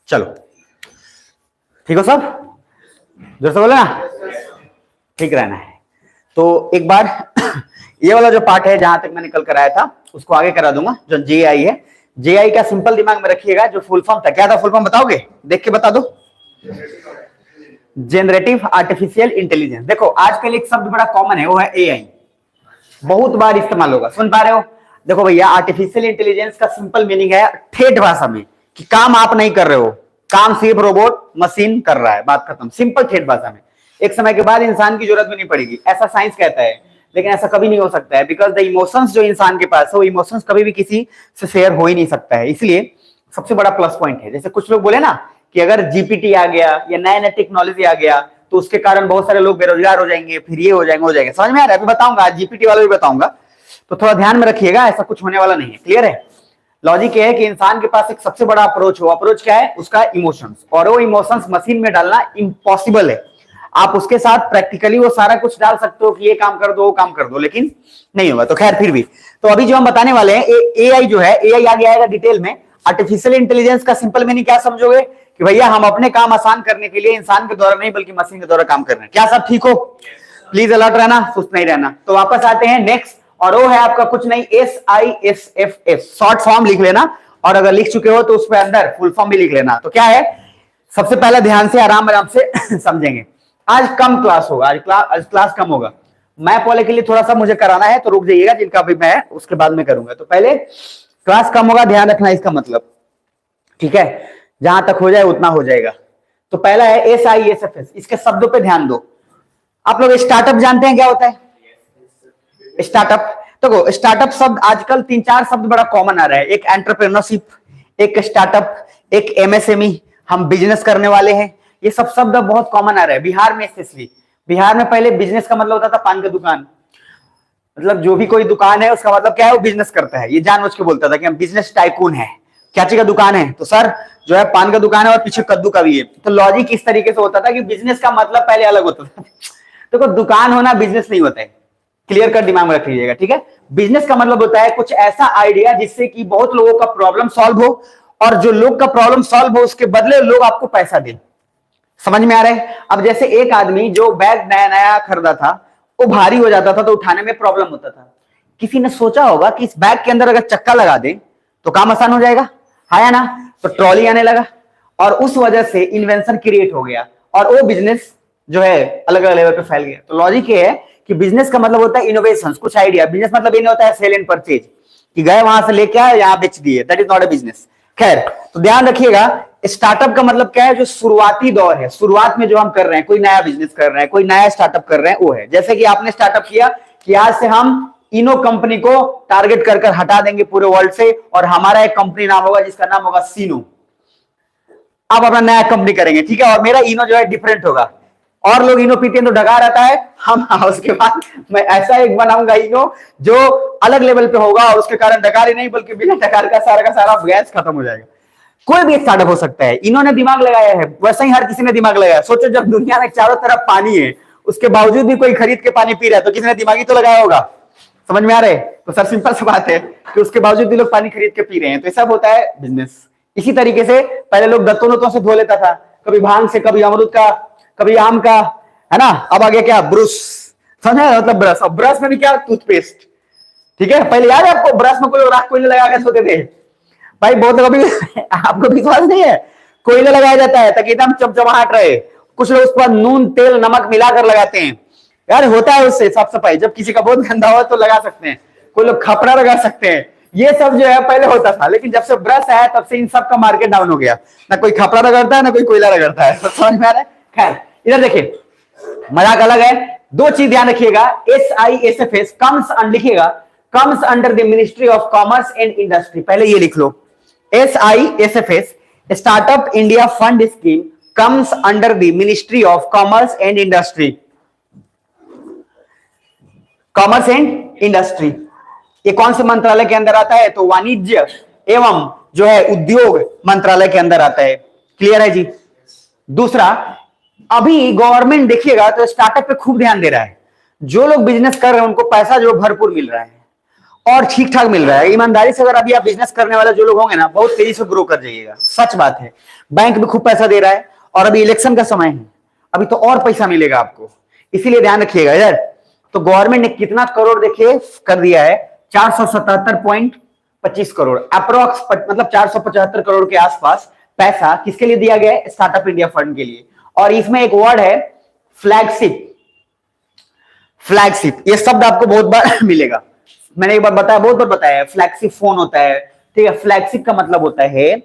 चलो ठीक हो सब, जोर से बोले ना, ठीक रहना है। तो एक बार ये वाला जो पार्ट है जहां तक मैंने कल कराया था उसको आगे करा दूंगा। जो जेआई है, जेआई का सिंपल दिमाग में रखिएगा। जो फुल फॉर्म था, क्या था फुल फॉर्म बताओगे? देख के बता दो। Generative artificial intelligence. देखो आजकल एक शब्द बड़ा कॉमन है, वो है एआई। बहुत बार इस्तेमाल होगा, सुन पा रहे हो? देखो भैया, आर्टिफिशियल इंटेलिजेंस का सिंपल मीनिंग है ठेठ भाषा में कि काम आप नहीं कर रहे हो, काम सिर्फ रोबोट मशीन कर रहा है, बात खत्म। सिंपल ठेठ भाषा में। एक समय के बाद इंसान की जरूरत भी नहीं पड़ेगी, ऐसा साइंस कहता है। लेकिन ऐसा कभी नहीं हो सकता है, बिकॉज द इमोशंस जो इंसान के पास है वो इमोशंस कभी भी किसी से शेयर हो ही नहीं सकता है। इसलिए सबसे बड़ा प्लस पॉइंट है। जैसे कुछ लोग बोले ना कि अगर जीपीटी आ गया या नया नया टेक्नोलॉजी आ गया तो उसके कारण बहुत सारे लोग बेरोजगार हो जाएंगे, फिर ये हो जाएंगे, हो जाएंगे। समझ में आ रहा है? अभी बताऊंगा, आज जीपीटी वाला भी बताऊंगा, तो थोड़ा ध्यान में रखिएगा, ऐसा कुछ होने वाला नहीं है। क्लियर है? लॉजिक ये है कि इंसान के पास एक सबसे बड़ा अप्रोच हो। अप्रोच क्या है? उसका इमोशंस। और वो इमोशंस मशीन में डालना इम्पॉसिबल है। आप उसके साथ प्रैक्टिकली वो सारा कुछ डाल सकते हो कि ये काम कर दो, वो काम कर दो, लेकिन नहीं होगा। तो खैर, फिर भी तो अभी जो हम बताने वाले हैं, एआई जो है, एआई आगे आएगा डिटेल में। आर्टिफिशियल इंटेलिजेंस का सिंपल मीनिंग क्या समझोगे? कि भैया हम अपने काम आसान करने के लिए इंसान के द्वारा नहीं बल्कि मशीन के द्वारा काम कर रहे हैं। क्या सब ठीक हो? प्लीज अलर्ट रहना, सुस्त नहीं रहना। तो वापस आते हैं नेक्स्ट, और वो है आपका कुछ नहीं, SISFS। शॉर्ट फॉर्म लिख लेना, और अगर लिख चुके हो तो उस पर अंदर फुल फॉर्म भी लिख लेना। तो क्या है? सबसे पहले ध्यान से आराम आराम से समझेंगे। आज कम क्लास होगा, आज क्लास कम होगा। मैप वाले के लिए थोड़ा सा मुझे कराना है, तो रुक जाइएगा, जिनका भी मैं उसके बाद में करूंगा। तो पहले क्लास कम होगा, ध्यान रखना इसका मतलब, ठीक है? जहां तक हो जाए उतना हो जाएगा। तो पहला है SISFS। इसके शब्दों पे ध्यान दो। आप लोग स्टार्टअप जानते हैं क्या होता है? स्टार्टअप, देखो स्टार्टअप शब्द आजकल 3-4 शब्द बड़ा कॉमन आ रहा है। एक एंटरप्रेन्योरशिप, एक स्टार्टअप, एक MSME, हम बिजनेस करने वाले हैं। ये सब शब्द बहुत कॉमन आ रहा है बिहार में स्पेशली। बिहार में पहले बिजनेस का मतलब होता था पान का दुकान। मतलब जो भी कोई दुकान है उसका मतलब क्या है? वो बिजनेस करता है। ये जानबूझ के बोलता था कि हम बिजनेस टाइकून है। क्या चीज का दुकान है? तो सर जो है पान का दुकान है और पीछे कद्दू का भी है। तो लॉजिक इस तरीके से होता था कि बिजनेस का मतलब पहले अलग होता था। तो दुकान होना बिजनेस नहीं होता है। क्लियर कर दिमाग में रख लीजिएगा, ठीक है? बिजनेस का मतलब होता है कुछ ऐसा आइडिया जिससे कि बहुत लोगों का प्रॉब्लम सॉल्व हो, और जो लोग का प्रॉब्लम सॉल्व हो उसके बदले लोग आपको पैसा दें। समझ में आ रहा है? अब जैसे एक आदमी जो बैग नया नया खरीदा था, वो भारी हो जाता था तो उठाने में प्रॉब्लम होता था। किसी ने सोचा होगा कि इस बैग के अंदर अगर चक्का लगा दे तो काम आसान हो जाएगा, है या ना? तो ट्रॉली आने लगा, और उस वजह से इन्वेंशन क्रिएट हो गया, और वो बिजनेस जो है अलग अलग लेवल पे फैल गया। तो लॉजिक ये है कि बिजनेस का मतलब होता है इनोवेशन, कुछ आइडिया। बिजनेस मतलब ये नहीं होता है सेल एंड परचेज, कि गए वहां से लेके आए यहां बेच दिए, that is not a business. खैर, तो ध्यान रखिएगा, स्टार्टअप का मतलब क्या है? जो शुरुआती दौर है, शुरुआत में जो हम कर रहे हैं, कोई नया बिजनेस कर रहे हैं, कोई नया स्टार्टअप कर रहे हैं, वो है। जैसे कि आपने स्टार्टअप किया कि आज से हम इनो कंपनी को टारगेट कर हटा देंगे पूरे वर्ल्ड से, और हमारा एक कंपनी नाम होगा जिसका नाम होगा सीनो। आप अपना नया कंपनी करेंगे, ठीक है? और मेरा इनो जो है डिफरेंट होगा। और लोग इनो पीते हैं तो डकार आता है, हम उसके बाद मैं ऐसा एक बनाऊंगा इनो जो अलग लेवल पे होगा, और उसके कारण डकार ही नहीं बल्कि बिना डकार का सारा गैस खत्म हो जाएगा। कोई भी स्टार्टअप हो सकता है। इन्होंने दिमाग लगाया है, वैसा ही हर किसी ने दिमाग लगाया। सोचो, जब दुनिया में चारों तरफ पानी है, उसके बावजूद भी कोई खरीद के पानी पी रहा है, तो किसी ने दिमाग ही तो लगाया होगा। समझ में आ रहा है? तो सर सिंपल सी बात है कि उसके बावजूद भी लोग पानी खरीद के पी रहे हैं। तो सब होता है बिजनेस। इसी तरीके से पहले लोग दत्तों से धो लेता था, कभी भांग से, कभी अमरूद का, कभी आम का, है ना? अब आ गया क्या? ब्रश। समझे? मतलब ब्रश। अब ब्रश में भी क्या? टूथपेस्ट। ठीक है? पहले याद है आपको, ब्रश में कोई राख कोयले लगा के सोते थे भाई। बहुत लोग अभी आपको विश्वास नहीं है, कोयले लगाया जाता है ताकि एकदम चमचमाहट रहे। कुछ लोग उस पर नून तेल नमक मिलाकर लगाते हैं। यार होता है उससे साफ सफाई। जब किसी का बहुत गंदा हो तो लगा सकते हैं। कोई लोग खपड़ा लगा सकते हैं। ये सब जो है पहले होता था, लेकिन जब से ब्रश आया तब से इन सब का मार्केट डाउन हो गया। ना कोई खपड़ा रगड़ता है, ना कोई कोयला रगड़ता है। तो समझ में आ रहा है? खैर, इधर देखिए, मजाक अलग है। दो चीज ध्यान रखिएगा, SISFS कम्स लिखिएगा, comes under the ministry of commerce and industry. पहले ये लिख लो, SISFS startup India fund scheme comes under the ministry of commerce and industry. Commerce and industry ये कौन से मंत्रालय के अंदर आता है? तो वाणिज्य एवं जो है उद्योग मंत्रालय के अंदर आता है। क्लियर है जी? दूसरा, अभी गवर्नमेंट देखिएगा तो स्टार्टअप पे खूब ध्यान दे रहा है। जो लोग बिजनेस कर रहे हैं उनको पैसा जो भरपूर मिल रहा है, और ठीक ठाक मिल रहा है। ईमानदारी से अगर अभी आप बिजनेस करने वाले जो लोग होंगे ना, बहुत तेजी से ग्रो कर जाइएगा, सच बात है। बैंक भी खूब पैसा दे रहा है और अभी इलेक्शन का समय है, अभी तो और पैसा मिलेगा आपको, इसीलिए ध्यान रखिएगा यार। तो गवर्नमेंट ने कितना करोड़ देखिए कर दिया है, 477.25 करोड़ अप्रोक्स, मतलब 475 करोड़ के आसपास पैसा किसके लिए दिया गया है, स्टार्टअप इंडिया फंड के लिए। और इसमें एक वर्ड है फ्लैगशिप। फ्लैगशिप ये शब्द आपको बहुत बार मिलेगा, मैंने एक बार बताया, बहुत बार बताया, फ्लैगशिप फोन होता है, ठीक है। फ्लैगशिप का मतलब होता है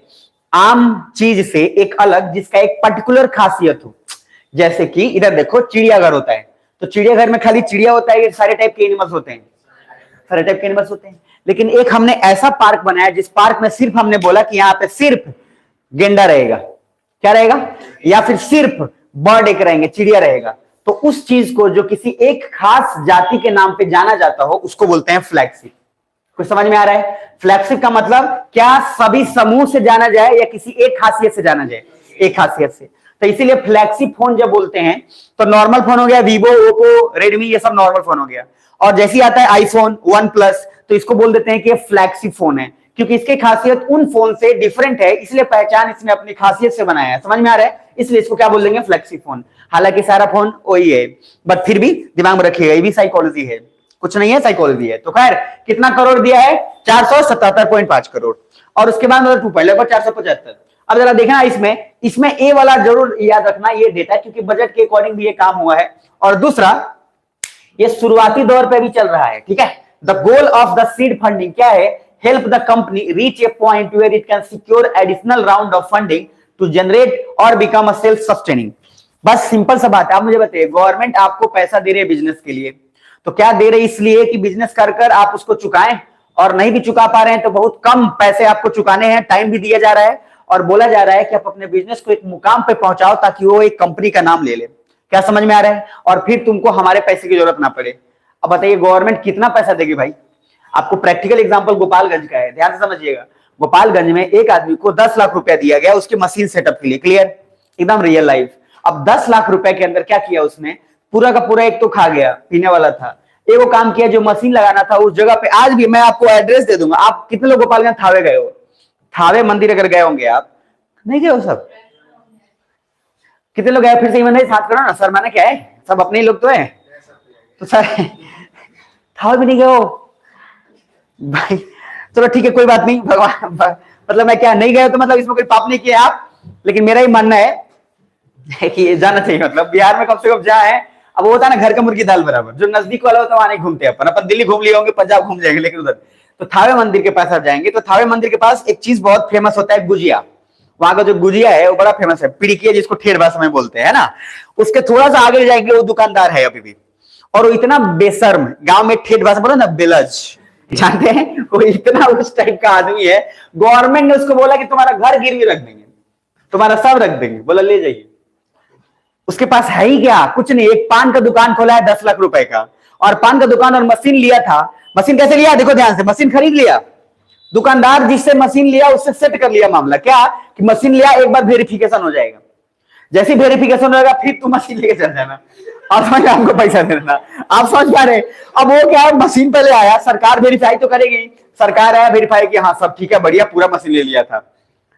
आम चीज से एक अलग, जिसका एक पर्टिकुलर खासियत हो। जैसे कि इधर देखो चिड़ियाघर होता है, तो चिड़ियाघर में खाली चिड़िया होता है, ये सारे टाइप के एनिमल्स होते हैं, सारे टाइप के एनिमल्स होते हैं। लेकिन एक हमने ऐसा पार्क बनाया जिस पार्क में सिर्फ हमने बोला कि यहाँ पे सिर्फ गेंडा रहेगा, क्या रहेगा, या फिर सिर्फ बर्ड एक रहेंगे, चिड़िया रहेगा। तो उस चीज को जो किसी एक खास जाति के नाम पे जाना जाता हो, उसको बोलते हैं फ्लैगशिप। कुछ समझ में आ रहा है? फ्लैगशिप का मतलब क्या सभी समूह से जाना जाए या किसी एक खासियत से जाना जाए, एक खासियत से। तो इसीलिए फ्लैगशिप फोन जब बोलते हैं तो नॉर्मल फोन हो गया वीवो, ओप्पो, रेडमी, ये सब नॉर्मल फोन हो गया। और जैसे ही आता है आईफोन, वन प्लस, तो इसको बोल देते हैं कि फ्लैगशिप फोन है, क्योंकि इसकी खासियत उन फोन से डिफरेंट है, इसलिए पहचान इसने अपनी खासियत से बनाया है। समझ में आ रहा है? इसलिए इसको क्या बोल देंगे, फ्लैगशिप फोन। हालांकि सारा फोन वही है, बट फिर भी दिमाग में रखिएगा, ये भी साइकोलॉजी है, कुछ नहीं है, साइकोलॉजी है। तो खैर कितना करोड़ दिया है, 477.5 करोड़। और उसके बाद मतलब 2 लगभग 475। अब जरा देखना इसमें ए वाला जरूर याद रखना, ये डेटा, क्योंकि बजट के अकॉर्डिंग भी ये काम हुआ है। और दूसरा, ये शुरुआती दौर पे भी चल रहा है, ठीक है। The goal of the seed funding क्या है, help the company reach a point where it can secure additional round of funding to generate और बिकम अ सेल्फ सस्टेनिंग। बस सिंपल सा बात है। आप मुझे बताइए, गवर्नमेंट आपको पैसा दे रही है बिजनेस के लिए, तो क्या दे रही है, इसलिए कि बिजनेस कर कर आप उसको चुकाएं, और नहीं भी चुका पा रहे हैं तो बहुत कम पैसे आपको चुकाने हैं, टाइम भी दिया जा रहा है, और बोला जा रहा है कि आप अपने बिजनेस को एक मुकाम पे पहुंचाओ ताकि वो एक कंपनी का नाम ले ले। क्या समझ में आ रहा है? और फिर तुमको हमारे पैसे की जरूरत ना पड़े। अब बताइए गवर्नमेंट कितना पैसा देगी भाई? आपको प्रैक्टिकल एग्जांपल गोपालगंज का है, ध्यान से समझिएगा। गोपालगंज में एक आदमी को 10 लाख रुपया दिया गया उसके मशीन सेटअप के लिए, क्लियर, एकदम रियल लाइफ। अब 10 लाख रुपए के अंदर क्या किया उसने, पूरा का पूरा एक तो खा गया, पीने वाला था, एगो काम किया जो मशीन लगाना था उस जगह पे। आज भी मैं आपको एड्रेस दे दूंगा, आप कितने लोग गोपालगंज थावे गए हो, थावे मंदिर अगर गए होंगे, आप नहीं गए हो सब, कितने लोग गए, फिर से ईमानदारी साथ करो ना सर, माना क्या है, सब अपने ही लोग तो है, तो सर थावे भी नहीं गए हो भाई, चलो ठीक है कोई बात नहीं, भगवान मतलब मैं क्या नहीं गए तो मतलब इसमें कोई पाप नहीं किया आप, लेकिन मेरा ही मानना है कि जाना चाहिए। मतलब बिहार में कम से कम जहाँ है, अब वो होता है ना घर का मुर्गी दाल बराबर, जो नजदीक वाला होता है वहां नहीं घूमते, अपन दिल्ली घूम लिए होंगे, पंजाब घूम जाएंगे, लेकिन उधर तो थावे मंदिर के पास आप जाएंगे तो थावे मंदिर के पास एक चीज बहुत फेमस होता है, गुजिया। वहां का जो गुजिया है वो बड़ा फेमस है, पिड़किया जिसको ठेठ भाषा में बोलते हैं ना, उसके थोड़ा सा आगे जाएंगे वो दुकानदार है अभी भी, और वो इतना बेशर्म, गांव में ठेठ भाषा बोला ना बेलज, जानते हैं, वो इतना उस टाइप का आदमी है। गवर्नमेंट ने उसको बोला कि तुम्हारा घर गिरवी रख देंगे, तुम्हारा सब रख देंगे, बोला ले जाइए। उसके पास है ही क्या, कुछ नहीं, एक पान का दुकान खोला है 10 लाख रुपए का, और पान का दुकान और मशीन लिया था। मशीन कैसे लिया, देखो ध्यान से, मशीन खरीद लिया, दुकानदार जिससे मशीन लिया उससे सेट कर लिया मामला, क्या कि मशीन लिया, एक बार वेरिफिकेशन हो जाएगा, जैसे वेरिफिकेशन होगा फिर तुम मशीन लेके चल जाना, और समझ हमको पैसा देना। आप समझ पा रहे? अब वो क्या है, मशीन पहले आया, सरकार वेरीफाई तो करेगी, सरकार आया वेरीफाई कि हाँ सब ठीक है बढ़िया, पूरा मशीन ले लिया था।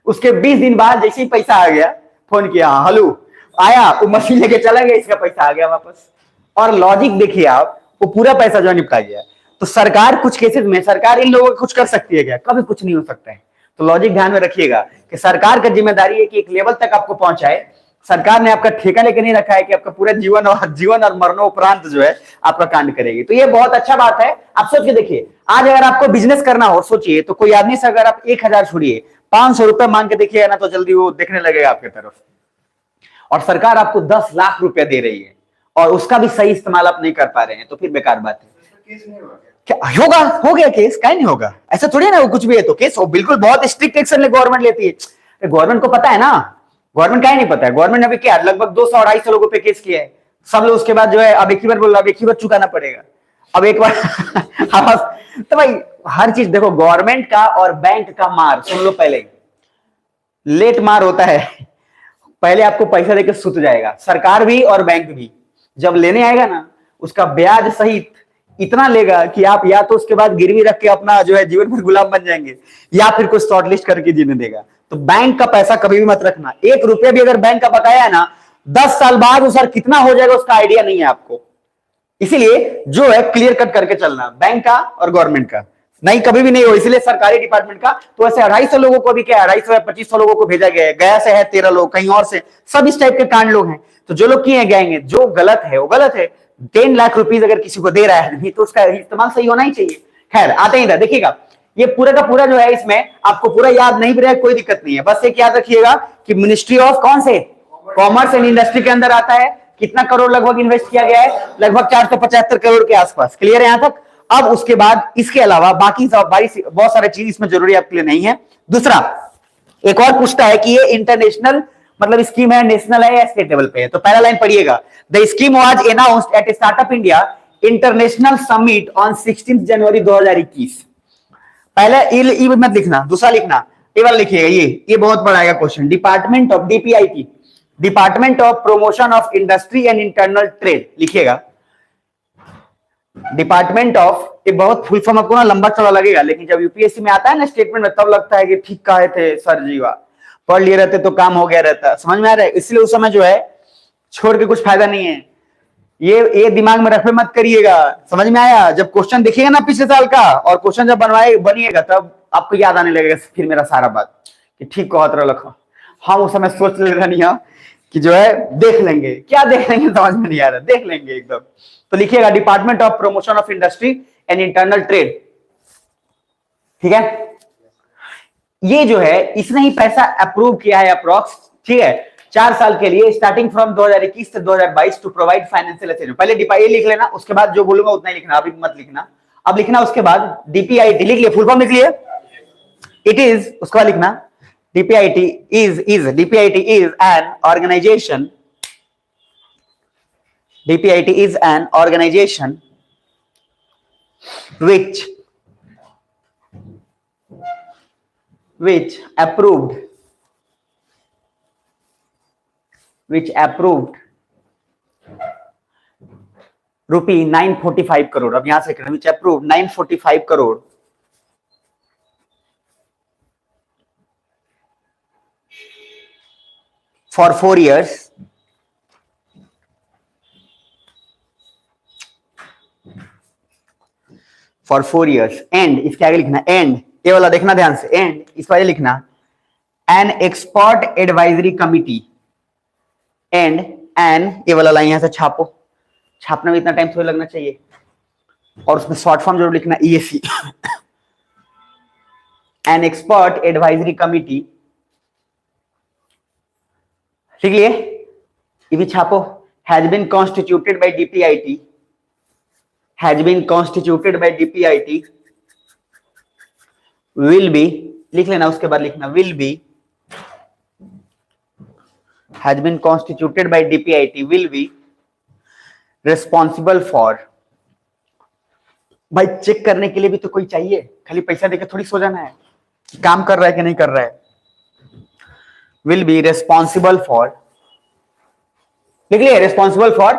उसके 20 दिन बाद जैसे ही पैसा आ गया, फोन किया, हाँ हेलो, आया, वो मशीन लेके चला गया, इसका पैसा आ गया वापस। और लॉजिक देखिए आप, वो पूरा पैसा जो निपटा गया। तो सरकार कुछ केसेस में, सरकार इन लोगों को कुछ कर सकती है क्या? कभी कुछ नहीं हो सकता है। तो लॉजिक ध्यान में रखिएगा कि सरकार का जिम्मेदारी है कि एक लेवल तक आपको पहुंचाए। सरकार ने आपका ठेका लेके नहीं रखा है कि आपका पूरा जीवन और मरणोपरांत जो है आपका कांड करेगी। तो ये बहुत अच्छा बात है। आप सोच के देखिए, आज अगर आपको बिजनेस करना हो, सोचिए तो कोई आदमी से अगर आप 1000 छोड़िए, 500 रुपए मांग के देखिएगा ना, तो जल्दी वो देखने लगेगा आपके तरफ। और सरकार आपको 10 लाख रुपया दे रही है और उसका भी सही इस्तेमाल आप नहीं कर पा रहे हैं, तो फिर बेकार बात है। क्या होगा, हो गया केस, क्या नहीं होगा, ऐसा थोड़ी ना, वो कुछ भी है तो केस हो, बिल्कुल बहुत स्ट्रिक्ट एक्शन गवर्नमेंट लेती है। गवर्नमेंट को पता है ना, गवर्नमेंट क्या नहीं पता है, गवर्नमेंट ने अभी क्या लगभग 200-250 लोगों पे केस किया है, सब लोग उसके बाद जो है अब एक ही बार बोल रहा, अब एक ही बार चुकाना पड़ेगा, अब एक बार तो भाई हर चीज देखो, गवर्नमेंट का और बैंक का मार सुन लो, पहले लेट मार होता है, पहले आपको पैसा देकर सुत जाएगा, सरकार भी और बैंक भी। जब लेने आएगा ना, उसका ब्याज सहित इतना लेगा कि आप या तो उसके बाद गिरवी रख के अपना जो है जीवन भर गुलाम बन जाएंगे, या फिर कुछ शॉर्ट लिस्ट करके जीने देगा। तो बैंक का पैसा कभी भी मत रखना। 1 रुपया भी अगर बैंक का बकाया है ना, 10 साल बाद वो सर कितना हो जाएगा उसका आइडिया नहीं है आपको। इसीलिए जो है क्लियर कट करके चलना, बैंक का और गवर्नमेंट का नहीं, कभी भी नहीं हो। इसलिए सरकारी डिपार्टमेंट का तो ऐसे 250 लोगों को भी, क्या 250 या 2500 लोगों को भेजा गया है। गया से है 13 लोग, कहीं और से, सब इस टाइप के कांड लोग हैं। तो जो लोग किए हैं गैंग, जो गलत है वो गलत है। 10 लाख रुपीज अगर किसी को दे रहा है तो उसका इस्तेमाल सही होना ही चाहिए। खैर आते ही इधर देखिएगा, ये पूरा का पूरा जो है, इसमें आपको पूरा याद नहीं भी रहे कोई दिक्कत नहीं है, बस एक याद रखिएगा कि मिनिस्ट्री ऑफ कौन से, कॉमर्स एंड इंडस्ट्री के अंदर आता है। कितना करोड़ लगभग इन्वेस्ट किया गया है, लगभग 475 करोड़ के आसपास। क्लियर है यहां तक। अब उसके बाद इसके अलावा बाकी सब बहुत सारे चीज इसमें जरूरी आपके लिए नहीं है। दूसरा एक और पूछता है कि ये इंटरनेशनल मतलब स्कीम है, नेशनल है या स्टेट लेवल पे है। तो पहला लाइन पढ़िएगा, the scheme was announced eight startup India international summit on 16 जनवरी 2021। पहले ई मत लिखना, दूसरा लिखना, ये वाला लिखिएगा। ये बहुत बड़ा आएगा question. Department of DPIT, department of promotion of industry and internal trade लिखिएगा। डिपार्टमेंट ऑफ, ये बहुत फुल फॉर्म आपको ना लंबा चौड़ा लगेगा, लेकिन जब यूपीएससी में आता है ना स्टेटमेंट में, तब लगता है कि ठीक कहे थे सर जी, वाह पढ़ लिए रहते तो काम हो गया रहता। समझ में आ रहा है। इसलिए उस समय जो है छोड़ के कुछ फायदा नहीं है। ये दिमाग में रखे मत करिएगा। समझ में आया। जब क्वेश्चन देखिएगा ना पिछले साल का, और क्वेश्चन जब बनिएगा, तब आपको याद आने लगेगा फिर मेरा सारा बात कि ठीक कहत रखो। हम उस समय सोच ले रही कि जो है देख लेंगे, क्या देख लेंगे समझ में नहीं आ रहा, देख लेंगे एकदम। तो लिखिएगा department of promotion of industry and internal trade. ठीक है। ये जो है इसने ही पैसा अप्रूव किया है अप्रोक्स, ठीक है, 4 साल के लिए, स्टार्टिंग फ्रॉम 2021 से 2022 टू प्रोवाइड फाइनेंशियल असिस्टेंस। पहले ये लिख लेना, उसके बाद जो बोलूंगा उतना ही लिखना, अभी मत लिखना। अब लिखना उसके बाद डीपीआईटी लिख लिए, फुल फॉर्म लिख लिए। इट इज, उसके बाद लिखना DPIT is an organization, DPIT is an organization which approved rupee 945 crore. अब यहां से which approved 945 crore for 4 years for 4 years and, इसके आगे लिखना एंड, ये वाला देखना ध्यान से, एंड इसके आगे लिखना an expert advisory committee and an, ये वाला लाइन यहां से छापो, छापने में इतना टाइम थोड़ा लगना चाहिए, और उसमें शॉर्ट फॉर्म जरूर लिखना EAC, an expert advisory committee. ठीक है, ये भी छापो, has been constituted by DPIT, has been constituted by DPIT, will be, लिख लेना, उसके बाद लिखना will be, has been constituted by DPIT, will be responsible for, भाई चेक करने के लिए भी तो कोई चाहिए, खाली पैसा देके थोड़ी सो जाना है, काम कर रहा है कि नहीं कर रहा है। will be responsible for, लिख लिया responsible for,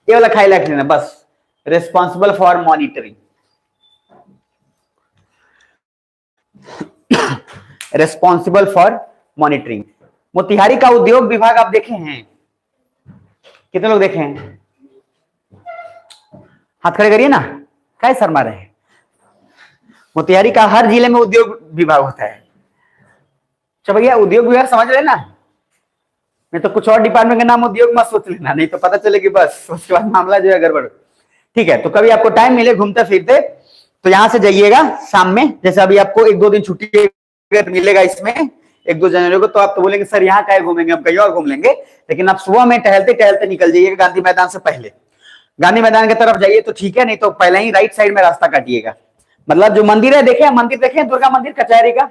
ये वाला खाई लिख लेना बस, responsible for monitoring, responsible for monitoring। Motihari का उद्योग विभाग आप देखे हैं, कितने लोग देखे हैं, हाथ खड़े करिए ना, क्या शर्मा रहे हैं। मोतिहारी का हर जिले में उद्योग विभाग होता है। अच्छा भैया उद्योग विभाग समझ रहे ना, नहीं तो कुछ और डिपार्टमेंट का नाम उद्योग मत सोच लेना, नहीं तो पता चलेगी बस उसके बाद मामला जो है गड़बड़। ठीक है, तो कभी आपको टाइम मिले घूमते फिरते तो यहां से जाइएगा शाम में, जैसे अभी आपको 1-2 दिन छुट्टी मिलेगा इसमें 1-2 जनवरी को, तो आप तो बोलेंगे सर यहाँ क्या घूमेंगे, हम कहीं और घूम लेंगे, लेकिन आप सुबह में टहलते टहलते निकल जाइएगा गांधी मैदान से पहले, गांधी मैदान की तरफ जाइए तो ठीक है, नहीं तो पहले ही राइट साइड में रास्ता काटिएगा। मतलब जो मंदिर है देखे, मंदिर देखे दुर्गा मंदिर कचहरी का,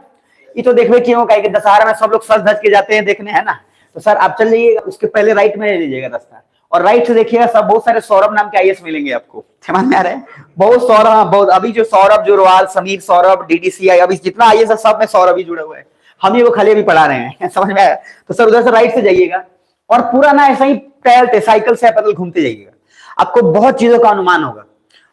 ये तो देखिए क्यों कहे दशहरा में सब लोग सज धज के जाते हैं देखने, है ना, तो सर आप चल जाइएगा, उसके पहले राइट में ले लीजिएगा रास्ता, और राइट से देखिएगा सब बहुत सारे सौरभ नाम के IAS मिलेंगे आपको, समझ में आ रहा है, बहुत सौरभ, बहुत अभी जो सौरभ जोरवाल, समीर सौरभ, DDCI, अभी जितना IAS है सब में सौरभ ही जुड़े हुए हैं, हम ही वो खाली भी पढ़ा रहे हैं, समझ में आया। तो सर उधर से राइट से जाइएगा और पूरा ना ऐसा ही टहलते साइकिल से पैदल घूमते जाइएगा, आपको बहुत चीजों का अनुमान होगा।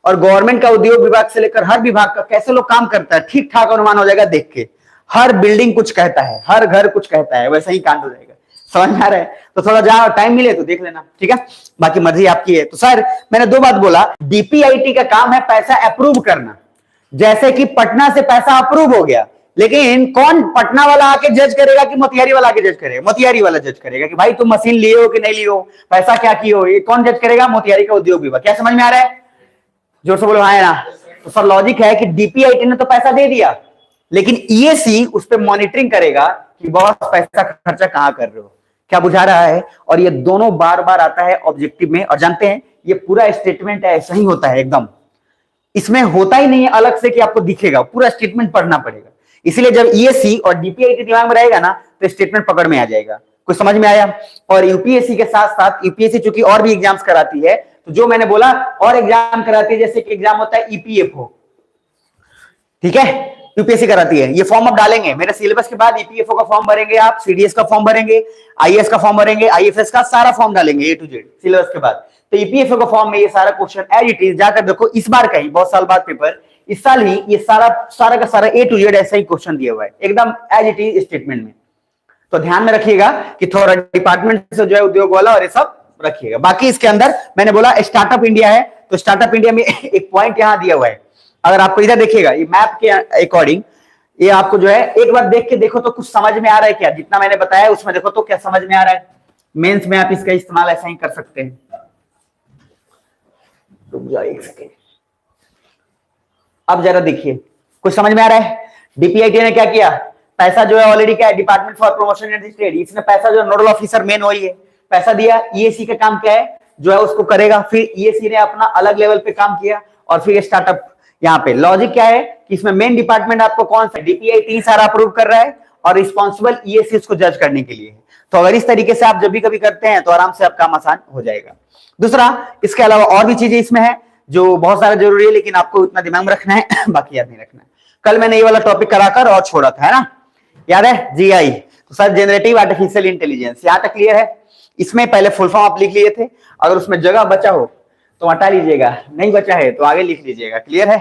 और गवर्नमेंट का उद्योग विभाग से लेकर हर विभाग का कैसे लोग काम करता है ठीक ठाक अनुमान हो जाएगा देख के। हर बिल्डिंग कुछ कहता है, हर घर कुछ कहता है, वैसा ही कांड हो जाएगा। समझ में आ रहा है? तो थोड़ा जहां टाइम मिले तो देख लेना, ठीक है, बाकी मर्जी आपकी है। तो सर मैंने दो बात बोला, डीपीआईटी का काम है पैसा अप्रूव करना, जैसे कि पटना से पैसा अप्रूव हो गया, लेकिन कौन पटना वाला आके जज करेगा कि मोतिहारी वाला आके जज करेगा? मोतिहारी वाला जज करेगा कि भाई तुम मशीन लिए हो कि नहीं लिए हो, पैसा क्या किए हो, ये कौन जज करेगा? मोतिहारी का उद्योग विभाग। क्या समझ में आ रहा है? जोर से बोलो हाँ है ना। तो सर लॉजिक है कि डीपीआईटी ने तो पैसा दे दिया, लेकिन ईएसी उस पर मॉनिटरिंग करेगा कि बॉस पैसा खर्चा कहां कर रहे हो, क्या बुझा रहा है। और ये दोनों बार बार आता है ऑब्जेक्टिव में, और जानते हैं ये पूरा स्टेटमेंट ऐसा ही होता है एकदम, इसमें होता ही नहीं है अलग से कि आपको दिखेगा, पूरा स्टेटमेंट पढ़ना पड़ेगा। इसलिए जब ईएससी और डीपीआईटी दिमाग में रहेगा ना तो स्टेटमेंट पकड़ में आ जाएगा। कुछ समझ में आया? और यूपीएससी के साथ साथ यूपीएससी चूंकि और भी एग्जाम्स कराती है, तो जो मैंने बोला और एग्जाम कराती है, जैसे कि एग्जाम होता है ईपीएफओ, ठीक है, यूपीएससी कराती है। ये फॉर्म आप डालेंगे मेरे सिलेबस के बाद, ईपीएफओ का फॉर्म भरेंगे आप, सीडीएस का फॉर्म भरेंगे, आईएएस का फॉर्म भरेंगे, आईएफएस का सारा फॉर्म डालेंगे ए टू जेड सिलेबस के बाद। तो ईपीएफओ का फॉर्म में ये सारा क्वेश्चन एज इट इज जाकर देखो, इस बार का ही, बहुत साल बाद पेपर, इस साल ही ये सारा का सारा ए टू जेड ऐसा ही क्वेश्चन दिया हुआ है एकदम एज इट इज स्टेटमेंट में। तो ध्यान में रखिएगा कि थोड़ा डिपार्टमेंट से जो है उद्योग वाला और ये सब रखिएगा। बाकी इसके अंदर मैंने बोला स्टार्टअप इंडिया है, तो स्टार्टअप इंडिया में एक पॉइंट यहां दिया हुआ है, अगर आपको इधर देखिएगा ये मैप के अकॉर्डिंग, ये आपको जो है एक बार देख के देखो तो कुछ समझ में आ रहा है क्या? जितना मैंने बताया उसमें देखो तो क्या समझ में आ रहा है? मेंस में आप इसका इस्तेमाल ऐसा ही कर सकते हैं। रुक जाओ एक सेकेंड, अब जरा देखिए कुछ समझ में आ रहा है? डीपीआईटी ने क्या किया, पैसा जो है ऑलरेडी क्या है, department for promotion and trade, इसने पैसा जो नोडल ऑफिसर मेन वही है, पैसा दिया। ईएसी का काम क्या है, जो है उसको करेगा, फिर ईएसी ने अपना अलग लेवल पे काम किया, और फिर स्टार्टअप। यहाँ पे लॉजिक क्या है कि इसमें मेन डिपार्टमेंट आपको कौन सा, डीपीआईटी सारा अप्रूव कर रहा है, और रिस्पॉन्सिबल ईएसी उसको जज करने के लिए है। तो अगर इस तरीके से आप जब भी कभी करते हैं तो आराम से आपका काम आसान हो जाएगा। दूसरा, इसके अलावा और भी चीजें इसमें है जो बहुत सारा जरूरी है, लेकिन आपको इतना दिमाग में रखना है बाकी याद नहीं रखना है। कल मैंने ये वाला टॉपिक कराकर और छोड़ा था, है ना, याद है? जीआई, तो सर जनरेटिव आर्टिफिशियल इंटेलिजेंस, यहां तक क्लियर है? इसमें पहले फुल फॉर्म आप लिख लिए थे, अगर उसमें जगह बचा हो तो हटा लीजिएगा, नहीं बचा है तो आगे लिख लीजिएगा। क्लियर है?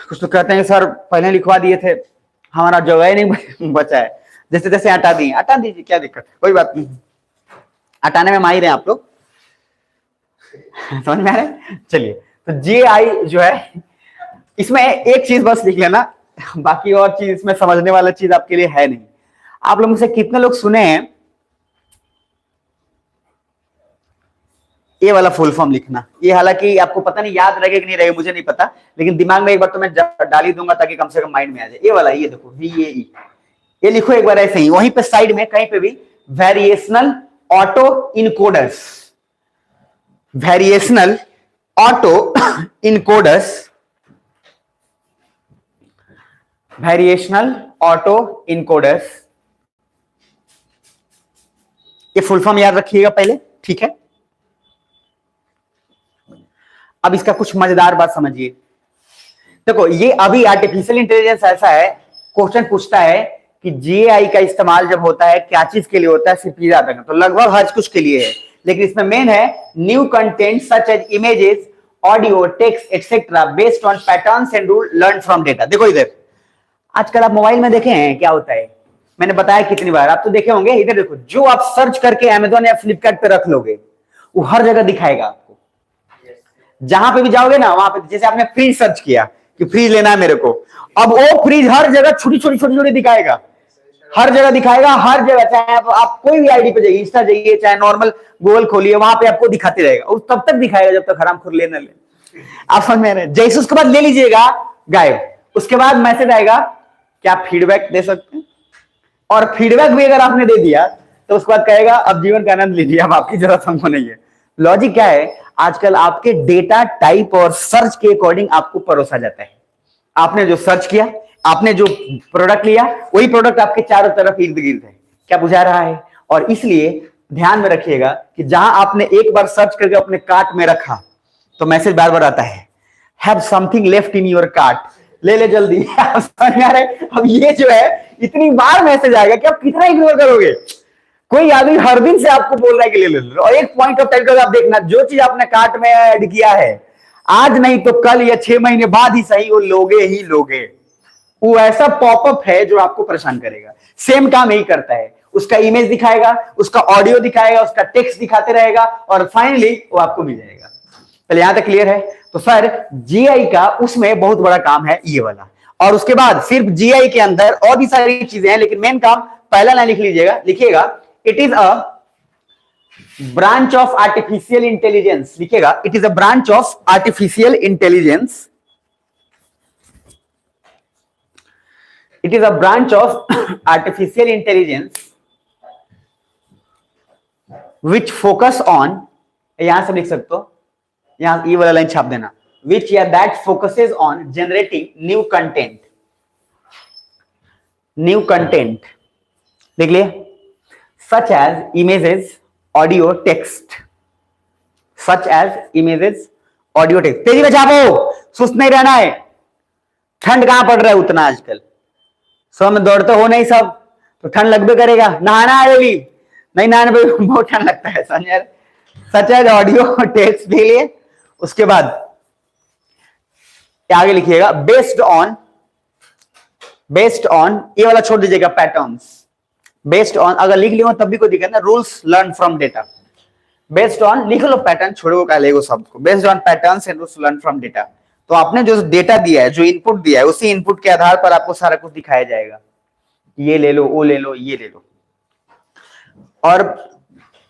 कुछ तो कहते हैं सर पहले लिखवा दिए थे, हमारा जगह ही नहीं बचा है, जैसे जैसे हटा दिए, हटा दीजिए, क्या दिक्कत, कोई बात नहीं, हटाने में माहिर हैं आप लोग समझ में आ रहा है? चलिए, तो जीआई जो है इसमें एक चीज बस लिख लेना, बाकी और चीज इसमें समझने वाला चीज आपके लिए है नहीं। आप लोग मुझसे कितने लोग सुने हैं ये वाला फुल फॉर्म लिखना? ये हालांकि आपको पता नहीं याद रहेगा कि नहीं रहेगा, मुझे नहीं पता, लेकिन दिमाग में एक बार तो मैं डाल ही दूंगा ताकि कम से कम माइंड में आ जाए। ये वाला, ये देखो VAE, ये लिखो एक बार ऐसे ही, वहीं पे साइड में कहीं पे भी variational auto encoders, variational auto encoders, variational auto encoders, ये फुल फॉर्म याद रखिएगा पहले, ठीक है? अब इसका कुछ मजेदार बात समझिए। देखो ये अभी आर्टिफिशियल इंटेलिजेंस ऐसा है, क्वेश्चन पूछता है कि जीएआई का इस्तेमाल जब होता है क्या चीज के लिए होता है, सिर्फ याद रखना, तो लगभग हर कुछ के लिए है, लेकिन इसमें मेन है new content such as images, audio, text etcetera based on patterns and rule learn from data. देखो इधर, आजकल आप मोबाइल में देखे हैं क्या होता है, मैंने बताया कितनी बार, आप तो देखे होंगे। इधर देखो, जो आप सर्च करके अमेजोन या फ्लिपकार्ट पे रख लोगे वो हर जगह दिखाएगा आपको, जहां पे भी जाओगे ना वहां पे, जैसे आपने फ्रिज सर्च किया कि फ्रिज लेना है मेरे को, अब वो फ्रिज हर जगह छोटी छोटी दिखाएगा, हर जगह दिखाएगा, हर जगह, चाहे आप कोई भी आईडी पे जाइए, इंस्टा जाइए, चाहे नॉर्मल गूगल खोलिए, वहां पे आपको दिखाते रहेगा, वो तब तक दिखाएगा जब तक हरामखोर ले न ले। आप समझ में आ रहे हैं? जैसे उसके बाद ले लीजिएगा, गायब, उसके बाद मैसेज आएगा क्या आप फीडबैक दे सकते हैं, और फीडबैक भी अगर आपने दे दिया तो उसके बाद कहेगा अब जीवन का आनंद लीजिए, अब आपकी जरूरत हमको नहीं है। लॉजिक क्या है, आजकल आपके डेटा टाइप और सर्च के अकॉर्डिंग आपको परोसा जाता है। आपने जो सर्च किया, आपने जो प्रोडक्ट लिया, वही प्रोडक्ट आपके चारों तरफ इर्द गिर्द है। क्या बुझा रहा है? और इसलिए ध्यान में रखिएगा कि जहां आपने एक बार सर्च करके अपने कार्ट में रखा तो मैसेज बार बार आता है, have something left in your cart, ले ले जल्दी। समझ में आ रहा है? अब ये जो है इतनी बार मैसेज आएगा कि आप कितना इग्नोर करोगे। कोई आदमी हर दिन से आपको बोल रहा है कि ले लो, और एक पॉइंट ऑफ टाइम पर आप देखना, जो चीज आपने कार्ट में ऐड किया है आज नहीं तो कल या 6 महीने बाद ही सही वो लोगे ही लोगे। वो ऐसा पॉपअप है जो आपको परेशान करेगा। सेम काम यही करता है, उसका इमेज दिखाएगा, उसका ऑडियो दिखाएगा, उसका टेक्स्ट दिखाते रहेगा और फाइनली वो आपको मिल जाएगा। चलिए यहां तक क्लियर है। तो सर जीआई का उसमें बहुत बड़ा काम है ये वाला, और उसके बाद सिर्फ जीआई के अंदर और भी सारी चीजें हैं, लेकिन मेन काम पहला लाइन लिख लीजिएगा, लिखिएगा it is a branch of artificial intelligence. लिखिएगा it is a branch of artificial intelligence. It is a branch of artificial intelligence which focus on, यहां से लिख सकते हो, यहां ये वाला लाइन छाप देना, which या that focuses on generating new content, देख लिए, such as images, audio, text, such as images, audio, text। तेजी में छापो, सुस्त नहीं रहना है। ठंड कहां पड़ रहा है उतना आजकल, सो में दौड़ते हो नहीं सब, तो ठंड लगभग करेगा। नहाना है डेली, नहीं नहाने पे बहुत ठंड लगता है समझ। सच एज ऑडियो टेक्स्ट के लिए, उसके बाद आगे लिखिएगा बेस्ड ऑन, ये वाला छोड़ दीजिएगा पैटर्न्स, बेस्ड ऑन अगर लिख लियो तब भी कोई दिक्कत ना, rules learn from data. Based on लिख लो, पैटर्न छोड़ो का लेगो सबको, based on patterns and rules learn from data. तो आपने जो डेटा दिया है, जो इनपुट दिया है, उसी इनपुट के आधार पर आपको सारा कुछ दिखाया जाएगा। ये ले लो, वो ले लो, ये ले लो। और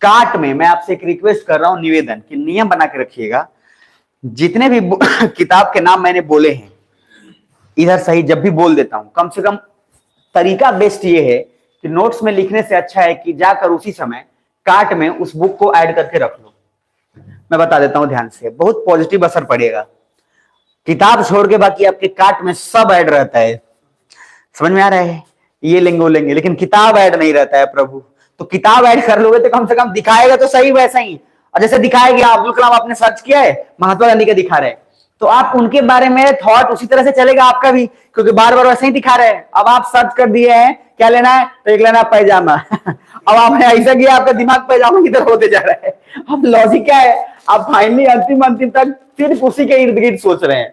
कार्ट में मैं आपसे एक रिक्वेस्ट कर रहा हूं, निवेदन कि नियम बना के रखिएगा, जितने भी किताब के नाम मैंने बोले हैं इधर सही जब भी बोल देता हूं, कम से कम तरीका बेस्ट ये है कि नोट्स में लिखने से अच्छा है कि जाकर उसी समय कार्ट में उस बुक को ऐड करके रख लो। मैं बता देता हूं ध्यान से, बहुत पॉजिटिव असर पड़ेगा। किताब छोड़ के बाकी आपके कार्ट में सब ऐड रहता है, समझ में आ रहा है, ये लेंगे वो लेंगे, लेकिन किताब ऐड नहीं रहता है प्रभु। तो किताब ऐड कर लोगे तो कम से कम दिखाएगा तो सही वैसा ही। और जैसे दिखाएगा अब्दुल कलाम आपने सर्च किया है, महात्मा गांधी का दिखा रहे हैं, तो आप उनके बारे में थॉट उसी तरह से चलेगा आपका भी, क्योंकि बार बार वैसे ही दिखा रहे हैं। अब आप सर्च कर दिए हैं क्या लेना है, तो एक लेना पैजामा अब आपने ऐसा किया, आपका दिमाग पैजामा की तरफ होते जा रहा है। अब लॉजिक क्या है, आप फाइनली अंतिम तक सिर्फ उसी के इर्द गिर्द सोच रहे हैं।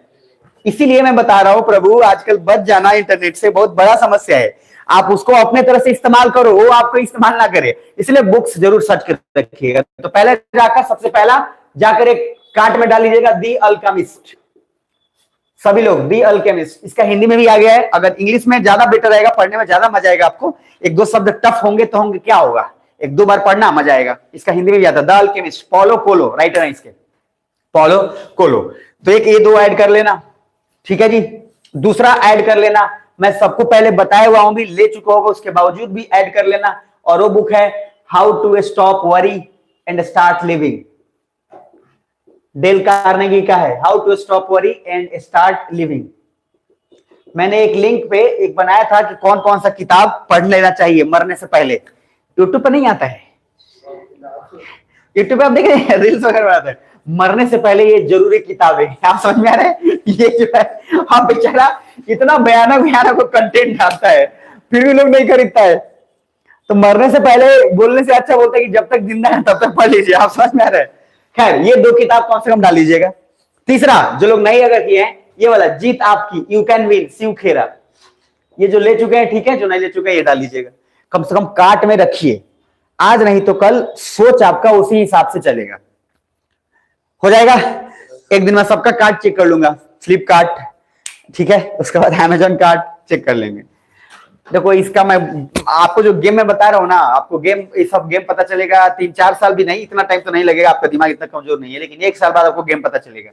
इसीलिए मैं बता रहा हूं प्रभु, आजकल बच जाना इंटरनेट से बहुत बड़ा समस्या है। आप उसको अपने तरह से इस्तेमाल करो, वो आपको इस्तेमाल ना करे। इसलिए बुक्स जरूर सर्च कर रखिएगा। तो पहले जाकर, सबसे पहला जाकर एक कार्ट में डाल लीजिएगा दी अल्केमिस्ट। सभी लोग दी अल्केमिस्ट, इसका हिंदी में भी आ गया है। अगर इंग्लिश में ज्यादा बेटर रहेगा, पढ़ने में ज्यादा मजा आएगा आपको। एक दो शब्द टफ होंगे तो होंगे, क्या होगा, एक दो बार पढ़ना मजा आएगा। इसका हिंदी में भी आता है द अल्केमिस्ट, पॉलो कोलो राइटर है इसके, पॉलो कोलो। तो एक ये दो ऐड कर लेना, ठीक है जी। दूसरा ऐड कर लेना, मैं सबको पहले बताया हुआ हूं भी, ले चुका होगा, उसके बावजूद भी ऐड कर लेना। और वो बुक है how to stop worry and start living, Dale Carnegie का है, how to stop worry and start living. मैंने एक लिंक पे एक बनाया था कि कौन कौन सा किताब पढ़ लेना चाहिए मरने से पहले। यूट्यूब पर नहीं आता है, यूट्यूब पे आप देख रहे हैं रील्स वगैरह बनाते हैं, मरने से पहले ये जरूरी किताब है। आप समझ में आ रहे हैं, ये जो है हाँ बेचारा इतना भयानक कंटेंट डालता है, फिर भी लोग नहीं खरीदता है। तो मरने से पहले बोलने से अच्छा बोलता है कि जब तक जिंदा है तब तक पढ़ लीजिए। आप समझ में आ रहे हैं। खैर ये दो किताब कम से कम डाल लीजिएगा। तीसरा जो लोग नहीं अगर किए हैं, ये वाला जीत आपकी, यू कैन विन, शिव खेरा, ये जो ले चुके हैं ठीक है, जो नहीं ले चुके हैं ये डाल लीजिएगा। कम से कम कार्ट में रखिए, आज नहीं तो कल सोच आपका उसी हिसाब से चलेगा। हो जाएगा, एक दिन मैं सबका कार्ड चेक कर लूंगा, फ्लिपकार्ट ठीक है, उसके बाद अमेजॉन कार्ड चेक कर लेंगे। देखो इसका मैं आपको जो गेम में बता रहा हूं ना, आपको गेम, ये सब गेम पता चलेगा 3-4 साल भी नहीं, इतना टाइम तो नहीं लगेगा, आपका दिमाग इतना कमजोर नहीं है, लेकिन 1 साल बाद आपको गेम पता चलेगा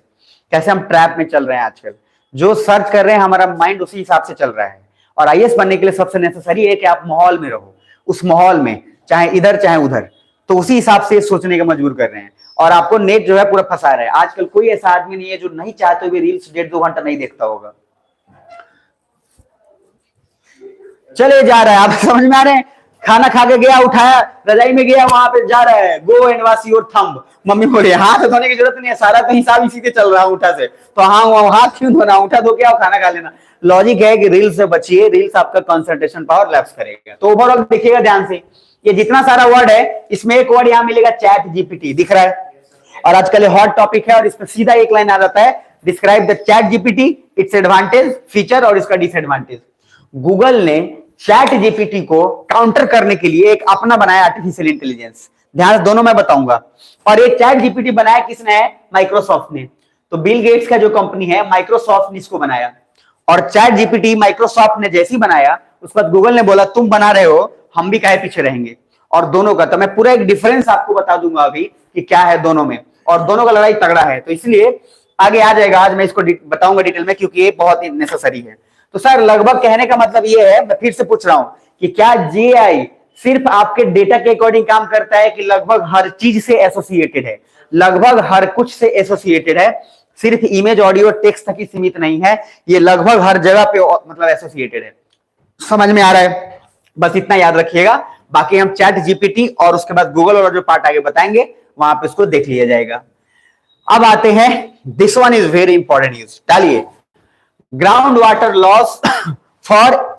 कैसे हम ट्रैप में चल रहे हैं। आजकल जो सर्च कर रहे हैं हमारा माइंड उसी हिसाब से चल रहा है। और आईएएस बनने के लिए सबसे नेसेसरी है कि आप माहौल में रहो, उस माहौल में चाहे इधर चाहे उधर, तो उसी हिसाब से सोचने का मजबूर कर रहे हैं। और आपको नेट जो है पूरा फंसा रहा है। आजकल कोई ऐसा आदमी नहीं है जो नहीं चाहते हुए रील्स 1.5-2 घंटा नहीं देखता होगा। चले जा रहा है, आप समझ में आ रहे हैं, खाना खा के गया, उठाया, रजाई में गया, वहां पे जा रहा है, go and wash your thumb. Mummy बोले हाथ धोने की जरूरत नहीं है, सारा तो हिसाब इसी से चल रहा है अंगूठा से, तो हाँ हाथ क्यों धोना, अंगूठा धो के आओ, खाना खा लेना। लॉजिक है कि रील्स से बचिए, रील्स आपका कंसंट्रेशन पावर लैप्स करेगा। तो ओवरऑल देखिएगा ध्यान से, ये जितना सारा वर्ड है इसमें एक वर्ड यहां मिलेगा चैट जीपीटी, दिख रहा है, और आजकल हॉट टॉपिक है और इसमें सीधा एक लाइन आ जाता है, describe the chat GPT, it's advantage, feature और इसका डिसएडवांटेज। गूगल ने चैट जीपीटी को काउंटर करने के लिए एक अपना बनाया आर्टिफिशियल इंटेलिजेंस। ध्यान से दोनों मैं बताऊंगा। और ये चैट जीपीटी बनाया किसने है? माइक्रोसॉफ्ट ने। तो बिल गेट्स का जो कंपनी है माइक्रोसॉफ्ट ने इसको बनाया, और चैट जीपीटी माइक्रोसॉफ्ट ने जैसे ही बनाया उसके बाद गूगल ने बोला तुम बना रहे हो, हम भी काहे पीछे रहेंगे। और दोनों का तो मैं पूरा एक डिफरेंस आपको बता दूंगा अभी कि क्या है दोनों में, और दोनों का लड़ाई तगड़ा है, तो इसलिए आगे आ जाएगा। आज मैं इसको बताऊंगा डिटेल में क्योंकि ये बहुत ही नेसेसरी है। तो सर लगभग कहने का मतलब ये है, मैं फिर से पूछ रहा हूं कि क्या जीआई सिर्फ आपके डेटा के अकॉर्डिंग काम करता है कि लगभग हर चीज से एसोसिएटेड है? लगभग हर कुछ से एसोसिएटेड है, सिर्फ इमेज ऑडियो टेक्स्ट तक ही सीमित नहीं है, ये लगभग हर जगह पे मतलब एसोसिएटेड है। समझ में आ रहा है? बस इतना याद रखिएगा, बाकी हम चैट जीपीटी और उसके बाद गूगल और जो पार्ट आगे बताएंगे वहां पे इसको देख लिया जाएगा। अब आते हैं, this one is very important news, डालिए। Ground water loss for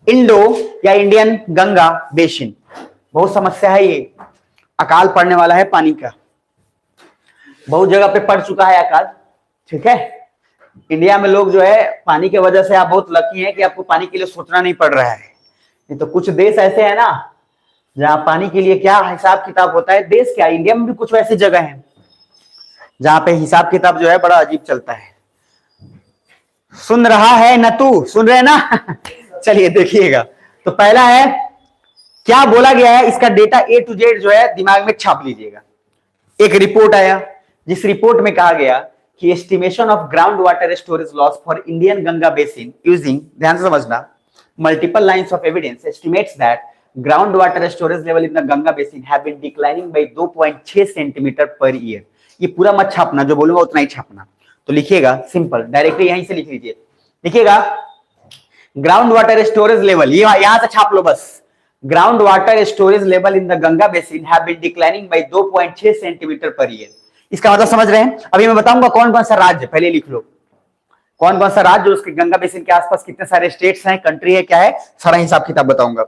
Indo या इंडियन गंगा बेसिन। बहुत समस्या है ये, अकाल पड़ने वाला है पानी का, बहुत जगह पे पड़ चुका है अकाल। ठीक है, इंडिया में लोग जो है पानी की वजह से आप बहुत लकी हैं कि आपको पानी के लिए सोचना नहीं पड़ रहा है। नहीं तो कुछ देश ऐसे है ना जहां पानी के लिए क्या हिसाब किताब होता है। देश क्या, इंडिया में भी कुछ वैसी जगह है जहां पे हिसाब किताब जो है बड़ा अजीब चलता है। सुन रहा है ना तू, सुन रहे ना चलिए देखिएगा। तो पहला है, क्या बोला गया है इसका डेटा ए टू जेड जो है दिमाग में छाप लीजिएगा। एक रिपोर्ट आया जिस रिपोर्ट में कहा गया कि estimation of ground water storage loss for Indian Ganga basin using, ध्यान से समझना, multiple lines of evidence estimates that ground water storage level in the Ganga basin have been declining by 2.6 centimetre per year. ये पूरा मत छापना, जो बोलूंगा उतना ही छापना। तो लिखिएगा सिंपल, डायरेक्टली यहीं से लिख लीजिए। लिखिएगा ग्राउंड वाटर स्टोरेज लेवल, ये यहां से छाप लो बस। Ground water storage level in the Ganga basin have been declining by 2.6 centimetre per year. इसका मतलब समझ रहे हैं? अभी मैं बताऊंगा कौन कौन सा राज्य, पहले लिख लो कौन कौन सा राज्य, उसके गंगा बेसिन के आसपास कितने सारे स्टेट्स हैं, कंट्री है, क्या है, सारा हिसाब किताब बताऊंगा।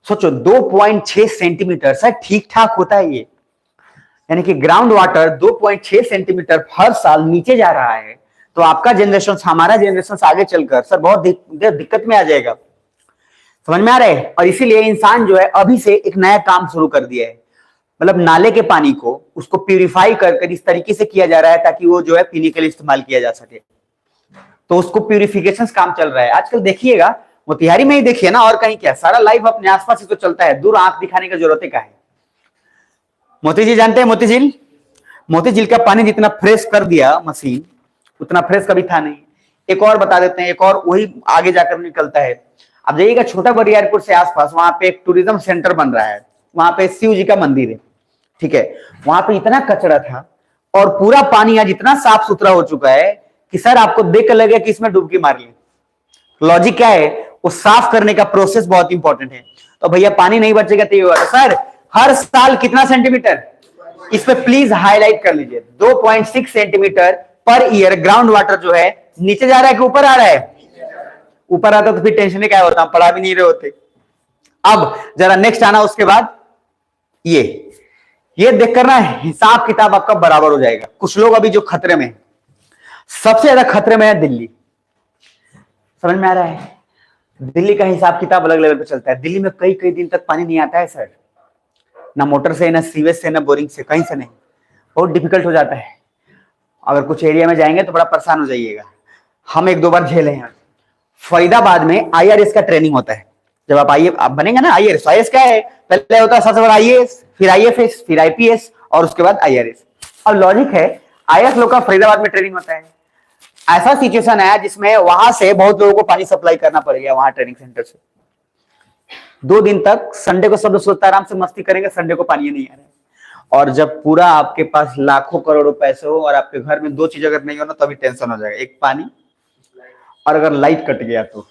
सोचो 2.6 सेंटीमीटर सर ठीक ठाक होता है ये, यानी कि ग्राउंड वाटर 2.6 सेंटीमीटर हर साल नीचे जा रहा है। तो आपका जनरेशन, हमारा जनरेशन आगे चलकर सर बहुत दिक्कत में आ जाएगा। समझ में आ रहा है? और इसीलिए इंसान जो है अभी से एक नया काम शुरू कर दिया है, मतलब नाले के पानी को उसको प्यूरिफाई कर इस तरीके से किया जा रहा है ताकि वो जो है पीने के लिए इस्तेमाल किया जा सके। तो उसको प्यूरिफिकेशन काम चल रहा है आजकल। देखिएगा मोतिहारी में ही देखिए ना, और कहीं क्या, सारा लाइफ अपने आसपास ही तो चलता है, दूर आंख दिखाने की जरूरत क्या है। मोती झील जानते हैं? मोती झील, मोती झील का पानी जितना फ्रेश कर दिया मशीन, उतना फ्रेश कभी था नहीं। एक और बता देते हैं, एक और वही आगे जाकर निकलता है। अब जाइएगा छोटा बड़ी एयरपोर्ट से आसपास, वहां पे एक टूरिज्म सेंटर बन रहा है, वहां पे शिव जी का मंदिर है। ठीक है, वहां पे इतना कचरा था और पूरा पानी आज इतना साफ सुथरा हो चुका है कि सर आपको देख कर लगे कि इसमें डुबकी मार ली। लॉजिक क्या है? वो साफ करने का प्रोसेस बहुत इंपॉर्टेंट है। तो भैया पानी नहीं बचेगा तो ये होगा सर हर साल कितना सेंटीमीटर, इस पे प्लीज हाईलाइट कर लीजिए, 2.6 centimetre per year ground water जो है नीचे जा रहा है कि ऊपर आ रहा है? ऊपर आता तो फिर टेंशन क्या होता, हम पढ़ा भी नहीं रहे होते। अब जरा नेक्स्ट आना, उसके बाद ये देखकर ना हिसाब किताब आपका बराबर हो जाएगा। कुछ लोग अभी जो खतरे में, सबसे ज्यादा खतरे में है दिल्ली। समझ में आ रहा है? दिल्ली का हिसाब किताब अलग लेवल पे चलता है। दिल्ली में कई कई दिन तक पानी नहीं आता है सर, ना मोटर से, ना सीवेज से, ना बोरिंग से, कहीं से नहीं। बहुत डिफिकल्ट हो जाता है। अगर कुछ एरिया में जाएंगे तो बड़ा परेशान हो जाइएगा। हम एक दो बार झेले हैं। फरीदाबाद में आईआरएस का ट्रेनिंग होता है। जब आप बनेंगे ना आईआरएस, आईएएस क्या है? पहले होता है सबसे बड़ा आईएएस, फिर आईएफएस, फिर आईपीएस और उसके बाद आईआरएस। और लॉजिक है आईएएस लोग का फरीदाबाद में ट्रेनिंग होता है। ऐसा सिचुएशन है जिसमें वहां से बहुत लोगों को पानी सप्लाई करना पड़ेगा वहां ट्रेनिंग सेंटर से। 2 दिन तक संडे को सब लोग सोचता आराम से मस्ती करेंगे, संडे को पानी नहीं आ रहा है। और जब पूरा आपके पास लाखों करोड़ों पैसे हो और आपके घर में 2 चीज अगर नहीं हो ना तभी टेंशन हो जाएगा, एक पानी और अगर लाइट कट गया तो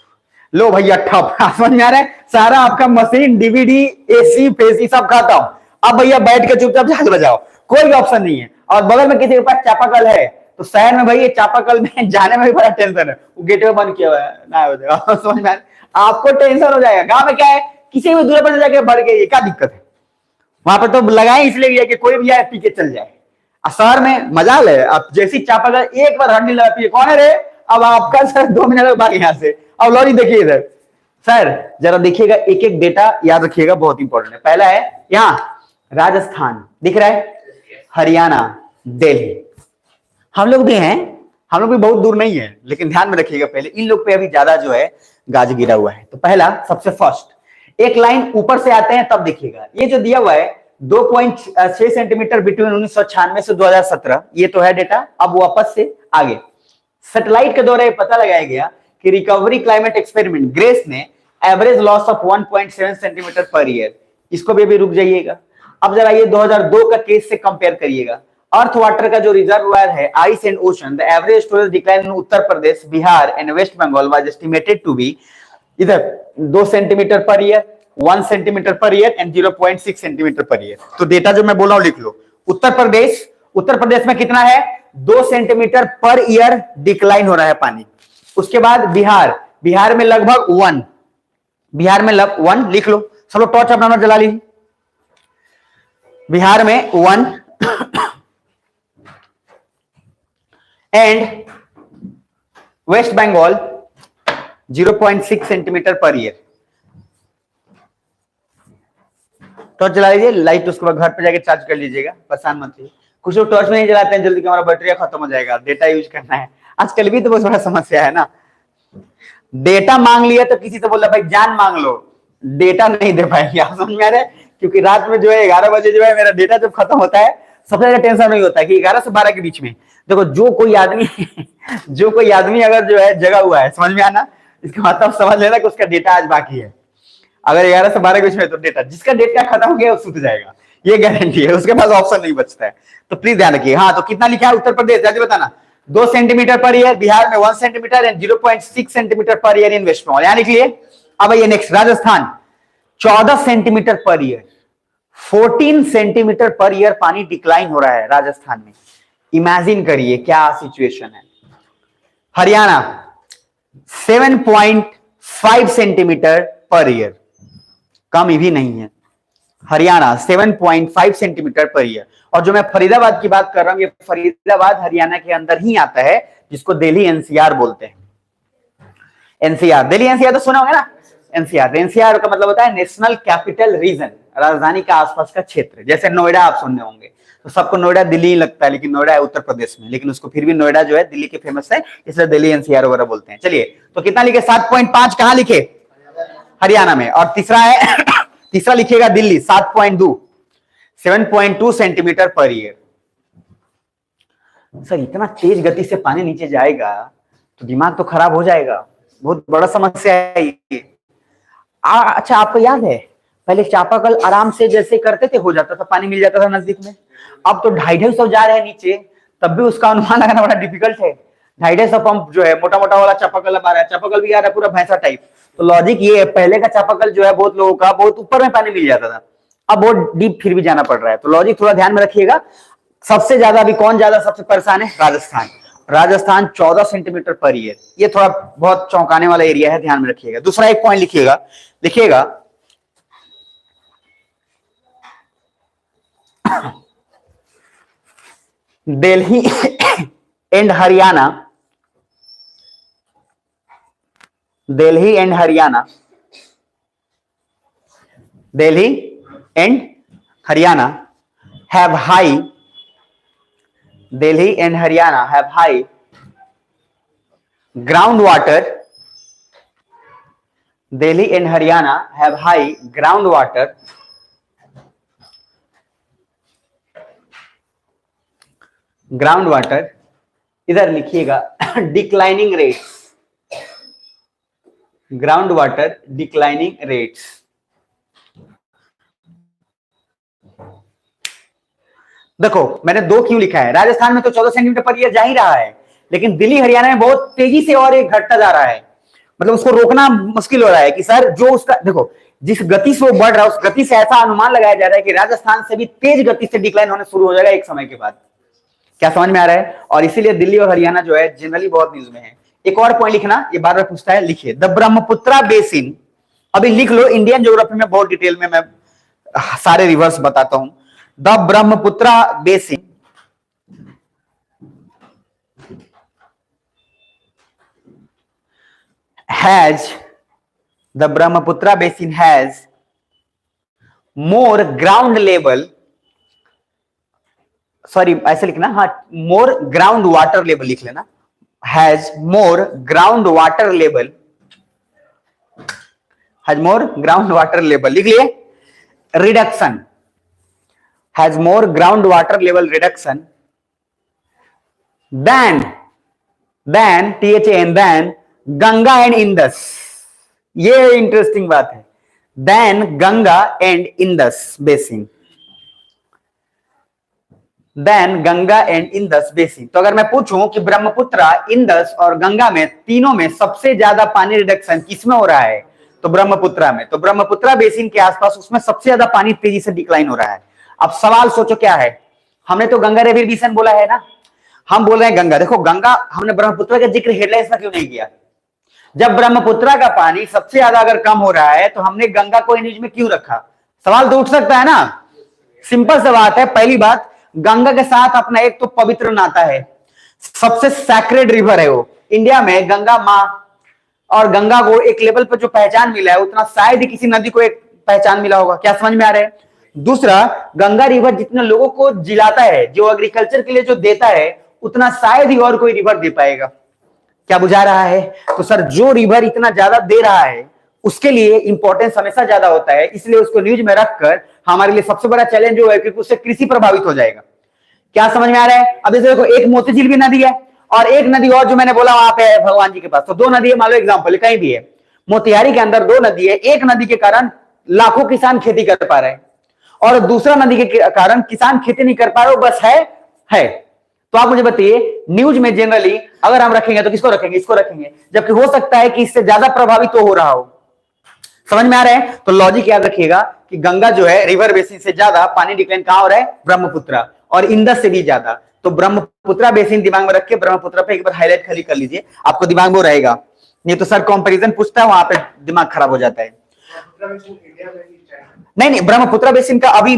लो भैया ठप। समझ में आ रहा है? सारा आपका मशीन, डीवीडी, एसी, फेसी सब खाता हूं। अब भैया बैठ के चुपचाप झाग बजाओ, कोई ऑप्शन नहीं है। और बगल में किसी के पास चापाकल है तो शहर में भाई ये चापाकल में जाने में भी बड़ा टेंशन है, वो गेटवे बंद किया हुआ है ना हो जाएगा। समझ में आपको टेंशन हो जाएगा। गांव में क्या है, किसी भी दूर पर जाके भर गई, क्या दिक्कत है? वहां पर तो लगाए इसलिए गया कि कोई भी आए पी के चल जाए। शहर में मजाल है, अब जैसी चापाकल एक बार हड्डी लगा पिए, कौन है रे, अब आपका सर 2 मिनट में भाग यहां से। अब लॉरी देखिए इधर सर, जरा देखिएगा, एक एक डेटा याद रखिएगा, बहुत इंपॉर्टेंट है। पहला है यहां राजस्थान दिख रहा है, हरियाणा, दिल्ली, हम लोग भी हैं, हम लोग भी बहुत दूर नहीं है, लेकिन ध्यान में रखिएगा पहले इन लोग पे अभी ज्यादा जो है गाज गिरा हुआ है। तो पहला सबसे फर्स्ट एक लाइन ऊपर से आते हैं तब देखिएगा, ये जो दिया हुआ है 2.6 सेंटीमीटर बिटवीन 1996 से 2017, ये तो है डेटा। अब वापस से आगे सैटेलाइट के द्वारा पता लगाया गया कि रिकवरी क्लाइमेट एक्सपेरिमेंट ग्रेस ने average loss of 1.7 centimetre per year, इसको भी अभी रुक जाइएगा। अब जरा ये 2002 का केस से कंपेयर करिएगा। अर्थ वाटर का जो रिजर्वायर है ice and ocean, the average storage decline in Uttar Pradesh, Bihar and West Bengal was estimated to be इधर 2 centimetre per year, 1 centimetre per year and 0.6 centimetre per year. तो डेटा जो मैं बोला हूं लिख लो। उत्तर प्रदेश में कितना है, 2 सेंटीमीटर पर ईयर डिक्लाइन हो रहा है पानी। उसके बाद बिहार में लगभग 1, बिहार में 1 लिख लो, सब लोग टॉर्च अपना जला लीजिए। बिहार में 1 and West Bengal 0.6 centimetre per year. Torch जला लीजिए, लाइट उसके बाद घर पे जाके चार्ज कर लीजिएगा, परेशान मत होइए। कुछ लोग टॉर्च में नहीं जलाते हैं जल्दी कि हमारा बैटरी खत्म हो जाएगा, डेटा यूज करना है। आजकल भी तो बहुत बड़ा समस्या है ना, डेटा मांग लिया तो किसी से बोला भाई जान मांग लो, डेटा नहीं दे पाएंगे, आप समझ में आ रहे हैं? क्योंकि रात में जो है 11 बजे जो है मेरा डेटा जब खत्म होता है, सबसे ज्यादा टेंशन नहीं होता है कि 11 से 12 के बीच में देखो जो कोई आदमी अगर जो है जगा हुआ है, समझ में आना, इसका मतलब समझ लेना कि उसका डेटा आज बाकी है। अगर 11 से 12 के बीच में तो डेटा, जिसका डेटा खत्म हो गया वो सूत जाएगा, ये गारंटी है, उसके पास ऑप्शन नहीं बचता है। तो प्लीज ध्यान रखिए। हाँ, तो कितना लिखा है उत्तर प्रदेश, जल्दी बताना। 2 सेंटीमीटर पर ईयर, बिहार में 1 centimetre and 0.6 centimetre per year in West Bengal, यानी कि अब ये next Rajasthan 14 centimetre per year, 14 centimetre per year पानी डिक्लाइन हो रहा है राजस्थान में। इमेजिन करिए क्या सिचुएशन है। हरियाणा 7.5 सेंटीमीटर पर ईयर, कम भी नहीं है, हरियाणा 7.5 सेंटीमीटर पर ईयर। और जो मैं फरीदाबाद की बात कर रहा हूं, ये फरीदाबाद हरियाणा के अंदर ही आता है, जिसको दिल्ली एनसीआर बोलते हैं। एनसीआर, दिल्ली एनसीआर तो सुना होगा ना, एनसीआर का मतलब होता है नेशनल कैपिटल रीजन, राजधानी का आसपास का क्षेत्र। जैसे नोएडा आप सुनने होंगे, तो सबको नोएडा दिल्ली ही लगता है, लेकिन नोएडा है उत्तर प्रदेश में, लेकिन उसको फिर भी नोएडा जो है दिल्ली के फेमस है, इसलिए दिल्ली एनसीआर वगैरह बोलते हैं। चलिए, तो कितना लिखे, 7.5 कहां लिखे, हरियाणा में। और तीसरा है तीसरा लिखिएगा Delhi 7.2 centimetre per year. Sir इतना तेज गति से पानी नीचे जाएगा तो दिमाग तो खराब हो जाएगा, बहुत बड़ा समस्या है ये। अच्छा, आपको याद है पहले चापाकल आराम से जैसे करते थे हो जाता था, पानी मिल जाता था नजदीक में। अब तो 250 जा रहे हैं नीचे, तब भी उसका अनुमान लगाना बड़ा डिफिकल्ट है। 250 पंप जो है, मोटा मोटा वाला चापाकल अब आ रहा है, चापाकल भी आ रहा है पूरा भैंसा टाइप। तो लॉजिक ये है, पहले का चापाकल जो है बहुत लोगों का बहुत ऊपर में पानी मिल जाता था, अब बहुत डीप फिर भी जाना पड़ रहा है। तो लॉजिक थोड़ा ध्यान में रखिएगा। सबसे ज्यादा अभी कौन ज्यादा सबसे परेशान है, राजस्थान 14 सेंटीमीटर पर ईयर। ये थोड़ा बहुत चौंकाने वाला एरिया है, ध्यान में रखिएगा। दूसरा एक पॉइंट लिखिएगा Delhi and Haryana, Delhi and Haryana have high, Delhi and Haryana have high groundwater, Delhi and Haryana have high groundwater इधर लिखिएगा declining rates, ground water declining rates. देखो मैंने 2 क्यों लिखा है, राजस्थान में तो 14 सेंटीमीटर पर ईयर जा ही रहा है, लेकिन दिल्ली हरियाणा में बहुत तेजी से और एक घटता जा रहा है। मतलब उसको रोकना मुश्किल हो रहा है कि सर जो उसका देखो जिस गति से वो बढ़ रहा है, उस गति से ऐसा अनुमान लगाया जा रहा है कि राजस्थान से भी तेज गति से डिक्लाइन होने शुरू हो जाएगा एक समय के बाद। क्या समझ में आ रहा है? और इसीलिए दिल्ली और हरियाणा जो है जनरली बहुत न्यूज में है। एक और पॉइंट लिखना, ये बार बार पूछता है, लिखिए द ब्रह्मपुत्रा बेसिन। अभी लिख लो, इंडियन ज्योग्राफी में बहुत डिटेल में मैं सारे रिवर्स बताता हूं। The Brahmaputra basin has the Brahmaputra basin has more ground level, sorry ऐसे लिखना, हाँ, मोर ग्राउंड वाटर लेवल लिख लेना, has more ground water level, has more ground water level लिख लिए, reduction, has more ground water level reduction than THAN than Ganga and Indus. ये interesting बात है, than Ganga and Indus basin, than Ganga and Indus basin. तो अगर मैं पूछूं कि ब्रह्मपुत्रा, इंदस और गंगा में, तीनों में सबसे ज्यादा पानी रिडक्शन किसमें हो रहा है, तो ब्रह्मपुत्रा में। तो ब्रह्मपुत्रा बेसिन के आसपास उसमें सबसे ज्यादा पानी तेजी से डिक्लाइन हो रहा है। अब सवाल सोचो क्या है, हमने तो गंगा रिवर बेसिन बोला है ना, हम बोल रहे हैं गंगा। देखो गंगा, हमने ब्रह्मपुत्रा का जिक्र हेडलाइंस में क्यों नहीं किया? जब ब्रह्मपुत्रा का पानी सबसे ज्यादा अगर कम हो रहा है तो हमने गंगा को न्यूज में क्यों रखा? सवाल तो उठ सकता है ना। सिंपल सा बात है। पहली बात, गंगा के साथ अपना एक तो पवित्र नाता है, सबसे सैक्रेड रिवर है वो इंडिया में, गंगा माँ। और गंगा को एक लेवल पर जो पहचान मिला है उतना शायद ही किसी नदी को एक पहचान मिला होगा। क्या समझ में आ रहा है? दूसरा, गंगा रिवर जितने लोगों को जिलाता है, जो एग्रीकल्चर के लिए जो देता है, उतना शायद ही और कोई रिवर दे पाएगा। क्या बुझा रहा है? तो सर, जो रिवर इतना ज्यादा दे रहा है उसके लिए इंपॉर्टेंस हमेशा ज्यादा होता है, इसलिए उसको न्यूज में रखकर हमारे लिए सबसे बड़ा चैलेंज जो है क्योंकि उससे कृषि प्रभावित हो जाएगा। क्या समझ में आ रहा है? अब जैसे देखो, एक मोती झील भी नदी है और एक नदी और जो मैंने बोला वहां पे है भगवान जी के पास, तो दो नदी है, मान लो एग्जाम्पल कहीं भी है, मोतिहारी के अंदर दो नदी है। एक नदी के कारण लाखों किसान खेती कर पा रहे हैं और दूसरा नदी के कारण किसान खेती नहीं कर पा रहे, बस है। तो आप मुझे बताइए, न्यूज में जनरली अगर हम रखेंगे तो किसको रखेंगे? इसको रखेंगे, जबकि हो सकता है कि इससे ज्यादा प्रभावित तो हो रहा हो। समझ में आ रहा है? तो लॉजिक याद रखिएगा कि गंगा जो है रिवर बेसिन से ज्यादा पानी डिक्लाइन कहां हो रहा है? ब्रह्मपुत्रा, और इंदस से भी ज्यादा। तो ब्रह्मपुत्रा बेसिन दिमाग में रख के ब्रह्मपुत्रा पे एक बार हाईलाइट खाली कर लीजिए, आपको दिमाग में रहेगा। नहीं तो सर कंपैरिजन पूछता है, वहां पे दिमाग खराब हो जाता है। नहीं, ब्रह्मपुत्रा बेसिन का अभी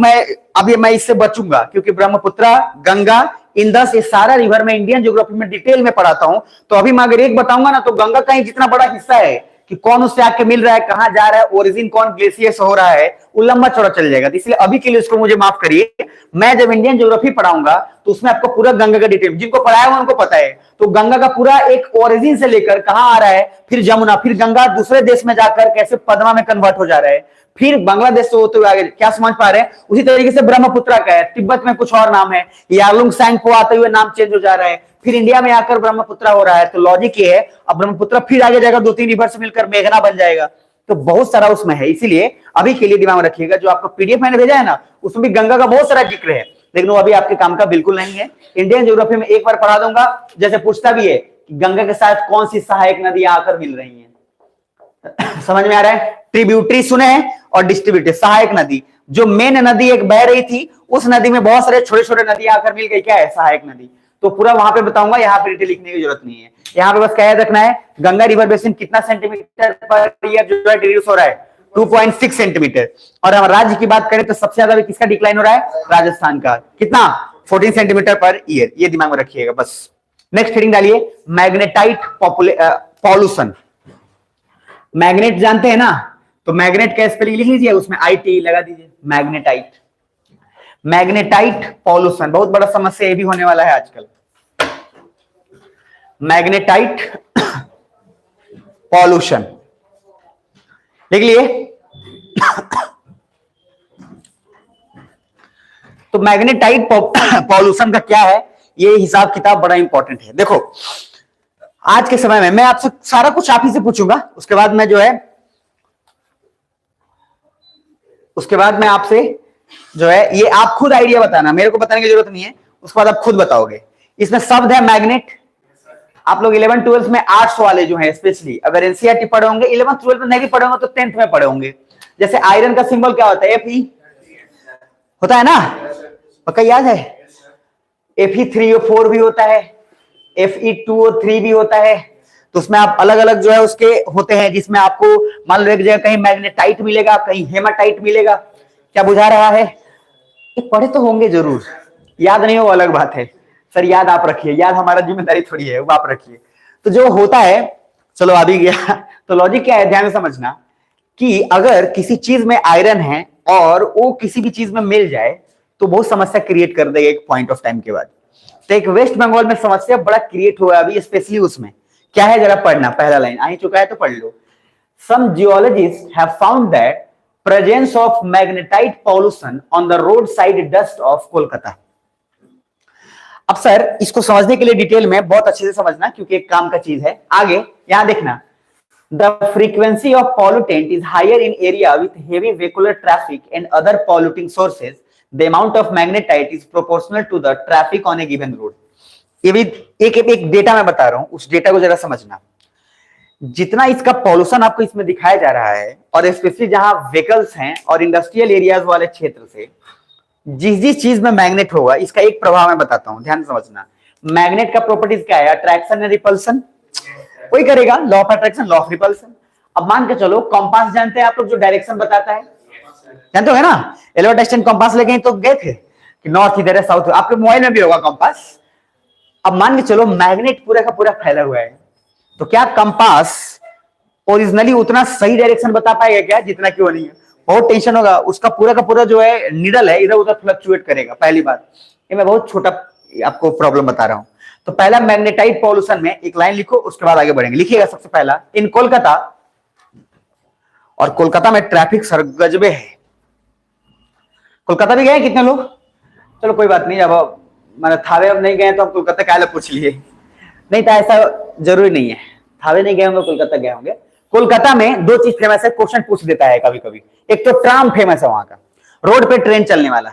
मैं इससे बचूंगा, क्योंकि ब्रह्मपुत्रा, गंगा, इंदस, ये सारा रिवर में इंडियन ज्योग्राफी में डिटेल में पढ़ाता हूं। तो अभी मैं अगर एक बताऊंगा ना, तो गंगा का ही जितना बड़ा हिस्सा है कि कौन उससे आके मिल रहा है, कहां जा रहा है, ओरिजिन कौन ग्लेशियर से हो रहा है, वो लंबा चौड़ा चल जाएगा। तो इसलिए अभी के लिए उसको मुझे माफ करिए। मैं जब इंडियन ज्योग्राफी पढ़ाऊंगा तो उसमें आपको पूरा गंगा का डिटेल, जिनको पढ़ाया उनको पता है, तो गंगा का पूरा एक ओरिजिन से लेकर कहां आ रहा है, फिर जमुना, फिर गंगा दूसरे देश में जाकर कैसे पद्मा में कन्वर्ट हो जा रहा है, फिर बांग्लादेश से होते हुए आगे। क्या समझ पा रहे हैं? उसी तरीके से ब्रह्मपुत्रा का है, तिब्बत में कुछ और नाम है, यारलुंग सैंगपो आते हुए नाम चेंज हो जा रहा है, फिर इंडिया में आकर ब्रह्मपुत्रा हो रहा है। तो लॉजिक ये है, अब ब्रह्मपुत्रा फिर आगे जाएगा, दो तीन रिवर से मिलकर मेघना बन जाएगा। तो बहुत सारा उसमें है, इसीलिए अभी के लिए दिमाग में रखिएगा। जो आपको पीडीएफ मैंने भेजा है ना, उसमें भी गंगा का बहुत सारा जिक्र है, लेकिन वो अभी आपके काम का बिल्कुल नहीं है। इंडियन ज्योग्राफी में एक बार पढ़ा दूंगा, जैसे पूछता भी है कि गंगा के साथ कौन सी सहायक नदी आकर मिल रही है। समझ में आ रहा है? ट्रिब्यूटरी सुने हैं और डिस्ट्रीब्यूटरी, सहायक नदी। जो मेन नदी एक बह रही थी, उस नदी में बहुत सारे छोटे छोटे नदियां आकर मिल गई, क्या है? सहायक नदी। तो पूरा वहां पे बताऊंगा, यहाँ पे डिटेल लिखने की जरूरत नहीं है। यहाँ पे बस क्या याद रखना है, गंगा रिवर बेसिन कितना सेंटीमीटर पर ईयर जो है डिक्रीज हो रहा है? 2.6 सेंटीमीटर। और हम राज्य की बात करें तो सबसे ज्यादा किसका डिक्लाइन हो रहा है? राजस्थान का। कितना? 14 सेंटीमीटर पर ईयर। ये दिमाग में रखिएगा बस। नेक्स्ट हेडिंग डालिए, मैग्नेटाइट पॉल्यूशन। मैग्नेट जानते हैं ना, तो मैग्नेट का स्पेलिंग लिख लीजिए, उसमें IT लगा दीजिए, मैग्नेटाइट। मैग्नेटाइट पॉल्यूशन बहुत बड़ा समस्या ये भी होने वाला है आजकल। मैग्नेटाइट पॉल्यूशन लिख लिए। तो मैग्नेटाइट पॉल्यूशन का क्या है, ये हिसाब किताब बड़ा इंपॉर्टेंट है। देखो, आज के समय में मैं आपसे सारा कुछ आप ही से पूछूंगा, उसके बाद मैं आपसे जो है ये आप खुद आइडिया बताना, मेरे को बताने की जरूरत नहीं है, उसके बाद आप खुद बताओगे। इसमें शब्द है मैग्नेट। आप लोग 11 12 में आर्ट्स वाले जो हैं स्पेशली अगर एनसीईआरटी पढ़े होंगे, 11 12 में नहीं भी पढ़े होंगे तो 10th में पढ़े होंगे। जैसे आयरन का सिंबल क्या होता है? Fe होता है ना, पक्का याद है? Fe3O4 भी होता है, Fe2O3 भी होता है। तो उसमें आप अलग अलग जो है उसके होते हैं, जिसमें आपको मान लो एक जगह कहीं मैग्नेटाइट मिलेगा, कहीं हेमाटाइट मिलेगा। क्या बुझा रहा है? ये पढ़े तो होंगे जरूर, याद नहीं हो अलग बात है। सर याद आप रखिए, याद हमारा जिम्मेदारी थोड़ी है, वो आप रखिए। तो जो होता है, चलो आ भी गया। तो लॉजिक क्या है, ध्यान से समझना कि अगर किसी चीज में आयरन है और वो किसी भी चीज में मिल जाए तो बहुत समस्या क्रिएट कर देगा एक पॉइंट ऑफ टाइम के बाद। तो एक वेस्ट बंगाल में समस्या बड़ा क्रिएट हुआ अभी, स्पेशली उसमें क्या है जरा पढ़ना, पहला लाइन आ ही चुका है तो पढ़ लो। Some geologist have found that presence of magnetite pollution on the road side dust of Kolkata. अब सर इसको समझने के लिए डिटेल में बहुत अच्छे से समझना, क्योंकि एक काम का चीज है। आगे यहां देखना, the frequency of pollutant is higher in area with heavy vehicular traffic and other polluting sources, the amount of magnetite is proportional to the traffic on a given road. ये भी एक डेटा मैं बता रहा हूं, उस डेटा को जरा समझना। जितना इसका पॉल्यूशन आपको इसमें दिखाया जा रहा है, और स्पेशली जहां व्हीकल्स हैं और इंडस्ट्रियल एरियाज वाले क्षेत्र से जिस जिस चीज में मैग्नेट होगा, इसका एक प्रभाव मैं बताता हूं, ध्यान समझना। मैग्नेट का प्रॉपर्टीज क्या है? अट्रैक्शन एंड रिपल्सन, वही करेगा, law of attraction, law of repulsion. अब मान के चलो कंपास जानते हैं आप लोग, जो डायरेक्शन बताता है, जानते हो ना? एल्बर्ट आइंस्टाइन कंपास लेके तो गए थे कि नॉर्थ इधर है, साउथ, आपके मोबाइल में भी होगा कंपास। अब मान के चलो मैग्नेट पूरा का पूरा फैला हुआ है, तो क्या कंपास ओरिजिनली उतना सही डायरेक्शन बता पाएगा क्या जितना कि वो नहीं है? बहुत टेंशन होगा, उसका पूरा का पूरा जो है निडल है इधर उधर फ्लक्चुएट करेगा। पहली बात, ये मैं बहुत छोटा आपको प्रॉब्लम बता रहा हूं। तो पहला मैग्नेटाइट पॉल्यूशन में एक लाइन लिखो, उसके बाद आगे बढ़ेंगे। लिखिएगा सबसे पहला, इन कोलकाता, और कोलकाता में ट्रैफिक सरगजबे है। कोलकाता भी गए कितने लोग? चलो कोई बात नहीं, अब मैंने थावे अब नहीं गए तो हम कोलकाता काहे पूछ लिए, नहीं तो ऐसा जरूरी नहीं है, थावे नहीं गए होंगे कोलकाता गए होंगे। कोलकाता में दो चीज फेमस है, क्वेश्चन पूछ देता है कभी कभी। एक तो ट्राम फेमस है वहां का, रोड पे ट्रेन चलने वाला।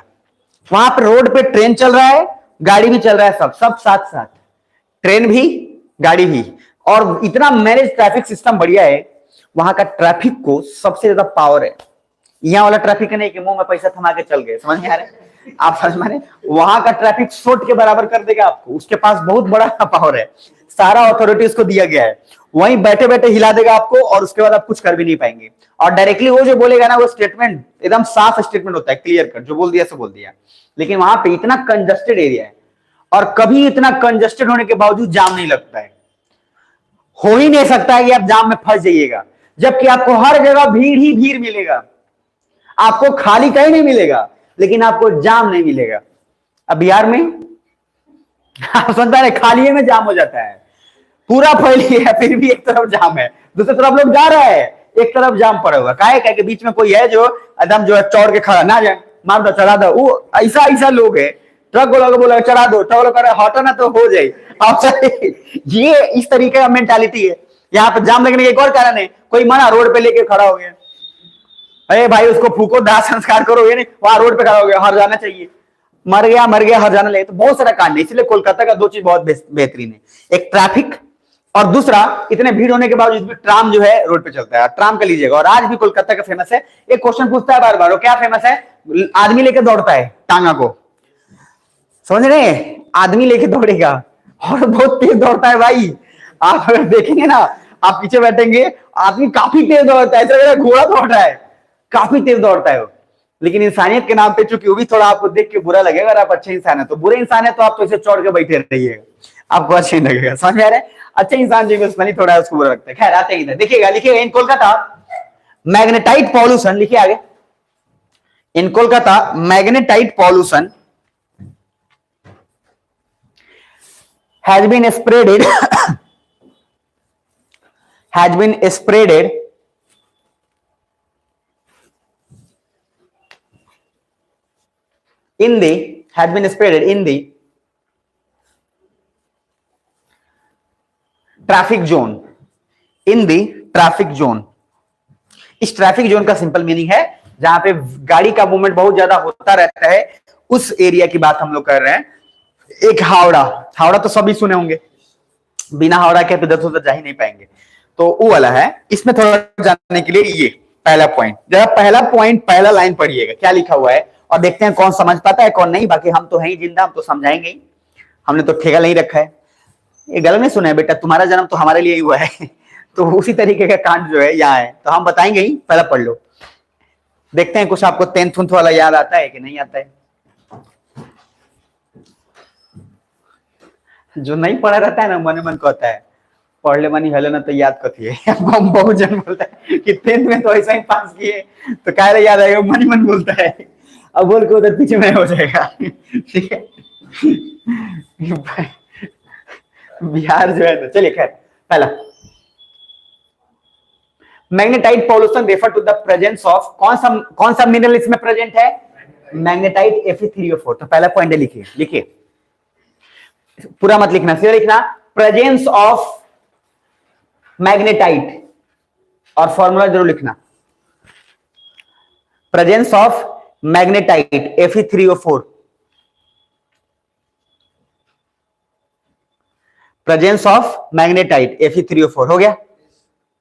वहां पे रोड पे ट्रेन चल रहा है, गाड़ी भी चल रहा है, सब साथ साथ, ट्रेन भी गाड़ी भी, और इतना मैनेज ट्रैफिक सिस्टम बढ़िया है। वहां का ट्रैफिक को सबसे ज्यादा पावर है। यहाँ वाला ट्रैफिक नहीं कि मुंह में पैसा थमा के चल गए, समझ में आ रहा है? आप समझ माने, वहां का ट्रैफिक सोट के बराबर कर देगा आपको, उसके पास बहुत बड़ा पावर है, सारा अथॉरिटी उसको दिया गया है। वहीं बैठे बैठे हिला देगा आपको, और उसके बाद आप कुछ कर भी नहीं पाएंगे। और डायरेक्टली वो जो बोलेगा ना, वो स्टेटमेंट एकदम साफ स्टेटमेंट होता है, क्लियर कट, जो बोल दिया सो बोल दिया। लेकिन वहां पे इतना कंजस्टेड एरिया है, और कभी इतना कंजस्टेड होने के बावजूद जाम नहीं लगता है। हो ही नहीं सकता है कि आप जाम में फंस जाइएगा, जबकि आपको हर जगह भीड़ ही भीड़ मिलेगा, आपको खाली कहीं नहीं मिलेगा, लेकिन आपको जाम नहीं मिलेगा। अब बिहार में आप समझ रहे, खाली में जाम हो जाता है, पूरा फैली है, फिर भी एक तरफ जाम है, दूसरी तरफ लोग जा रहा है, एक तरफ जाम पड़ा हुआ। काहे के बीच में कोई है जो एकदम जो है चौड़ के खड़ा, ना जाए, मार दो, चढ़ा दो, वो ऐसा ऐसा लोग है। ट्रक वालों को बोला चढ़ा दो, ट्रक वालों हटो ना तो हो जाए। ये इस तरीके का मेंटालिटी है। यहाँ पे जाम लगने का एक और कारण है, कोई मना रोड पे लेके खड़ा हो गया, अरे भाई उसको फूको, दाह संस्कार करो, ये नहीं, वहां रोड पे खड़ा हो गया, हर जाना चाहिए, मर गया हर जाना लगे। तो बहुत सारा कांड है, इसलिए कोलकाता का दो चीज बहुत बेहतरीन है, एक ट्रैफिक, और दूसरा इतने भीड़ होने के बावजूद भी ट्राम जो है रोड पे चलता है, ट्राम का लीजिएगा। और आज भी कोलकाता का फेमस है, एक क्वेश्चन पूछता है बार बार, वो क्या फेमस है? आदमी लेके दौड़ता है टांगा को, समझ रहे हैं? आदमी लेके दौड़ेगा और बहुत तेज दौड़ता है भाई। आप अगर देखेंगे ना, आप पीछे बैठेंगे, आदमी काफी तेज दौड़ता है, ऐसा घोड़ा दौड़ रहा है, काफी तेज दौड़ता है वो। लेकिन इंसानियत के नाम पे चूंकि वो भी थोड़ा आपको देख के बुरा लगेगा, अगर आप अच्छे इंसान है तो, बुरे इंसान है तो आप तो इसे चौड़ के बैठे रहिएगा, आपको अच्छा नहीं लगेगा, समझ में आ रहा है? अच्छे इंसान जो दुश्मनी थोड़ा है उसको बुरा लगता है। खैर आते हैं इधर, देखिएगा, लिखिएगा, इन कोलकाता मैग्नेटाइट पॉल्यूशन, लिखिए आगे, in Kolkata magnetite pollution has been spreaded in the traffic zone, in the traffic zone. इस ट्रैफिक जोन का सिंपल मीनिंग है जहां पे गाड़ी का मूवमेंट बहुत ज्यादा होता रहता है, उस एरिया की बात हम लोग कर रहे हैं। एक हावड़ा तो सभी सुने होंगे, बिना हावड़ा के इधर उधर जा ही नहीं पाएंगे, तो वो वाला है। इसमें थोड़ा जानने के लिए ये पहला पॉइंट, जरा पहला पॉइंट पहला लाइन पढ़िएगा क्या लिखा हुआ है, और देखते हैं कौन समझ पाता है कौन नहीं। बाकी हम तो हैं ही जिंदा, हम तो समझाएंगे ही, हमने तो ठेका नहीं रखा है। ये गलत नहीं सुना है बेटा, तुम्हारा जन्म तो हमारे लिए ही हुआ है। तो उसी तरीके का कांड जो है यहाँ है, तो हम बताएंगे ही, पहला पढ़ लो। देखते हैं कुछ आपको 10th वाला याद आता है कि नहीं आता है। जो नहीं पढ़ा रहता है ना मन मन को आता है पढ़ ले मनी हेलो ना तो याद कथी है। बहुत जन बोलता है कि 10th में तो ऐसा ही पास किए तो काहे याद आएगा, मन मन बोलता है। अब बोल के उधर पीछे में हो जाएगा। ठीक है बिहार जो है तो चलिए खैर पहला magnetite pollution refer to the presence of कौन सा मिनरल इसमें प्रेजेंट है, मैग्नेटाइट Fe3O4। तो पहला पॉइंट है, लिखिए पूरा मत लिखना, सीधा लिखना प्रेजेंस ऑफ मैग्नेटाइट और फॉर्मूला जरूर लिखना, presence of magnetite Fe3O4, presence of magnetite Fe3O4 हो गया।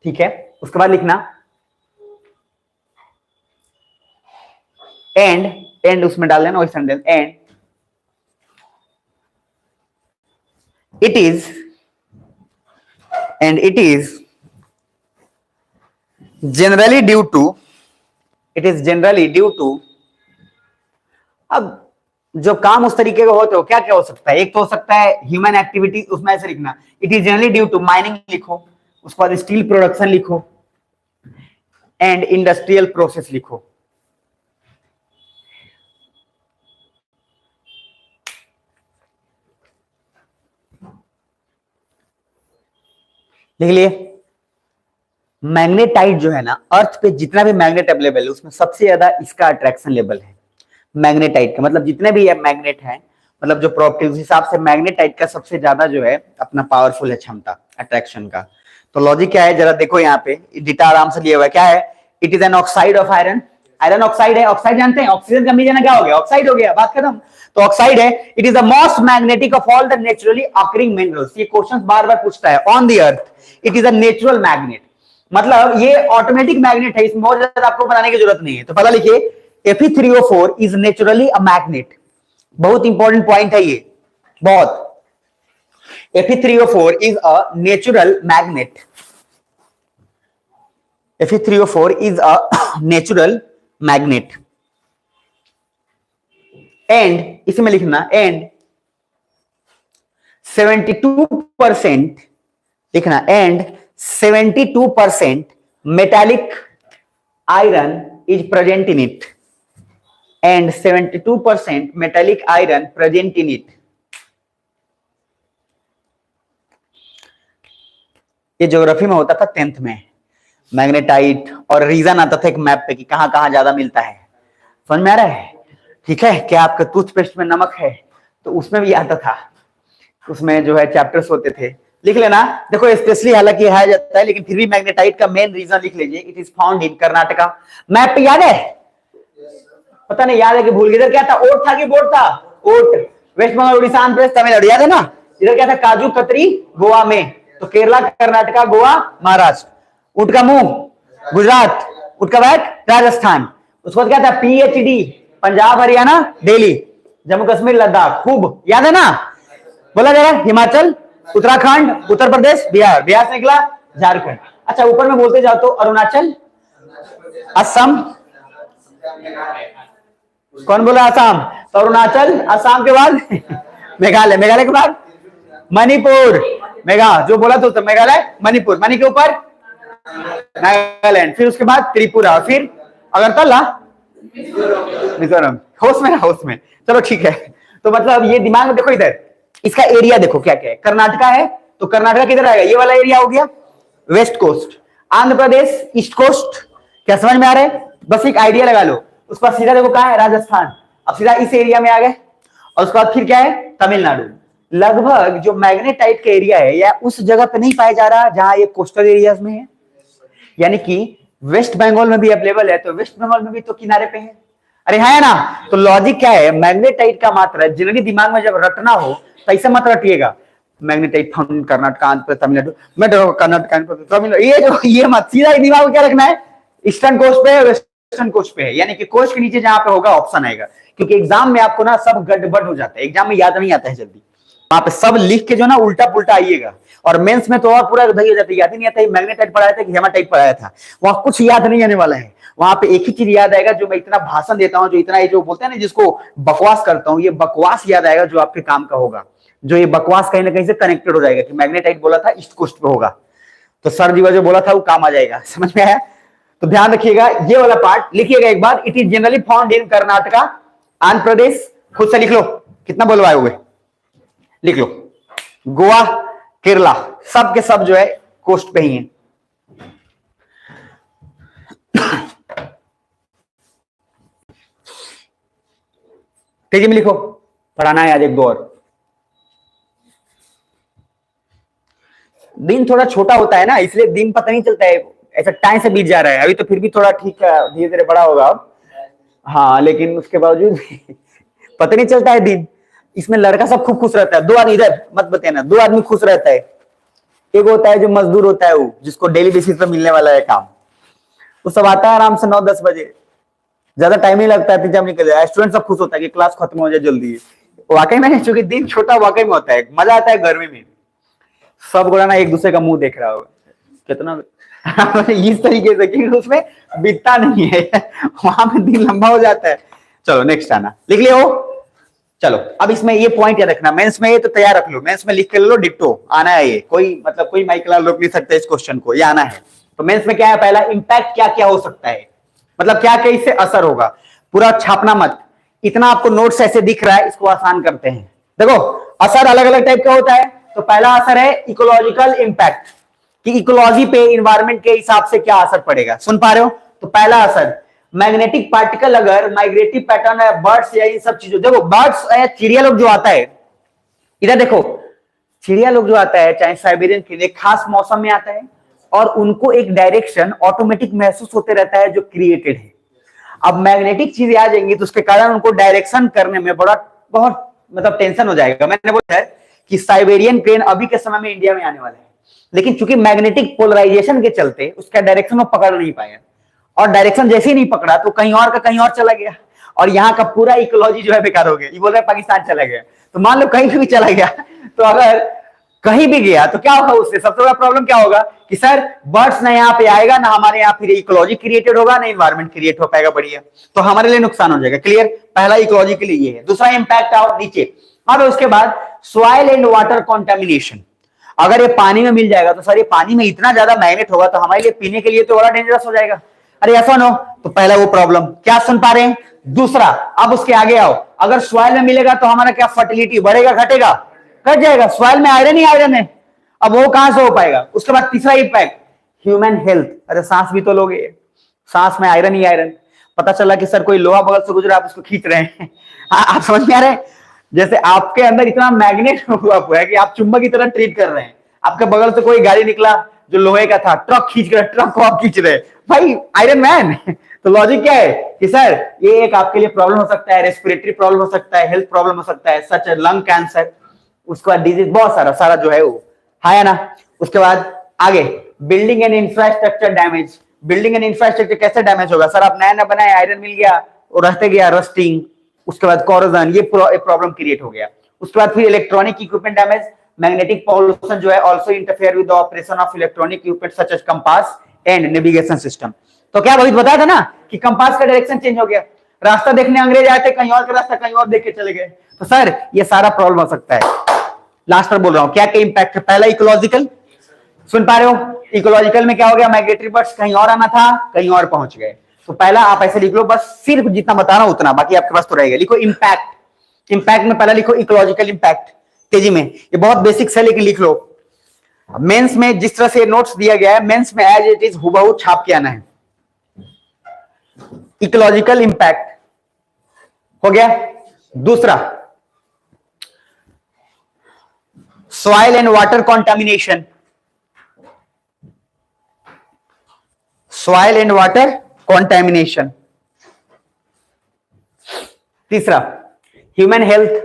ठीक है, उसके बाद लिखना एंड उसमें डाल देना वही sentence, and it is generally due to अब जो काम उस तरीके का होते हो क्या क्या हो सकता है, एक तो हो सकता है ह्यूमन एक्टिविटी, उसमें ऐसे लिखना it is generally due to mining लिखो, उसके बाद स्टील प्रोडक्शन लिखो एंड इंडस्ट्रियल प्रोसेस लिखो। लिख लिए। मैग्नेटाइट जो है ना, अर्थ पे जितना भी मैग्नेट अवेलेबल है उसमें सबसे ज्यादा इसका अट्रैक्शन लेवल है मैग्नेटाइट का, मतलब जितने भी मैग्नेट है, मतलब जो प्रॉपर्टी उस हिसाब से मैग्नेटाइट का सबसे ज्यादा जो है अपना पावरफुल है क्षमता अट्रैक्शन का। तो लॉजिक क्या है जरा देखो, यहाँ पे डेटा आराम से लिया हुआ है, क्या है, it is an oxide of iron, iron oxide है, ऑक्साइड जानते हैं, ऑक्सीजन कम जाना क्या हो गया, ऑक्साइड हो गया, बात खत्म। तो ऑक्साइड है, it is the most magnetic of all the naturally occurring minerals. ये क्वेश्चन बार बार पूछता है, on the earth it is a natural magnet, मतलब ये ऑटोमेटिक मैग्नेट है, इसमें और ज्यादा आपको बनाने की जरूरत नहीं है। तो पता लिखिए Fe3O4 is naturally a magnet, बहुत इंपॉर्टेंट पॉइंट है ये, बहुत। Fe3O4 is a natural magnet, Fe3O4 is a natural magnet and इसमें लिखना and 72% लिखना and 72% metallic iron is present in it and 72% metallic iron present in it। ये geography में होता था 10th में, मैग्नेटाइट, और रीजन आता था एक मैप पे कि कहां कहां ज्यादा मिलता है, समझ में आ रहा है। ठीक है, क्या आपका टूथपेस्ट में नमक है तो उसमें भी आता था, उसमें जो है चैप्टर्स होते थे, लिख लेना। देखो स्पेशली हालांकि है जाता है लेकिन फिर भी मैग्नेटाइट का मेन रीजन लिख लीजिए, it is found in Karnataka. Map पे याद है, पता नहीं याद है कि भूल गए, इधर क्या था, ओट था कि बोट था, ओट, वेस्ट बंगाल उड़ीसा आंध्र प्रदेश तमिलनाडु, याद है ना। इधर क्या था, काजू कतरी गोवा में, तो केरला कर्नाटका गोवा महाराष्ट्र, ऊंट का मुंह गुजरात, ऊंट का बैट राजस्थान, उसके बाद क्या था PhD पंजाब हरियाणा दिल्ली जम्मू कश्मीर लद्दाख, खूब याद है ना, बोला जरा, हिमाचल उत्तराखंड उत्तर प्रदेश बिहार, बिहार से निकला झारखंड। अच्छा ऊपर में बोलते जाओ तो अरुणाचल असम, कौन बोला असम, तो अरुणाचल, असम के बाद मेघालय, मेघालय के बाद मणिपुर, जो बोला तो मेघालय मणिपुर, मणि के ऊपर नागालैंड, फिर उसके बाद त्रिपुरा, फिर अगरतला मिजोरम। होश में ना, होश में, चलो ठीक है। तो मतलब ये दिमाग में देखो, इधर इसका एरिया देखो क्या क्या है, कर्नाटका है तो कर्नाटका किधर आएगा, ये वाला एरिया हो गया west coast, Andhra Pradesh east coast, क्या समझ में आ रहा है, बस एक आइडिया लगा लो। उसके बाद सीधा देखो कहां है, राजस्थान, अब सीधा इस एरिया में आ गए, और उसके बाद फिर क्या है, तमिलनाडु। लगभग जो मैग्नेटाइट का एरिया है या उस जगह पे नहीं पाया जा रहा जहां ये कोस्टल एरियाज में है, यानी कि वेस्ट बंगाल में भी अवेलेबल है, तो वेस्ट बंगाल में भी तो किनारे पे है, अरे है ना। तो लॉजिक क्या है, मैग्नेटाइट का मात्रा जनरली दिमाग में जब रटना हो तो ऐसा मत रटिएगा, मैग्नेटाइट फाउंड कर्नाटक आंध्र प्रदेश तमिलनाडु, मैं कर्नाटक तमिलनाडु, ये मत, सीधा दिमाग में क्या रखना है, ईस्टर्न कोस्ट पे है वेस्टर्न कोस्ट पे है, यानी कि कोस्ट के नीचे जहां पे होगा ऑप्शन आएगा, क्योंकि एग्जाम में आपको ना सब गड़बड़ हो जाता है, एग्जाम में याद नहीं आता है जल्दी। वहां पे सब लिख के जो ना उल्टा पुल्टा आइएगा। और मेंस में तो और पूरा दही हो जाता है, याद ही नहीं आता मैग्नेटाइट पढ़ाया था कि हेमाटाइट पढ़ाया था, वहां कुछ याद नहीं आने वाला है। वहां पे एक ही चीज याद आएगा, जो मैं इतना भाषण देता हूं, जो इतना ये जो बोलते हैं ना जिसको बकवास करता हूं, ये बकवास याद आएगा जो आपके काम का होगा। जो ये बकवास कहीं ना कहीं से कनेक्टेड हो जाएगा कि मैग्नेटाइट बोला था ईस्ट कोस्ट पे होगा, तो सर जी जो बोला था वो काम आ जाएगा। समझ में आया? तो ध्यान रखिएगा, ये वाला पार्ट लिखिएगा एक बार। It is generally found in Karnataka, Andhra Pradesh, खुद से लिख लो कितना बोलवाए हुए, लिख लो, गोवा, केरला, सब के सब जो है कोस्ट पे ही है। तेजी में लिखो, पढ़ाना है आज एक दो और। दिन थोड़ा छोटा होता है ना, इसलिए दिन पता नहीं चलता है, ऐसा टाइम से बीत जा रहा है। अभी तो फिर भी थोड़ा ठीक है, धीरे धीरे बड़ा होगा अब, हाँ, लेकिन उसके बावजूद पता नहीं चलता है दिन। इसमें लड़का सब खूब खुश रहता है, दो आदमी इधर मत बताना, दो आदमी खुश रहता है। एक होता है जो मजदूर होता है, वो जिसको डेली बेसिस पर मिलने वाला है काम, वो सब आता है आराम से 9-10 बजे, ज्यादा टाइम नहीं लगता है, एग्जाम निकल जाए, स्टूडेंट सब खुश होता है कि क्लास खत्म हो जाए जल्दी। वाकई में चूंकि दिन छोटा वाकई में होता है, मजा आता है गर्मी में, सब गोड़ा ना एक दूसरे का मुंह देख रहा होगा कितना इस तरीके से, क्योंकि उसमें बीतता नहीं है वहां पे दिन लंबा हो जाता है। चलो नेक्स्ट आना, लिख लियो। चलो अब इसमें ये पॉइंट याद रखना, मेंस में ये तो तैयार रख लो, मेंस में लिख के लो, डिट्टो आना है ये, कोई मतलब कोई माइकल रोक नहीं सकता इस क्वेश्चन को, ये आना है। तो मेंस में क्या है, पहला इंपैक्ट क्या क्या हो सकता है, मतलब क्या क्या इससे असर होगा। पूरा छापना मत, इतना आपको नोट्स ऐसे दिख रहा है, इसको आसान करते हैं। देखो असर अलग अलग टाइप का होता है। तो पहला असर है इकोलॉजिकल इंपैक्ट, कि इकोलॉजी पे, इन्वायरमेंट के हिसाब से क्या असर पड़ेगा, सुन पा रहे हो? तो पहला असर, मैग्नेटिक पार्टिकल अगर माइग्रेटिव पैटर्न है बर्ड्स या इन सब चीजों, देखो बर्ड्स चिड़िया लोग जो आता है, इधर देखो, चिड़िया लोग जो आता है चाहे साइबेरियन के, एक खास मौसम में आता है और उनको एक डायरेक्शन ऑटोमेटिक महसूस होते रहता है जो क्रिएटेड है। अब मैग्नेटिक चीजें आ जाएंगी तो उसके कारण उनको डायरेक्शन करने में बड़ा बहुत मतलब टेंशन हो जाएगा। मैंने बोला है कि साइबेरियन क्रेन अभी के समय में इंडिया में आने वाला है, लेकिन चूंकि मैग्नेटिक पोलराइजेशन के चलते उसका डायरेक्शन वो पकड़ नहीं पाया, और डायरेक्शन जैसे ही नहीं पकड़ा तो कहीं और का कहीं और चला गया, और यहाँ का पूरा इकोलॉजी जो है बेकार हो गया। ये बोल रहे पाकिस्तान चला गया, तो मान लो कहीं भी चला गया, तो अगर कहीं भी गया तो क्या होगा उससे, सबसे बड़ा प्रॉब्लम क्या होगा कि सर बर्ड्स ना यहाँ पे आएगा, ना हमारे यहाँ फिर इकोलॉजी क्रिएटेड होगा, ना इन्वायरमेंट क्रिएट हो पाएगा बढ़िया, तो हमारे लिए नुकसान हो जाएगा। क्लियर? पहला इकोलॉजी के लिए ये है। दूसरा इंपैक्ट आओ नीचे। अब उसके बाद सॉइल एंड वाटर कॉन्टेमिनेशन। अगर ये पानी में मिल जाएगा तो सर ये पानी में इतना ज्यादा मैग्नेट होगा तो हमारे लिए पीने के लिए तो बड़ा डेंजरस हो जाएगा। अरे ऐसा नो, तो पहला वो प्रॉब्लम, क्या सुन पा रहे हैं? दूसरा, अब उसके आगे आओ, अगर सॉइल में मिलेगा तो हमारा क्या फर्टिलिटी बढ़ेगा घटेगा? घट जाएगा। सॉइल में आयरन ही आयरन है, अब वो कहां से हो पाएगा? उसके बाद तीसरा इंपैक्ट, ह्यूमन हेल्थ। अरे सांस भी तो लोगे, सांस में आयरन ही आयरन। पता चला कि सर कोई लोहा बगल से गुजरा, आप उसको खींच रहे हैं आप समझ में आ रहे हैं? जैसे आपके अंदर इतना मैग्नेट हुआ है कि आप चुंबक की तरह ट्रीट कर रहे हैं। आपके बगल से कोई गाड़ी निकला जो लोहे का था, ट्रक खींच कर, ट्रक को आप खींच रहे, भाई आयरन मैन तो लॉजिक क्या है कि सर ये एक आपके लिए प्रॉब्लम हो सकता है, रेस्पिरेटरी प्रॉब्लम हो सकता है, हेल्थ प्रॉब्लम हो सकता है, सच लंग कैंसर, उसके बाद डिजीज, बहुत सारा सारा जो है वो है ना। उसके बाद आगे building and infrastructure damage. Building and infrastructure कैसे डैमेज होगा? सर आप नया ना बनाए, आयरन मिल गया और रहते गया रस्टिंग, उसके बाद कॉरोजन, ये प्रॉब्लम क्रिएट हो गया। उसके बाद फिर electronic equipment damage. Magnetic pollution जो है also interfere with the operation of electronic equipment such as compass and navigation system. तो क्या भाई बताया था ना कि कंपास का डायरेक्शन चेंज हो गया, रास्ता देखने अंग्रेज आए थे, कहीं और का रास्ता कहीं और देख के चले गए, तो सर ये सारा प्रॉब्लम हो सकता है। लास्ट पर बोल रहा हूं क्या क्या इंपैक्ट है। पहला इकोलॉजिकल, सुन पा रहे हो? इकोलॉजिकल में क्या हो गया, माइग्रेटरी बर्ड्स कहीं और आना था, कहीं और पहुंच गए। तो पहला आप ऐसे लिख लो, बस सिर्फ जितना बता रहा हूं उतना, बाकी आपके पास तो रहेगा। लिखो इंपैक्ट। इंपैक्ट में पहला लिखो इकोलॉजिकल इंपैक्ट, तेजी में, ये बहुत बेसिक्स है लेकिन लिख लो। मेंस में जिस तरह से नोट्स दिया गया है, मेंस में एज इट इज हुबहू छाप के आना है। इकोलॉजिकल इंपैक्ट हो गया। दूसरा, soil and water contamination. Soil and water contamination. तीसरा, ह्यूमन हेल्थ।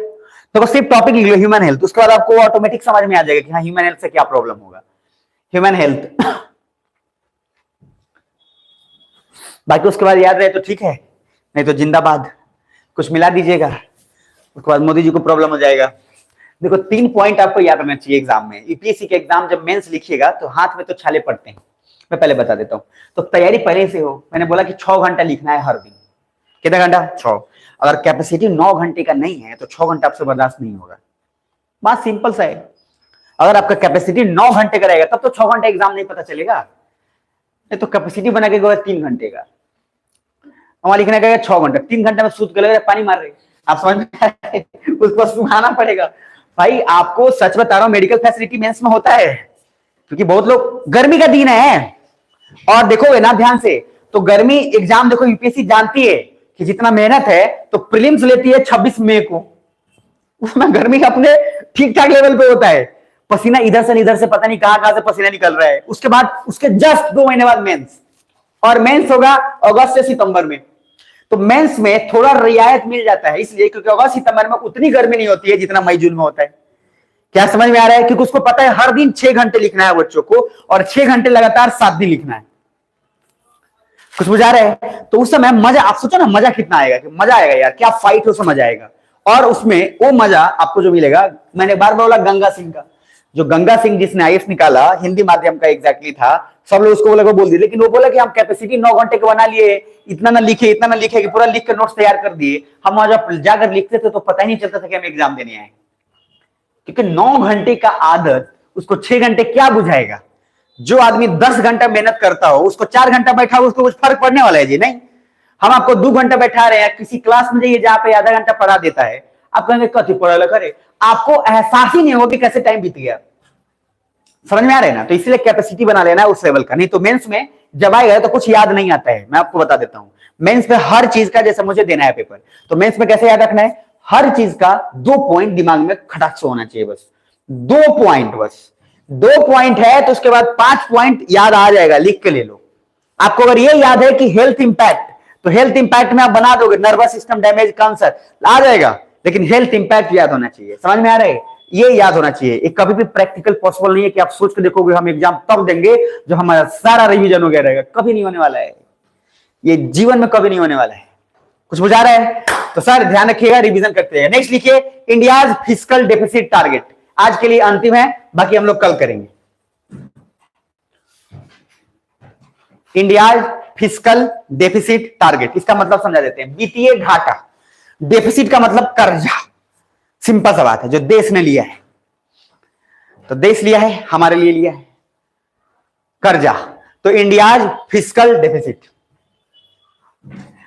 तो सिर्फ टॉपिक लिख लो ह्यूमन हेल्थ, उसके बाद आपको ऑटोमेटिक समझ में आ जाएगा कि हाँ ह्यूमन हेल्थ से क्या प्रॉब्लम होगा। ह्यूमन हेल्थ बाकी उसके बाद याद रहे तो ठीक है, नहीं तो जिंदाबाद, कुछ मिला दीजिएगा, उसके बाद मोदी जी को प्रॉब्लम हो जाएगा। देखो 3 पॉइंट आपको याद रखना चाहिए एग्जाम में। यूपीएससी के एग्जाम जब मेंस लिखिएगा तो हाथ में तो छाले पड़ते हैं, मैं पहले बता देता हूँ। तो तैयारी पहले से हो। मैंने बोला कि 6 घंटा लिखना है हर दिन। कितना घंटा? 6। अगर कैपेसिटी 9 घंटे का नहीं है तो 6 घंटा आपसे बर्दाश्त नहीं होगा। बात सिंपल सा है। अगर आपका कैपेसिटी 9 घंटे का रहेगा तब तो 6 घंटे एग्जाम नहीं पता चलेगा। नहीं तो कैपेसिटी बना के 3 घंटे का, हमारा लिखने का 6 घंटा, 3 घंटे में सूत गले पानी मार रहे, आप समझ में उसको सुहाना पड़ेगा। भाई आपको सच बता रहा हूं, मेडिकल फैसिलिटी मेंस में होता है, क्योंकि बहुत लोग, गर्मी का दिन है और देखोगे ना ध्यान से तो गर्मी एग्जाम देखो यूपीएससी जानती है कि जितना मेहनत है तो प्रीलिम्स लेती है 26 मई को, उसमें गर्मी अपने ठीक ठाक लेवल पे होता है, पसीना इधर से पता नहीं कहां से पसीना निकल रहा है। उसके बाद उसके जस्ट 2 महीने बाद मेंस, और मेंस होगा अगस्त से सितंबर में। तो मेंस में थोड़ा रियायत मिल जाता है, इसलिए क्योंकि अगस्त सितंबर में उतनी गर्मी नहीं होती है जितना मई जून में होता है। क्या समझ में आ रहा है? क्योंकि उसको पता है हर दिन 6 घंटे लिखना है बच्चों को, और 6 घंटे लगातार 7 दिन लिखना है। कुछ बुझा रहे हैं? तो उस समय मजा, आप सोचो ना मजा कितना आएगा, कि मजा आएगा यार, क्या फाइट हो, समझ आएगा। और उसमें वो मजा आपको जो मिलेगा, मैंने बार बार बोला गंगा सिंह का, जो गंगा सिंह जिसने आईएएस निकाला, हिंदी माध्यम का एग्जैक्टली था, सब लोग उसको बोल दिए, लेकिन वो बोला कि हम कैपेसिटी 9 घंटे के बना लिए, इतना ना लिखे कि पूरा लिख कर नोट्स तैयार कर दिए। हम वहां जब जाकर लिखते थे तो पता ही नहीं चलता था कि हम एग्जाम देने आए, क्योंकि 9 घंटे का आदत उसको 6 घंटे क्या बुझाएगा। जो आदमी 10 घंटा मेहनत करता हो उसको 4 घंटा बैठा हो, उसको कुछ फर्क पड़ने वाला है जी? नहीं। हम आपको 2 घंटा बैठा रहे हैं, किसी क्लास में जाइए जहां पे आधा घंटा पढ़ा देता है, आप कहेंगे कथी पढ़ा करे, आपको एहसास ही नहीं होगा कि कैसे टाइम बीत गया। समझ में आ रहा है ना? तो इसलिए कैपेसिटी बना लेना है उस लेवल का, नहीं तो मेंस में जब आएगा तो कुछ याद नहीं आता है। मैं आपको बता देता हूं, मेंस में हर चीज का, जैसे मुझे देना है पेपर, तो मेंस में कैसे याद रखना है, हर चीज का 2 पॉइंट दिमाग में खटाक से होना चाहिए, बस 2 पॉइंट, बस 2 पॉइंट है तो उसके बाद 5 पॉइंट याद आ जाएगा, लिख के ले लो। आपको अगर ये याद है कि हेल्थ इंपैक्ट, तो हेल्थ इंपैक्ट में आप बना दोगे, नर्वस सिस्टम डैमेज, कैंसर आ जाएगा, लेकिन हेल्थ इंपैक्ट याद होना चाहिए। समझ में आ रहा है? ये याद होना चाहिए। ये कभी भी प्रैक्टिकल पॉसिबल नहीं है कि आप सोच के देखोगे हम एग्जाम तब देंगे जब हमारा सारा रिवीजन हो गया रहेगा, कभी नहीं होने वाला है, ये जीवन में कभी नहीं होने वाला है। कुछ बुझा रहा है? तो सर ध्यान रखिएगा, रिवीजन करते हैं। नेक्स्ट लिखिए, इंडियाज फिस्कल डेफिसिट टारगेट। आज के लिए अंतिम है, बाकी हम लोग कल करेंगे। इंडियाज फिस्कल डेफिसिट टारगेट, इसका मतलब समझा देते हैं, वित्तीय घाटा। डेफिसिट का मतलब कर्जा, सिंपल सा बात है, जो देश ने लिया है, तो देश लिया है, हमारे लिए लिया है कर्जा, तो इंडियाज फिस्कल डेफिसिट।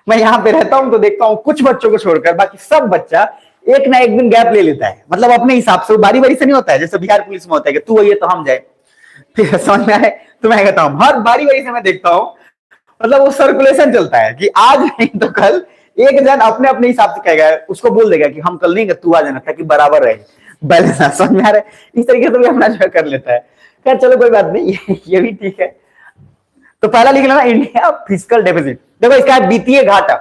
मैं यहां पे रहता हूं तो देखता हूं कुछ बच्चों को छोड़कर बाकी सब बच्चा एक ना एक दिन गैप ले लेता है, मतलब अपने हिसाब से, बारी बारी से नहीं होता है, जैसे बिहार पुलिस में होता है कि तू आइए तो हम जाए, फिर समझ में आए तो मैं कहता हूं, हर बारी बारी से मैं देखता हूं, मतलब वो सर्कुलेशन चलता है कि आज नहीं तो कल एक जन अपने अपने हिसाब से कहेगा, उसको बोल देगा कि हम कल नहीं कर, तू आ जाना, ताकि बराबर रहे बैलेंस। समझ में आ रहा है? इस तरीके से भी अपना जो कर लेता है। खैर चलो कोई बात नहीं, ये भी ठीक है। तो पहला लिख लेना, इंडिया फिस्कल डेफिसिट। देखो इसका वित्तीय घाटा,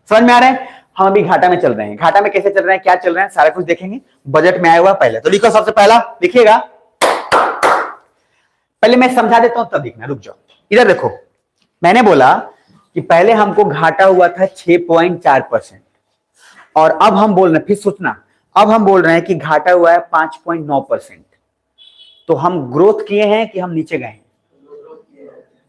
समझ में आ रहा है? हम अभी घाटा में चल रहे हैं। घाटा में कैसे चल रहे हैं, क्या चल रहे हैं, सारा कुछ देखेंगे, बजट में आया हुआ पहले। तो लिखो, सबसे पहला लिखिएगा, पहले मैं समझा देता हूं तब लिखना, रुक जाओ इधर देखो। मैंने बोला कि पहले हमको घाटा हुआ था 6.4%, और अब हम बोल रहे हैं, फिर सोचना, अब हम बोल रहे हैं कि घाटा हुआ है 5.9%। तो हम ग्रोथ किए हैं कि हम नीचे गए?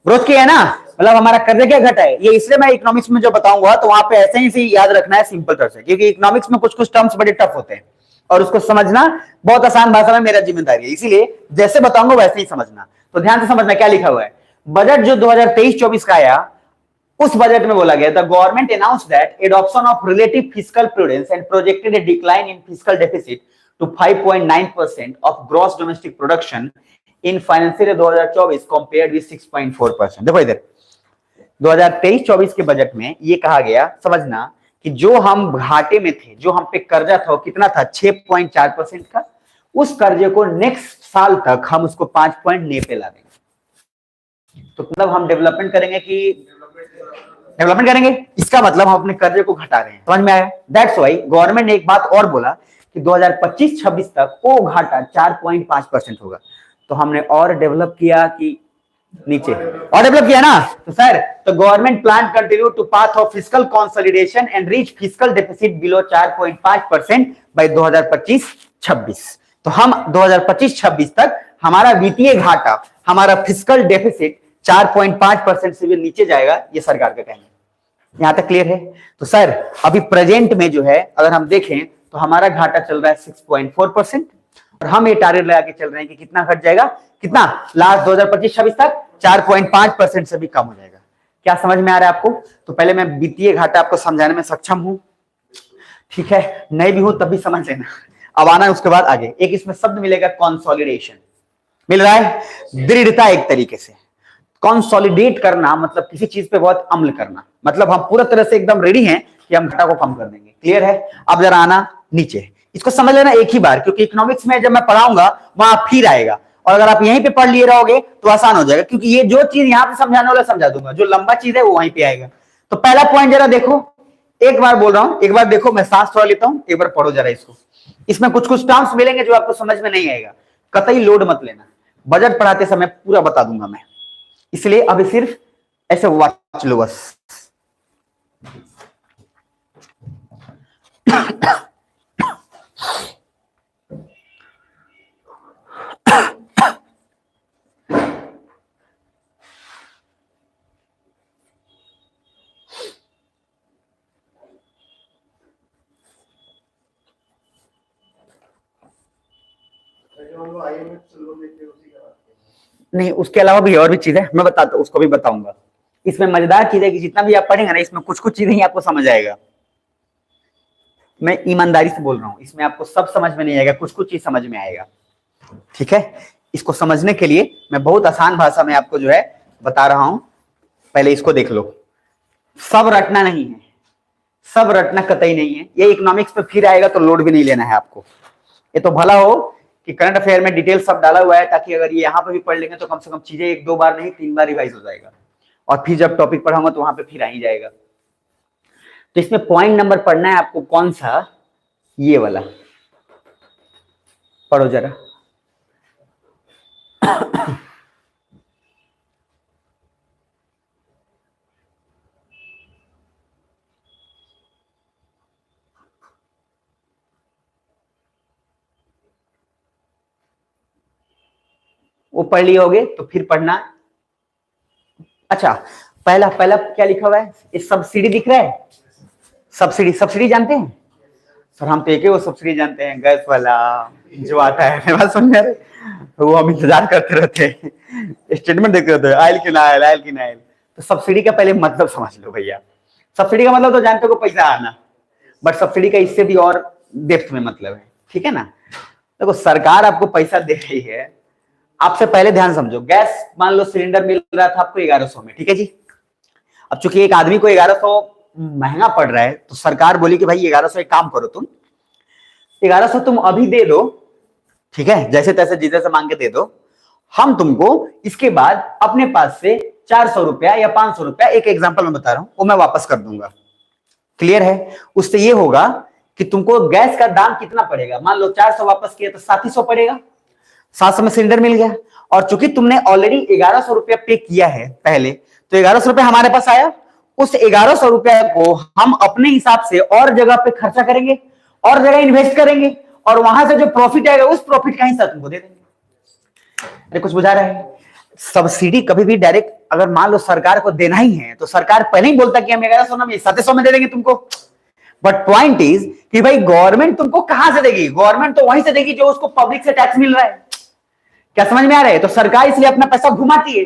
ग्रोथ किया है ना, मतलब हमारा कर्जा क्या घटा है। ये इसलिए मैं इकोनॉमिक्स में जो बताऊंगा तो वहां पे ऐसे ही याद रखना है सिंपल तरह से, क्योंकि इकोनॉमिक्स में कुछ कुछ टर्म्स बड़े टफ होते हैं और उसको समझना बहुत आसान भाषा में मेरा जिम्मेदारी है, इसीलिए जैसे बताऊंगा वैसे ही समझना। तो ध्यान से समझना क्या लिखा हुआ है। बजट जो 2023-24 का आया, उस बजट में बोला गया था, government announced that adoption of relative fiscal prudence and projected a decline in fiscal deficit to 5.9% of gross domestic production in financial 2024 compared with 6.4%। देखो इधर 2023-24 के बजट में ये कहा गया, समझना, कि जो हम घाटे में थे, जो हम पे कर्जा था, कितना था, 6.4% का, उस कर्जे को नेक्स्ट साल तक हम उसको 5.9 पे ला देंगे। तो मतलब हम डेवलपमेंट करेंगे कि डेवलपमेंट करेंगे, इसका मतलब हम अपने कर्जे को घटा रहे हैं। समझ में आया? दैट्स व्हाई गवर्नमेंट ने एक बात और बोला कि 2025-26 तक वो घाटा 4.5% होगा। तो हमने और डेवलप किया कि नीचे और डेवलप किया ना? तो सर, तो government plan continue to path of fiscal consolidation and reach fiscal deficit below 4.5% by 2025-26। तो हम 2025-26 तक हमारा वित्तीय घाटा, हमारा फिस्कल डेफिसिट 4.5% से भी नीचे जाएगा, ये सरकार का कहना है। यहां तक क्लियर है? तो सर अभी प्रेजेंट में जो है अगर हम देखें तो हमारा घाटा चल रहा है 6.4% और हम ये टारगेट लगा के चल रहे हैं कि कितना घट जाएगा, कितना लास्ट 2025-26 तक 4.5% से भी कम हो जाएगा। क्या समझ में आ रहा है आपको? तो पहले मैं वित्तीय घाटा आपको समझाने में सक्षम हूं, ठीक है, नहीं भी हूं तब भी समझ लेना। अब आना है उसके बाद आगे, एक इसमें शब्द मिलेगा कंसोलिडेशन, मिल रहा है, दृढ़ता एक तरीके से। कंसोलिडेट करना मतलब किसी चीज पे बहुत अमल करना, मतलब हम पूरा तरह से एकदम रेडी हैं कि हम घाटा को कम कर देंगे। क्लियर है? अब जरा आना नीचे, इसको समझ लेना एक ही बार, क्योंकि इकोनॉमिक्स में जब मैं पढ़ाऊंगा वहां फिर आएगा, और अगर आप यहीं पे पढ़ लिए रहोगे तो आसान हो जाएगा, क्योंकि ये जो चीज यहां पे समझाने वाला समझा दूंगा, जो लंबा चीज है वो वहीं पे आएगा। तो पहला पॉइंट जरा देखो, एक बार बोल रहा हूं, एक बार देखो, मैं सांस थोड़ा लेता हूं, एक बार पढ़ो जरा इसको। इसमें कुछ कुछ टर्म्स मिलेंगे जो आपको समझ में नहीं आएगा, कतई लोड मत लेना, बजट पढ़ाते समय पूरा बता दूंगा मैं, इसलिए अभी सिर्फ ऐसे वाच लो बस। नहीं, उसके अलावा भी और भी चीज है, मैं बताता हूं, उसको भी बताऊंगा। इसमें मजेदार चीज है कि जितना भी आप पढ़ेंगे ना, इसमें कुछ कुछ चीजें ही आपको समझ आएगा। मैं ईमानदारी से बोल रहा हूं, इसमें आपको सब समझ में नहीं आएगा, कुछ कुछ चीज समझ में आएगा, ठीक है। इसको समझने के लिए मैं बहुत आसान भाषा में आपको जो है बता रहा हूं, पहले इसको देख लो। सब रटना नहीं है, सब रटना कतई नहीं है, ये इकोनॉमिक्स पे फिर आएगा तो लोड भी नहीं लेना है आपको। ये तो भला हो कि करंट अफेयर में डिटेल सब डाला हुआ है, ताकि अगर ये यहाँ पे भी पढ़ लेंगे तो कम से कम चीजें एक दो बार नहीं 3 बार रिवाइज हो जाएगा, और फिर जब टॉपिक पढ़ाऊंगा तो वहां पे फिर आ ही जाएगा। तो इसमें पॉइंट नंबर पढ़ना है आपको, कौन सा? ये वाला पढ़ो जरा। वो पढ़ लिए होगे तो फिर पढ़ना। अच्छा, पहला पहला क्या लिखा हुआ है? इस सब्सिडी दिख रहा है, सब्सिडी, सब्सिडी जानते हैं सर? हम तो एक ही वो सब्सिडी जानते हैं, गैस वाला जो आता है, मेरे बात समझ में आ रहा है? वो हम इंतजार करते रहते हैं, स्टेटमेंट देखते रहते हैं, आयल की ना आयल, आयल की ना आयल। तो सब्सिडी का पहले मतलब समझ लो भैया। सब्सिडी का मतलब तो जानते हो, पैसा आना, बट सब्सिडी का इससे भी और डेप्थ में मतलब है, ठीक है ना। देखो, सरकार आपको पैसा दे रही है, आपसे पहले ध्यान समझो, गैस मान लो सिलेंडर मिल रहा था आपको 1100 में, ठीक है जी। अब चूंकि एक आदमी को 1100 महंगा पड़ रहा है, तो सरकार बोली कि भाई 1100 एक काम करो, तुम 1100 तुम अभी दे दो, ठीक है, जैसे तैसे जिसे से मांग के दे दो, हम तुमको इसके बाद अपने पास से 400 रुपया या 500 रुपया, एक एग्जांपल मैं बता रहा हूं, वो मैं वापस कर दूंगा। क्लियर है? उससे ये होगा कि तुमको गैस का दाम कितना पड़ेगा, मान लो 400 वापस किया तो 3700 पड़ेगा, 700 में सिलेंडर मिल गया। और चूंकि तुमने ऑलरेडी 1100 रुपया पे किया है पहले, तो 1100 रुपया हमारे पास आया, उस 1100 रुपया को हम अपने हिसाब से और जगह पे खर्चा करेंगे, और जगह इन्वेस्ट करेंगे, और वहां से जो प्रॉफिट आएगा उस प्रॉफिट का हिस्सा तुमको दे देंगे। अरे कुछ बुझा रहा है? सब्सिडी कभी भी डायरेक्ट अगर मान लो सरकार को देना ही है, तो सरकार पहले ही बोलता कि हम 1100 में 700 में दे देंगे तुमको। बट पॉइंट इज कि भाई गवर्नमेंट तुमको कहां से देगी? गवर्नमेंट तो वहीं से देगी जो उसको पब्लिक से टैक्स मिल रहा है। क्या समझ में आ रहा है? तो सरकार इसलिए अपना पैसा घुमाती है,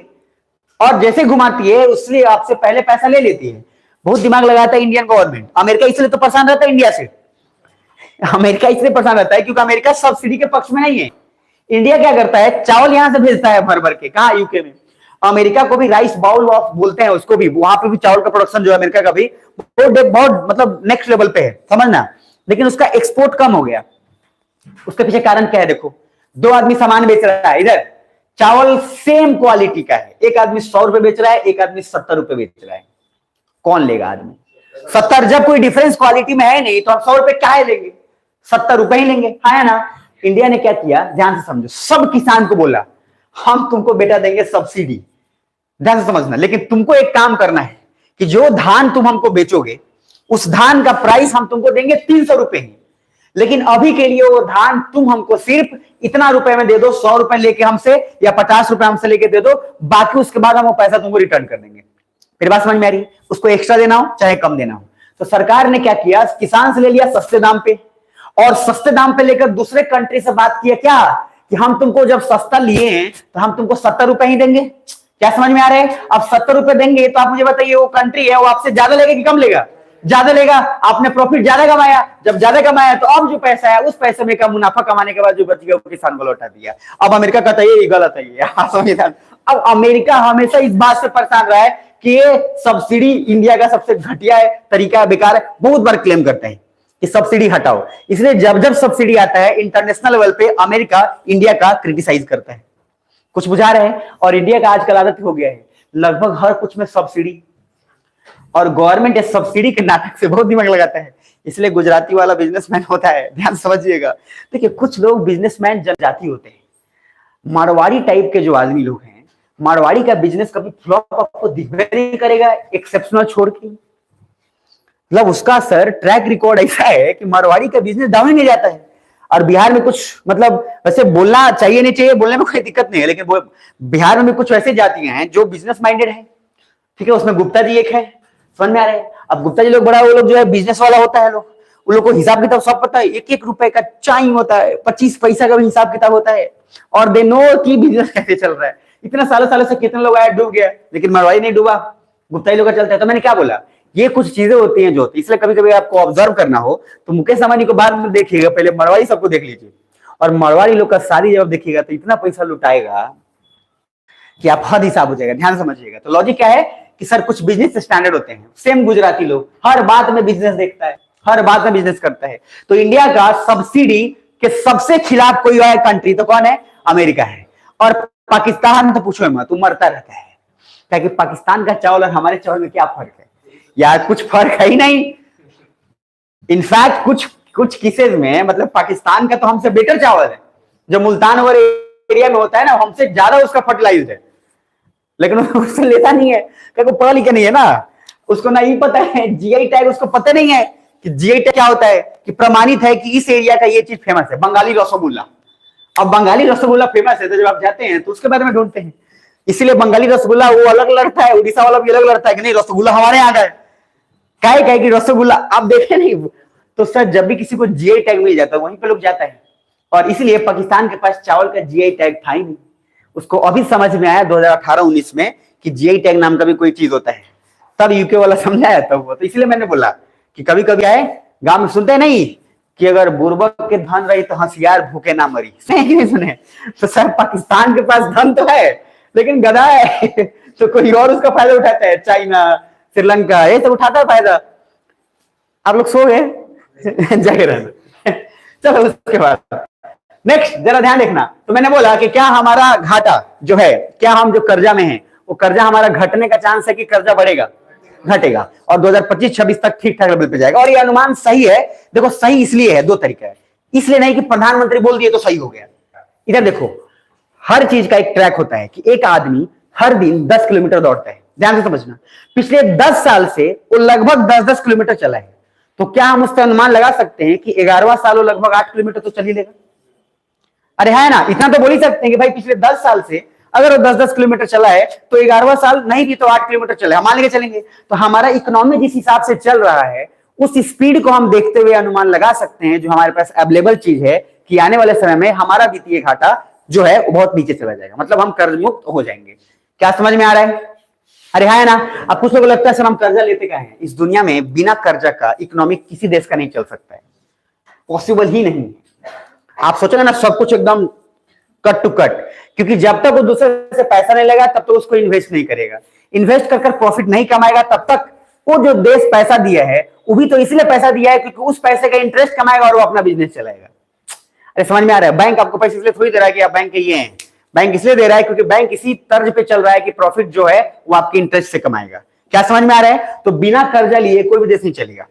और जैसे घुमाती है उसलिए आपसे पहले पैसा ले लेती है। बहुत दिमाग लगाता है इंडियन गवर्नमेंट। अमेरिका इसलिए तो परेशान रहता है इंडिया से, अमेरिका इसलिए परेशान रहता है क्योंकि अमेरिका सब्सिडी के पक्ष में नहीं है। इंडिया क्या करता है, चावल यहां से भेजता है भर भर के, कहा? यूके में। अमेरिका को भी राइस बाउल ऑफ बोलते हैं उसको भी, वहां पे भी चावल का प्रोडक्शन जो है अमेरिका का भी बहुत मतलब नेक्स्ट लेवल पे है, समझना। लेकिन उसका एक्सपोर्ट कम हो गया। उसके पीछे कारण क्या है? देखो, दो आदमी सामान बेच रहा है, इधर चावल सेम क्वालिटी का है, एक आदमी 100 रुपए बेच रहा है, एक आदमी 70 रुपए बेच रहा है। कौन लेगा आदमी 70? जब कोई डिफरेंस क्वालिटी में है नहीं तो हम 100 रुपए क्या है लेंगे, 70 रुपए ही लेंगे, है ना। इंडिया ने क्या किया, ध्यान से समझो, सब किसान को बोला हम तुमको बेटा देंगे सब्सिडी, ध्यान से समझना। लेकिन तुमको एक काम करना है कि जो धान तुम हमको बेचोगे, उस धान का प्राइस हम तुमको देंगे 300 रुपए ही, लेकिन अभी के लिए वो धान तुम हमको सिर्फ इतना रुपए में दे दो, 100 रुपए लेके हमसे या 50 रुपए हमसे लेके दे दो, बाकी उसके बाद हम वो पैसा तुमको रिटर्न कर देंगे। फिर बात समझ में आ रही है? उसको एक्स्ट्रा देना हो चाहे कम देना हो। तो सरकार ने क्या किया, किसान से ले लिया सस्ते दाम पे, और सस्ते दाम पे लेकर दूसरे कंट्री से बात किया क्या कि हम तुमको जब सस्ता लिए हैं तो हम तुमको 70 रुपए ही देंगे। क्या समझ में आ रहा है? अब 70 रुपए देंगे तो आप मुझे बताइए वो कंट्री है वो आपसे ज्यादा लेगा कि कम लेगा? ज्यादा लेगा। आपने प्रॉफिट ज्यादा कमाया, जब ज्यादा कमाया तो अब जो पैसा है उस पैसे में का मुनाफा कमाने के बाद जो बच गया वो किसान को लौटा दिया। अब अमेरिका कहता है ये गलत है ये संविधान। अब अमेरिका हमेशा इस बात से परेशान रहा है कि ये सब्सिडी इंडिया का सबसे घटिया है, तरीका बेकार है, बहुत बार क्लेम करते हैं कि सब्सिडी हटाओ। इसलिए जब जब सब्सिडी आता है इंटरनेशनल लेवल पे अमेरिका इंडिया का क्रिटिसाइज करता है। कुछ बुझा रहे हैं? और इंडिया का आजकल आदत हो गया है लगभग हर कुछ में सब्सिडी, और गवर्नमेंट इस सब्सिडी के नाटक से बहुत दिमाग लगाता है। इसलिए गुजराती वाला बिजनेसमैन होता है, ध्यान समझिएगा। देखिए कुछ लोग बिजनेसमैन जनजाति होते हैं, मारवाड़ी टाइप के जो आदमी लोग हैं, मारवाड़ी का बिजनेस कभी फ्लॉप आपको दिखने नहीं करेगा एक्सेप्शनल छोड़ के। मतलब उसका सर ट्रैक रिकॉर्ड ऐसा है कि मारवाड़ी का बिजनेस डाउन ही नहीं जाता है। और बिहार में कुछ मतलब वैसे बोलना चाहिए नहीं चाहिए, बोलने में कोई दिक्कत नहीं है, लेकिन बिहार में भी कुछ वैसे जातियां हैं जो बिजनेस माइंडेड है, ठीक है। उसमें गुप्ता जी एक है, समझ में आ रहा है? अब गुप्ता जी लोग बड़ा वो लोग जो है बिजनेस वाला होता है, लोग उन लोग को हिसाब किताब सब पता है, एक एक रुपए का चाइन होता है, 25 पैसा का भी हिसाब किताब होता है, और दे नो कि बिजनेस कैसे चल रहा है। इतना सालों से कितने लोग आए डूब गया, लेकिन मारवाड़ी नहीं डूबा, गुप्ता जी लोग का चलता है। तो मैंने क्या बोला, ये कुछ चीजें होती हैं जो होती है, इसलिए कभी कभी आपको ऑब्जर्व करना हो तो मुकेश अंबानी को बाद में देखिएगा, पहले मारवाड़ी सबको देख लीजिए, और मारवाड़ी लोग का सारी जब देखिएगा तो इतना पैसा लुटाएगा कि आप हद हिसाब हो जाएगा। ध्यान समझिएगा। तो लॉजिक क्या है कि सर कुछ बिजनेस स्टैंडर्ड होते हैं। सेम गुजराती लोग हर बात में बिजनेस देखता है, हर बात में बिजनेस करता है। तो इंडिया का सब्सिडी के सबसे खिलाफ कोई और कंट्री तो कौन है? अमेरिका है। और पाकिस्तान तो पूछो मत, तू मरता रहता है, ताकि पाकिस्तान का चावल और हमारे चावल में क्या फर्क है यार? कुछ फर्क है ही नहीं। इनफैक्ट कुछ केसेस में मतलब पाकिस्तान का तो हमसे बेटर चावल है, जो मुल्तान और एरिया में होता है ना, हमसे ज्यादा उसका फर्टिलाइज है, लेकिन उससे लेता नहीं है क्योंकि पढ़ा लिखा नहीं है ना, उसको ना ही पता है जीआई टैग, उसको पता नहीं है कि जीआई टैग क्या होता है, कि प्रमाणित है कि इस एरिया का ये चीज फेमस है, बंगाली रसगुल्ला। अब बंगाली रसगुल्ला फेमस है तो जब आप जाते हैं तो उसके बारे में ढूंढते हैं, इसीलिए बंगाली रसगुल्ला वो अलग लड़ता है, उड़ीसा वाला भी अलग लड़ता है कि नहीं रसगुल्ला हमारे यहाँ का है, क्या कि रसगुल्ला आप देखे नहीं। तो सर जब भी किसी को जीआई टैग मिल जाता है वहीं पे लोग जाता है, और इसलिए पाकिस्तान के पास चावल का जीआई टैग था ही नहीं। उसको अभी समझ में आया 2018-19 में कि जीआई टैग नाम का भी कोई चीज होता है, तब यूके वाला समझाया तब वो। तो इसलिए मैंने बोला कि कभी कभी आए गांव में सुनते नहीं कि अगर बुर्बक के धन रही तो होशियार भूखे ना मरी, नहीं सुने? तो सर पाकिस्तान के पास धन तो है लेकिन गधा है तो कोई और उसका फायदा उठाता है, चाइना श्रीलंका ये सब उठाता है फायदा। आप लोग सो गए जगे रहना। चलो उसके बाद नेक्स्ट जरा ध्यान देखना। तो मैंने बोला कि क्या हमारा घाटा जो है, क्या हम जो कर्जा में हैं वो कर्जा हमारा घटने का चांस है कि कर्जा बढ़ेगा? घटेगा, और 2025-26 तक ठीक ठाक लेवल पे जाएगा। और ये अनुमान सही है। देखो सही इसलिए है, दो तरीका है, इसलिए नहीं कि प्रधानमंत्री बोल दिए तो सही हो गया। इधर देखो हर चीज का एक ट्रैक होता है कि एक आदमी हर दिन 10 किलोमीटर दौड़ता है, ध्यान से समझना। पिछले 10 साल से वो लगभग 10-10 किलोमीटर चला है, तो क्या हम उससे अनुमान लगा सकते हैं कि 11वां साल वो लगभग 8 किलोमीटर तो चल ही लेगा? अरे है ना, इतना तो बोल ही सकते हैं कि भाई पिछले 10 साल से अगर वो 10-10 किलोमीटर चला है तो 11वां साल नहीं भी तो 8 किलोमीटर चले, हम मान लेके चलेंगे। तो हमारा इकोनॉमी जिस हिसाब से चल रहा है उस स्पीड को हम देखते हुए अनुमान लगा सकते हैं, जो हमारे पास अवेलेबल चीज है, कि आने वाले समय में हमारा वित्तीय घाटा जो है वो बहुत नीचे चला जाएगा, मतलब हम कर्ज मुक्त हो जाएंगे। क्या समझ में आ रहा है? अरे है ना। अब कुछ लोगों को लगता है सर हम कर्जा लेते क्या है? इस दुनिया में बिना कर्जा का इकोनॉमिक किसी देश का नहीं चल सकता है, पॉसिबल ही नहीं। आप सोचेंगे ना सब कुछ एकदम कट टू कट, क्योंकि जब तक वो दूसरे से पैसा नहीं लगा तब तक उसको इन्वेस्ट नहीं करेगा, इन्वेस्ट कर प्रॉफिट नहीं कमाएगा तब तक वो जो देश पैसा दिया है वो भी तो इसलिए पैसा दिया है क्योंकि उस पैसे का इंटरेस्ट कमाएगा और वो अपना बिजनेस चलाएगा। अरे समझ में आ रहा है? बैंक आपको पैसे इसलिए थोड़ी दे रहा है कि आप बैंक के ये हैं, बैंक इसलिए दे रहा है क्योंकि बैंक इसी तर्ज पे चल रहा है कि प्रॉफिट जो है वो आपके इंटरेस्ट से कमाएगा। क्या समझ में आ रहा है? तो बिना कर्जा लिए कोई भी देश नहीं चलेगा,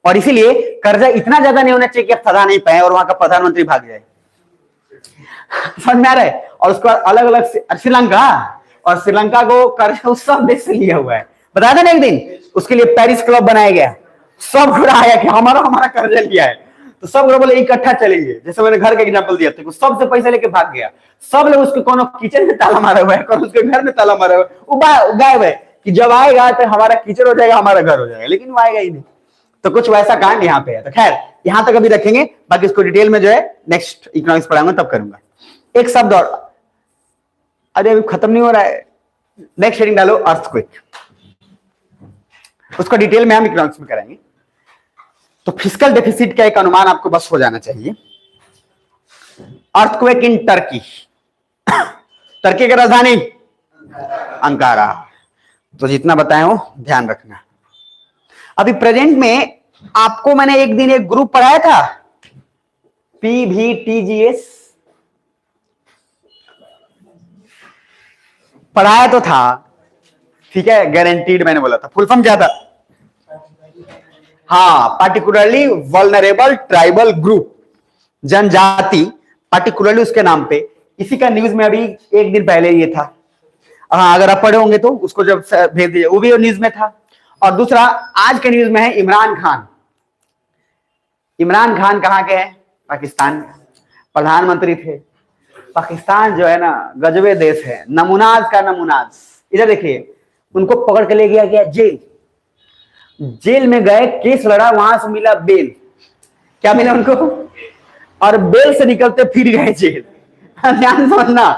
और इसीलिए कर्जा इतना ज्यादा नहीं होना चाहिए कि आप सदा नहीं पाए और वहां का प्रधानमंत्री भाग जाए। समझ में आ रहा है? और उसके बाद अलग अलग श्रीलंका, और श्रीलंका को कर्जा उस सब देश से लिया हुआ है, बताया था ना एक दिन, उसके लिए पेरिस क्लब बनाया गया, सब घुराया कि हमारा कर्जा लिया है। तो सब लोग बोले इकट्ठा चलेंगे, जैसे मैंने घर का एग्जांपल दिया था, सबसे पैसा लेके भाग गया, सब लोग उसके कोनो किचन में ताला मारा हुआ है, कौन उसके घर में ताला मारा हुआ है, वो गायब है कि जब आएगा तो हमारा किचन हो जाएगा, हमारा घर हो जाएगा, लेकिन वो आएगा ही नहीं। तो कुछ वैसा कांड यहाँ पे है। तो खैर यहां तक अभी रखेंगे, बाकी इसको डिटेल में जो है नेक्स्ट इकोनॉमिक्स पढ़ाऊंगा तब करूंगा। एक शब्द और, अरे अभी खत्म नहीं हो रहा है, नेक्स्ट हेडिंग डालो अर्थक्वेक, उसको डिटेल में हम इकोनॉमिक्स में कराएंगे। तो फिस्कल डेफिसिट का एक अनुमान आपको बस हो जाना चाहिए। अर्थक्वेक इन टर्की, टर्की की राजधानी अंकारा, तो जितना बताया हो ध्यान रखना। अभी प्रेजेंट में आपको मैंने एक दिन एक ग्रुप पढ़ाया था, PVTGS पढ़ाया तो था, ठीक है, गारंटीड मैंने बोला था, फुल फॉर्म क्या था? हाँ, पार्टिकुलरली वल्नरेबल ट्राइबल ग्रुप, जनजाति, पार्टिकुलरली उसके नाम पे। इसी का न्यूज में अभी एक दिन पहले ये था। हाँ, अगर आप पढ़े होंगे तो उसको जब भेज दीजिए, वो भी न्यूज में था। और दूसरा आज के न्यूज में है इमरान खान। इमरान खान कहाँ के हैं? पाकिस्तान प्रधानमंत्री थे। पाकिस्तान जो है ना गजबे देश है, नमूनाज का नमूनाज। इधर देखिए, उनको पकड़ के ले गया जेल, जेल में गए, केस लड़ा, वहां से मिला बेल। क्या मिला उनको? और बेल से निकलते फिर गए जेल। ध्यान समझना,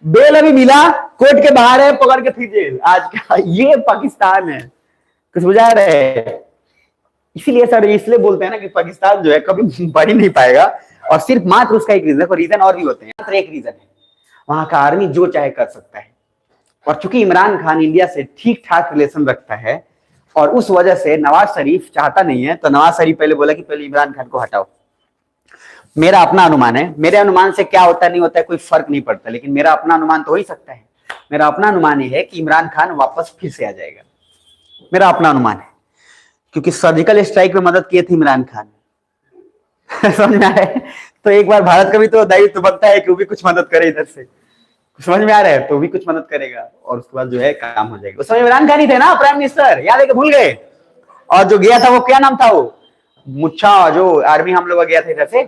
बेल अभी मिला, कोर्ट के बाहर है, पकड़ के फिर जेल। आज का ये पाकिस्तान है, कुछ बुझा रहे? इसीलिए सर इसलिए बोलते हैं ना कि पाकिस्तान जो है कभी बढ़ ही नहीं पाएगा, और सिर्फ मात्र उसका एक रीजन, रीजन और भी होते हैं, मात्र एक रीजन है, वहां का आर्मी जो चाहे कर सकता है। और चूंकि इमरान खान इंडिया से ठीक ठाक रिलेशन रखता है, और उस वजह से नवाज शरीफ चाहता नहीं है, तो नवाज शरीफ पहले बोला कि पहले इमरान खान को हटाओ। मेरा अपना अनुमान है, मेरे अनुमान से क्या होता नहीं होता है कोई फर्क नहीं पड़ता, लेकिन मेरा अपना अनुमान तो हो ही सकता है। मेरा अपना अनुमान ये है कि इमरान खान वापस फिर से आ जाएगा, मेरा अपना अनुमान है, क्योंकि सर्जिकल स्ट्राइक में मदद किए थे इमरान खान। समझ में आ रहा है? तो एक बार भारत का भी तो दायित्व तो बनता है कि वो भी कुछ मदद करे इधर से, समझ में आ रहा है? तो भी कुछ मदद करेगा, और उसके बाद जो है काम हो जाएगा। उस समय इमरान खान ही थे ना प्राइम मिनिस्टर, याद है कि भूल गए? और जो गया था वो क्या नाम था, वो मुच्छा, जो आर्मी हम लोग गया था इधर से,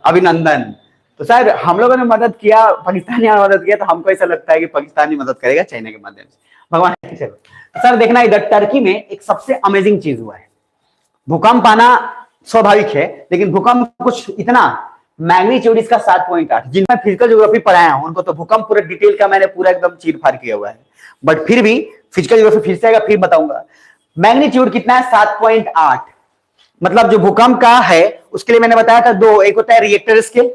अभिनंदन। तो शायद हम लोगों ने मदद किया, पाकिस्तानी ने मदद किया, तो हमको ऐसा लगता है कि पाकिस्तानी मदद करेगा चाइना के माध्यम से, भगवान। चलो सर, देखना इधर टर्की में एक सबसे अमेजिंग चीज हुआ है। भूकंप आना स्वाभाविक है, लेकिन भूकंप कुछ इतना, मैग्नीट्यूड इसका 7.8। जिनमें फिजिकल ज्योग्राफी पढ़ाया हूं उनको तो भूकंप पूरा डिटेल का मैंने पूरा एकदम चीर फाड़ किया हुआ है, बट फिर भी फिजिकल ज्योग्राफी फिर से आएगा, फिर बताऊंगा। मैग्नीट्यूड कितना है? 7.8। मतलब जो भूकंप का है उसके लिए मैंने बताया था दो, एक होता है रिएक्टर स्केल,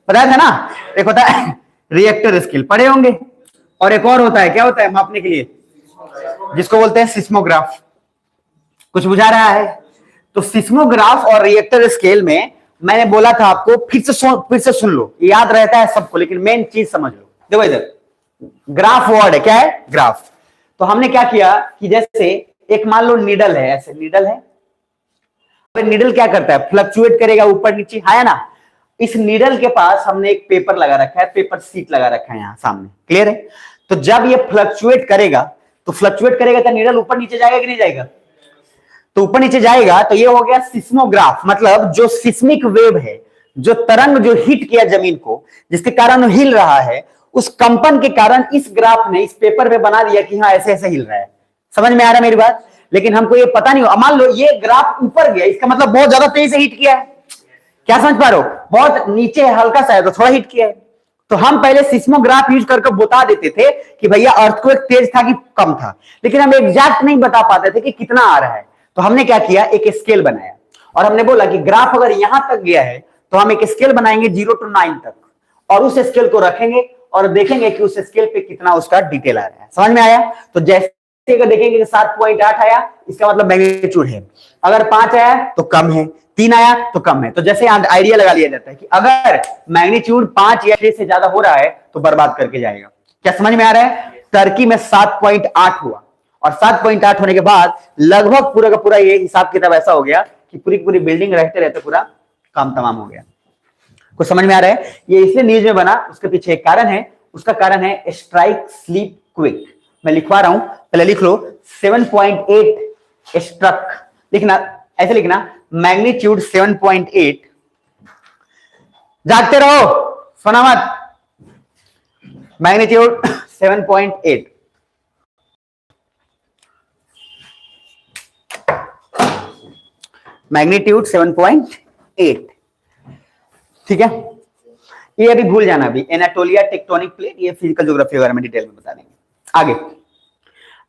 बताया था ना, एक होता है रिएक्टर स्केल, पढ़े होंगे, और एक और होता है, क्या होता है मापने के लिए, जिसको बोलते हैं सिस्मोग्राफ। कुछ बुझा रहा है? तो सिस्मोग्राफ और रिएक्टर स्केल में मैंने बोला था आपको, फिर से सुन लो, याद रहता है सबको, लेकिन मेन चीज समझ लो। देखो इधर ग्राफ वर्ड है, क्या है? ग्राफ। तो हमने क्या किया कि जैसे एक मान लो निडल है, ऐसे निडल है, निडल क्या करता है? फ्लक्चुएट करेगा ऊपर नीचे, है ना? इस निडल के पास हमने एक पेपर लगा रखा है, पेपर सीट लगा रखा है यहां सामने, क्लियर है? तो जब ये फ्लक्चुएट करेगा तो निडल ऊपर नीचे जाएगा कि नहीं जाएगा? तो ऊपर नीचे जाएगा, तो ये हो गया सिस्मोग्राफ। मतलब जो सिस्मिक वेव है, जो तरंग जो हिट किया जमीन को, जिसके कारण वो हिल रहा है, उस कंपन के कारण इस ग्राफ ने इस पेपर में बना दिया कि हाँ ऐसे ऐसे हिल रहा है। समझ में आ रहा है मेरी बात? लेकिन हमको ये पता नहीं हो, मान लो ये ग्राफ ऊपर गया, इसका मतलब बहुत ज्यादा तेजी से हिट किया है। क्या समझ पा रहे हो? बहुत नीचे हल्का सा है तो थोड़ा हिट किया है। तो हम पहले सिस्मोग्राफ यूज करके बता देते थे कि भैया अर्थक्वेक तेज था कि कम था, लेकिन हम एग्जैक्ट नहीं बता पाते थे कि कितना आ रहा है। तो हमने क्या किया, एक स्केल बनाया, और हमने बोला कि ग्राफ अगर यहां तक गया है तो हम एक स्केल बनाएंगे 0 to 9 तक, और उस स्केल को रखेंगे और देखेंगे कि उस स्केल पे कितना उसका डिटेल आ रहा है। समझ में आया? तो जैसे अगर देखेंगे कि 7.8 आया, इसका मतलब मैग्नीट्यूड है। अगर 5 आया तो कम है, 3 आया तो कम है। तो जैसे आइडिया लगा लिया जाता है कि अगर मैग्नीट्यूड 5 या 6 से ज्यादा हो रहा है तो बर्बाद करके जाएगा। क्या समझ में आ रहा है? टर्की में 7.8 हुआ, और 7.8 होने के बाद लगभग पूरा का पूरा ये हिसाब किताब ऐसा हो गया कि पूरी पूरी बिल्डिंग रहते रहते पूरा काम तमाम हो गया। कुछ समझ में आ रहा है? ये इसलिए न्यूज में बना, उसके पीछे एक कारण है, उसका कारण है स्ट्राइक स्लीप क्विक। मैं लिखवा रहा हूं, पहले लिख लो 7.8 स्ट्रक, लिखना ऐसे लिखना, मैग्नीट्यूड 7.8 जागते रहो, सोना मत। मैग्नीट्यूड 7.8, मैग्नीट्यूड 7.8, ठीक है। ये अभी भूल जाना, अभी एनाटोलिया टेक्टोनिक प्लेट, ये फिजिकल ज्योग्राफी वगैरह में डिटेल में बता देंगे आगे।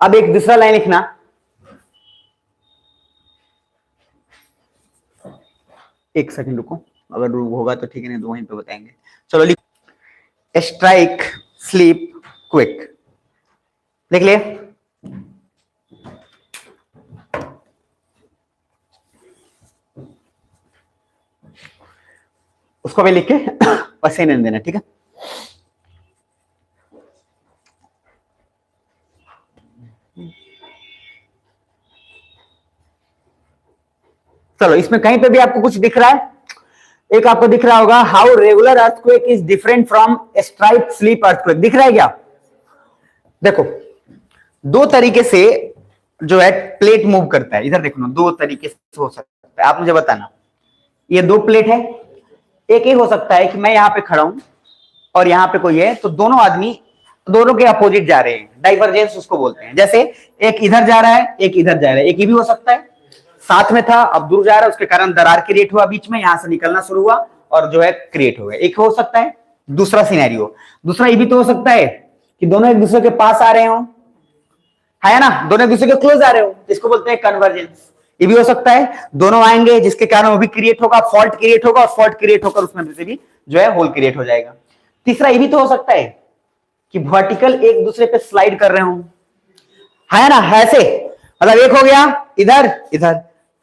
अब एक दूसरा लाइन लिखना, एक सेकंड रुको, अगर होगा तो ठीक है, नहीं तो वहीं पे बताएंगे। चलो लिख, स्ट्राइक स्लीप क्विक, लिख लिए। उसको भी लिख के बस नहीं देना, ठीक है। चलो इसमें कहीं पे भी आपको कुछ दिख रहा है, एक आपको दिख रहा होगा, how regular earthquake is different from strike slip earthquake, दिख रहा है क्या? देखो दो तरीके से जो है प्लेट मूव करता है, इधर देखो ना, दो तरीके से हो सकता है, आप मुझे बताना। ये दो प्लेट है, एक ये हो सकता है कि मैं यहां पे खड़ा हूं और यहां पे कोई है, तो दोनों आदमी दोनों के अपोजिट जा रहे हैं, डाइवर्जेंस उसको बोलते हैं। जैसे एक इधर जा रहा है, एक इधर जा रहा है, एक ये भी हो सकता है, साथ में था अब दूर जा रहा है, उसके कारण दरार क्रिएट हुआ बीच में, यहां से निकलना शुरू हुआ और जो है क्रिएट हो गया, एक हो सकता है। दूसरा सिनेरियो, दूसरा ये भी तो हो सकता है कि दोनों एक दूसरे के पास आ रहे हो, है ना, दोनों एक दूसरे के क्लोज आ रहे हो, इसको बोलते हैं कन्वर्जेंस। ये भी हो सकता है दोनों आएंगे जिसके कारण वो भी क्रिएट होगा, फॉल्ट क्रिएट होगा, और फॉल्ट क्रिएट होकर उसमें से भी जो है होल क्रिएट हो जाएगा। तीसरा ये भी तो हो सकता है कि वर्टिकल एक दूसरे पे स्लाइड कर रहे हो, है ना, ऐसे, मतलब एक हो गया इधर इधर,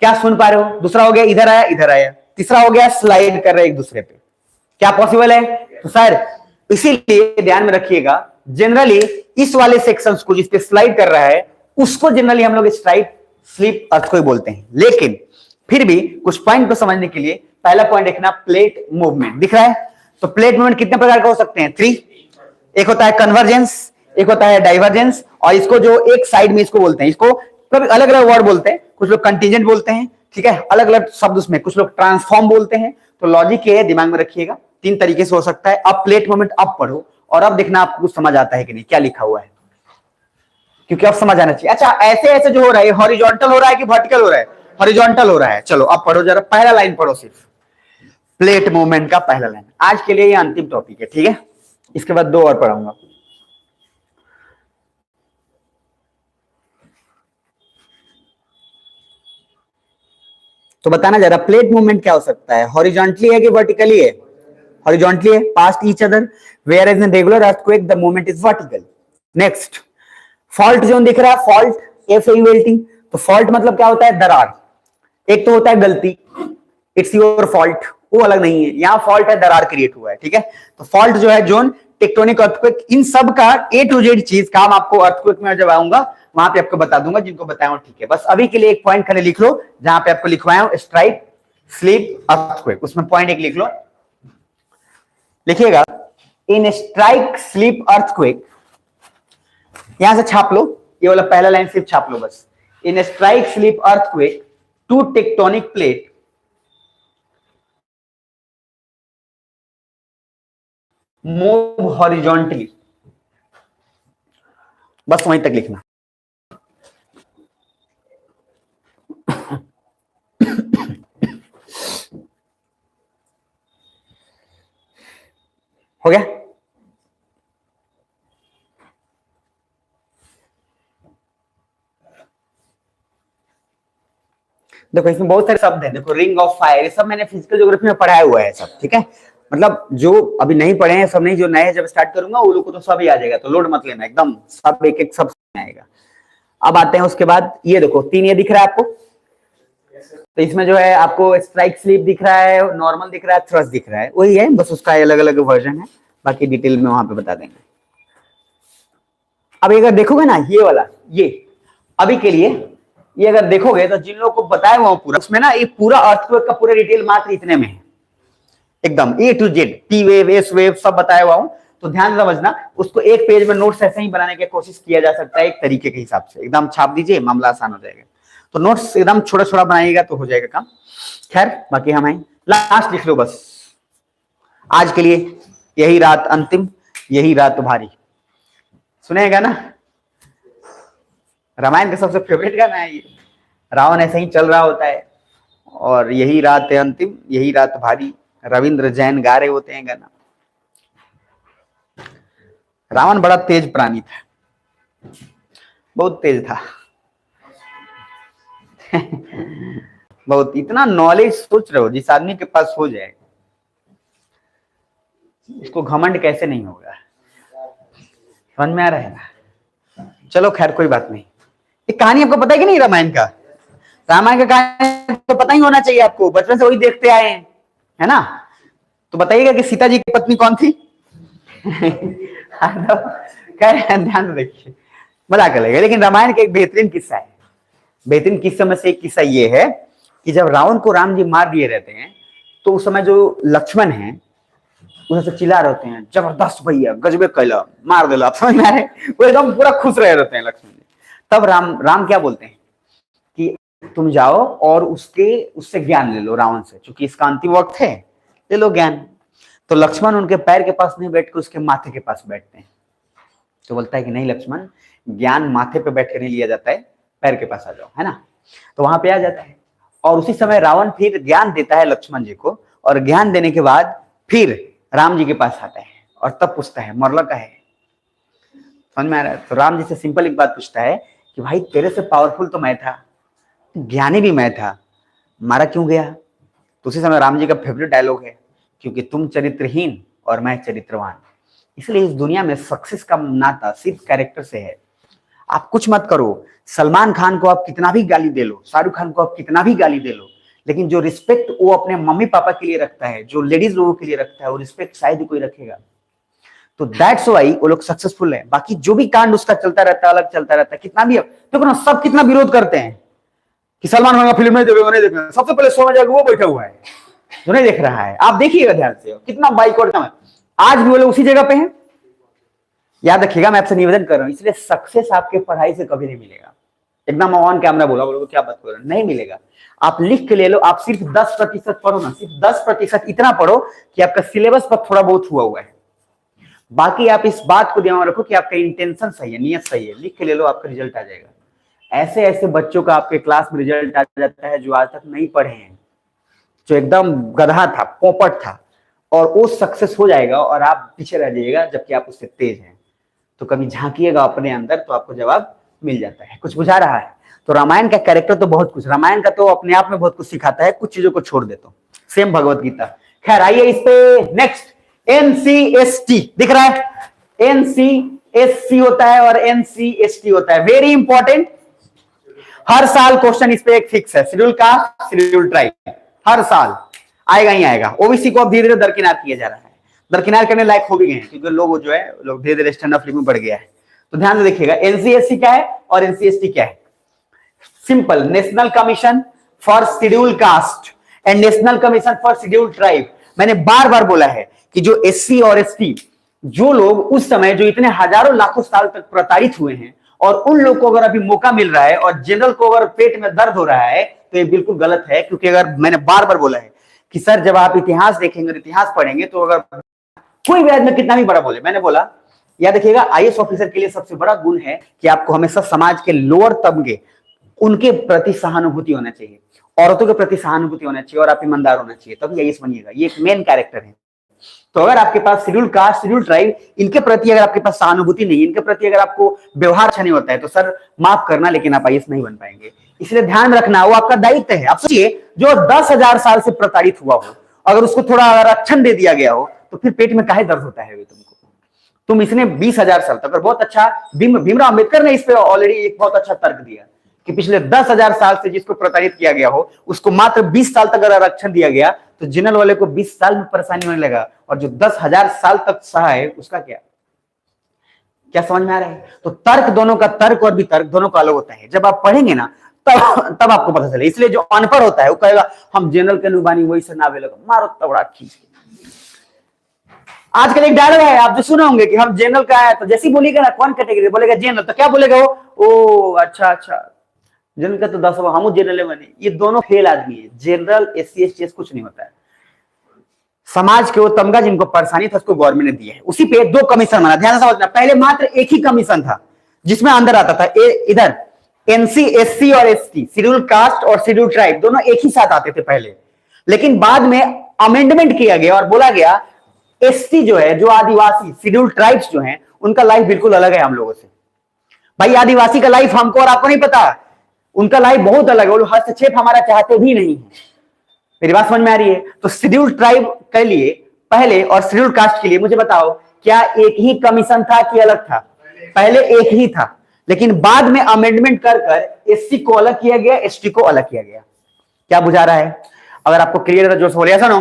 क्या सुन पा रहे हो, दूसरा हो गया इधर आया इधर आया, तीसरा हो गया स्लाइड कर रहे एक दूसरे पे, क्या पॉसिबल है? तो सर इसीलिए ध्यान में रखिएगा, जनरली इस वाले सेक्शंस को जिस पे स्लाइड कर रहा है उसको जनरली हम लोग स्ट्राइक स्लीप अर्थक्वेक बोलते हैं। लेकिन फिर भी कुछ पॉइंट को समझने के लिए पहला पॉइंट देखना, प्लेट मूवमेंट दिख रहा है, तो प्लेट मूवमेंट कितने प्रकार का हो सकते हैं? 3। एक होता है कन्वर्जेंस, एक होता है डाइवर्जेंस, और इसको जो एक साइड में इसको बोलते हैं, इसको कभी अलग अलग वर्ड बोलते हैं, कुछ लोग कंटीजेंट बोलते हैं, ठीक है, अलग अलग शब्द उसमें, कुछ लोग ट्रांसफॉर्म बोलते हैं। तो लॉजिक ये है, दिमाग में रखिएगा, 3 तरीके से हो सकता है। अब प्लेट मूवमेंट अब पढ़ो और अब देखना आपको कुछ समझ आता है कि नहीं, क्या लिखा हुआ है, क्योंकि अब समझ आना चाहिए। अच्छा ऐसे ऐसे जो हो रहा है, हॉरिजॉन्टल हो रहा है कि वर्टिकल हो रहा है? हॉरिजॉन्टल हो रहा है। चलो अब पढ़ो जरा, पहला लाइन पढ़ो, सिर्फ प्लेट मूवमेंट का पहला लाइन। आज के लिए ये अंतिम टॉपिक है, ठीक है, इसके बाद 2 और पढ़ाऊंगा। तो बताना जरा, प्लेट मूवमेंट क्या हो सकता है, हॉरिजॉन्टली है कि वर्टिकली है? हॉरिजॉन्टली है, past each other, whereas in regular earthquake the movement is vertical. Next, fault zone दिख रहा है, फॉल्ट FAULT, तो फॉल्ट मतलब क्या होता है? दरार। एक तो होता है गलती, इट्स योर फॉल्ट, वो अलग नहीं है, यहां फॉल्ट है, दरार क्रिएट हुआ है, ठीक है। तो फॉल्ट जो है जोन, टेक्टोनिक अर्थक्वेक, इन सब का A to Z चीज काम आपको अर्थक्वेक में जब आऊंगा वहां पे आपको बता दूंगा, जिनको बताया हूं, ठीक है। बस अभी के लिए एक पॉइंट खाली लिख लो, जहां पे आपको लिखवाया हूं स्ट्राइक स्लीप अर्थक्वेक, उसमें पॉइंट एक लिख लो, लिखिएगा इन स्ट्राइक स्लीप अर्थक्वेक, यहां से छाप लो, ये वाला पहला लाइन सिर्फ छाप लो बस। In strike slip earthquake, 2 tectonic plate move horizontally, बस वहीं तक लिखना। हो गया? देखो इसमें बहुत सारे शब्द हैं, देखो रिंग ऑफ फायर, ये सब मैंने फिजिकल ज्योग्राफी में पढ़ाया हुआ है सब, ठीक है। मतलब जो अभी नहीं पढ़े हैं सब नहीं, जो नए जब स्टार्ट करूंगा वो लोग को तो सब ही आ जाएगा, तो लोड मत लेना, एकदम सब एक एक सब आएगा। अब आते हैं उसके बाद, ये देखो 3 ये दिख रहा है आपको, तो इसमें जो है आपको स्ट्राइक स्लीप दिख रहा है, नॉर्मल दिख रहा है, थ्रस्ट दिख रहा है, वही है, बस उसका अलग अलग वर्जन है, बाकी डिटेल में वहां पे बता देंगे। अब अगर देखोगे ना ये वाला, ये अभी के लिए ये अगर देखोगे तो जिन लोगों को बताया हुआ पूरा, उसमें ना ये पूरा अर्थक्वेक का पूरा डिटेल मात्र इतने में है, एकदम A to Z, P wave, S wave सब बताया हुआ हूं, तो ध्यान समझना, उसको एक पेज में नोट्स ऐसे ही बनाने की कोशिश किया जा सकता है, एक तरीके के हिसाब से, एकदम छाप दीजिए, मामला आसान हो जाएगा। तो नोट्स एकदम छोटा छोटा बनाइएगा तो हो जाएगा काम। खैर बाकी हम आए, लास्ट लिख लो बस, आज के लिए यही रात अंतिम, यही रात तुम्हारी, सुनेगा ना? रामायण का सबसे फेवरेट गाना है ये। रावण ऐसे ही चल रहा होता है और यही रात है अंतिम, यही रात भारी, रविंद्र जैन गा रहे होते हैं गाना। रावण बड़ा तेज प्राणी था, बहुत तेज था। बहुत, इतना नॉलेज सोच रहे हो जिस आदमी के पास हो जाए, इसको घमंड कैसे नहीं होगा? समझ में आ रहा है ना? चलो खैर कोई बात नहीं। ये कहानी आपको पता है कि नहीं रामायण का? रामायण का कहानी तो पता ही होना चाहिए आपको, बचपन से वही देखते आए हैं, है ना? तो बताइएगा कि सीता जी की पत्नी कौन थी? खैर ध्यान से देखिए, मजा कर लेगा। लेकिन रामायण का एक बेहतरीन किस्सा है। बेहतरीन किस्सा में से एक किस्सा ये है कि जब रावण को राम जी मार दिए रहते हैं तो उस समय जो लक्ष्मण है उधर से चिल्ला रहे होते हैं, जबरदस्त भैया, गजबे कैला, मार देला। समझ में आ रहे? वो एकदम पूरा खुश रहे रहते हैं लक्ष्मण जी। तब राम क्या बोलते हैं कि तुम जाओ और उससे ज्ञान ले लो, रावण से, क्योंकि इसका अंतिम वक्त है, ले लो ज्ञान। तो लक्ष्मण उनके पैर के पास नहीं बैठ के उसके माथे के पास बैठते हैं। तो बोलता है कि नहीं लक्ष्मण, ज्ञान माथे पे बैठ के नहीं लिया जाता है, पैर के पास आ जाओ, है ना? तो वहां पे आ जाता है और उसी समय रावण फिर ज्ञान देता है लक्ष्मण जी को, और ज्ञान देने के बाद फिर राम जी के पास आता है और तब पूछता है मरला का है? समझ में आ रहा है? तो राम जी से सिंपल एक बात पूछता है कि भाई तेरे से पावरफुल तो मैं था, ज्ञानी भी मैं था, मारा क्यों गया? तो उसी समय राम जी का फेवरेट डायलॉग है, क्योंकि तुम चरित्रहीन और मैं चरित्रवान। इसलिए इस दुनिया में सक्सेस का नाता सिर्फ कैरेक्टर से है। आप कुछ मत करो, सलमान खान को आप कितना भी गाली दे लो, शाहरुख खान को आप कितना भी गाली दे लो, लेकिन जो रिस्पेक्ट वो अपने मम्मी पापा के लिए रखता है, जो लेडीज लोगों के लिए रखता है, वो रिस्पेक्ट शायद ही कोई रखेगा। तो दैट्स व्हाई वो लोग सक्सेसफुल है। बाकी जो भी कांड उसका चलता रहता है, अलग चलता रहता है, कितना भी देखो ना, सब कितना विरोध करते हैं कि सलमान खान का फिल्म नहीं देखेगा, नहीं देखेगा। सबसे पहले सो में जाकर वो बैठा हुआ है जो नहीं देख रहा है। आप देखिएगा ध्यान से, कितना बाइकआउट है। आज भी वो लोग उसी जगह पे हैं। याद रखिएगा, मैं आपसे निवेदन कर रहा हूं, इसलिए सक्सेस आपके पढ़ाई से कभी नहीं मिलेगा। एकदम ऑन कैमरा बोला, बोलो क्या बात कर रहे हो, नहीं मिलेगा। आप लिख के ले लो, आप सिर्फ 10% पढ़ो ना, सिर्फ 10% इतना पढ़ो कि आपका सिलेबस पर थोड़ा बहुत हुआ है। बाकी आप इस बात को ध्यान रखो कि आपका इंटेंशन सही है, नियत सही है, लिख के ले लो, आपका रिजल्ट आ जाएगा। ऐसे ऐसे बच्चों का आपके क्लास में रिजल्ट आ जाता है जो आज तक नहीं पढ़े हैं, जो एकदम गधा था, पोपट था, और वो सक्सेस हो जाएगा और आप पीछे रह जाइएगा, जबकि आप उससे तेज हैं। तो कभी झांकिएगा अपने अंदर तो आपको जवाब मिल जाता है। कुछ बुझा रहा है? तो रामायण का कैरेक्टर तो बहुत कुछ, रामायण का तो अपने आप में बहुत कुछ सिखाता है, कुछ चीजों को छोड़ देता हूं, सेम भगवत गीता। खैर आइए इस पे नेक्स्ट, एनसीएसटी दिख रहा है? एनसीएससी होता है और एनसीएसटी होता है, वेरी इंपॉर्टेंट। हर साल क्वेश्चन इस पे एक फिक्स है, शेड्यूल कास्ट, शेड्यूल ट्राइब, हर साल आएगा ही आएगा। ओबीसी को अब धीरे धीरे दरकिनार किया जा रहा है, दरकिनार करने लायक हो भी गए हैं, क्योंकि लोग जो है लोग धीरे धीरे स्टैंड अप लिविंग बढ़ गया है। तो ध्यान से देखिएगा, एनसीएससी क्या है और एनसीएसटी क्या है। Simple, national commission for schedule caste and national commission for schedule tribe. मैंने बार बार बोला है कि जो एससी और एसटी, जो लोग उस समय जो इतने हजारों लाखों साल तक प्रताड़ित हुए हैं, और उन लोग को अगर अभी मौका मिल रहा है और जनरल को अगर पेट में दर्द हो रहा है, तो ये बिल्कुल गलत है। क्योंकि अगर मैंने बार बार बोला है कि सर जब आप इतिहास देखेंगे और इतिहास पढ़ेंगे, तो अगर कोई भी आदमी कितना भी बड़ा बोले, मैंने बोला याद रखिएगा, आईएएस ऑफिसर के लिए सबसे बड़ा गुण है कि आपको हमेशा समाज के लोअर तबके उनके प्रति सहानुभूति होना चाहिए, औरतों के प्रति सहानुभूति होना चाहिए, और आप ईमानदार होना चाहिए, तभी आईएएस बनिएगा। ये एक मेन कैरेक्टर है। तो अगर आपके पास शेड्यूल कास्ट, शेड्यूल ट्राइब, इनके प्रति अगर आपके पास सहानुभूति नहीं, इनके प्रति अगर आपको व्यवहार अच्छा नहीं होता है, तो सर माफ करना, लेकिन आप आईएएस नहीं बन पाएंगे। इसलिए ध्यान रखना, वो आपका दायित्व है। आप सोचिए, जो 10,000 साल से प्रताड़ित हुआ हो, अगर उसको थोड़ा अगर आरक्षण दे दिया गया हो, तो फिर पेट में काहे दर्द होता है तुमको? तुम इसने 20,000 साल तक, और बहुत अच्छा भीमराव अंबेडकर ने इस पे ऑलरेडी एक बहुत अच्छा तर्क दिया कि पिछले 10,000 साल से जिसको प्रताड़ित किया गया हो, उसको मात्र 20 साल तक अगर आरक्षण दिया गया, तो जनरल वाले को 20 साल में परेशानी होने लगा, और जो 10,000 साल तक सहा है उसका क्या? क्या समझ में आ रहा है? तो तर्क दोनों का, तर्क और वितर्क दोनों का अलग होता है। जब आप पढ़ेंगे ना तब आपको पता चले। इसलिए जो अनपढ़ होता है वो कहेगा हम जनरल के नुबानी वही से ना बेलेगा, मारो तबड़ा खींच के। आजकल एक डायलॉग है, आप जो सुने होंगे कि हम जनरल का है, तो जैसे ही बोलेगा ना कौन कैटेगरी, बोलेगा जनरल, तो क्या बोलेगा वो? ओ अच्छा अच्छा, जनरल का तो 10 हम जनरल बने। ये दोनों फेल आदमी है। जनरल एससी एसटी कुछ नहीं होता है। समाज के वो तमगा जिनको परेशानी था उसको गवर्नमेंट ने दिया है, उसी पे 2 कमीशन बना। ध्यान से समझना, पहले मात्र एक ही कमीशन था जिसमें अंदर आता था इधर एनसी, एससी और एसटी, शेड्यूल कास्ट और शेड्यूल ट्राइब दोनों एक ही साथ आते थे पहले। लेकिन बाद में अमेंडमेंट किया गया और बोला गया एसटी जो है, जो आदिवासी शेड्यूल ट्राइब्स जो हैं, उनका लाइफ बिल्कुल अलग है हम लोगों से। भाई आदिवासी का लाइफ हमको और आपको नहीं पता, उनका लाइफ बहुत अलग है, वो हस्तक्षेप हमारा चाहते भी नहीं है। मेरी बात समझ में आ रही है? तो शेड्यूल ट्राइब के लिए पहले और शेड्यूल कास्ट के लिए मुझे बताओ, क्या एक ही कमीशन था कि अलग था? पहले एक ही था, लेकिन बाद में अमेंडमेंट कर कर एससी को अलग किया गया, एसटी को अलग किया गया। क्या बुझा रहा है? अगर आपको क्लियर है जो बोले ऐसा नो।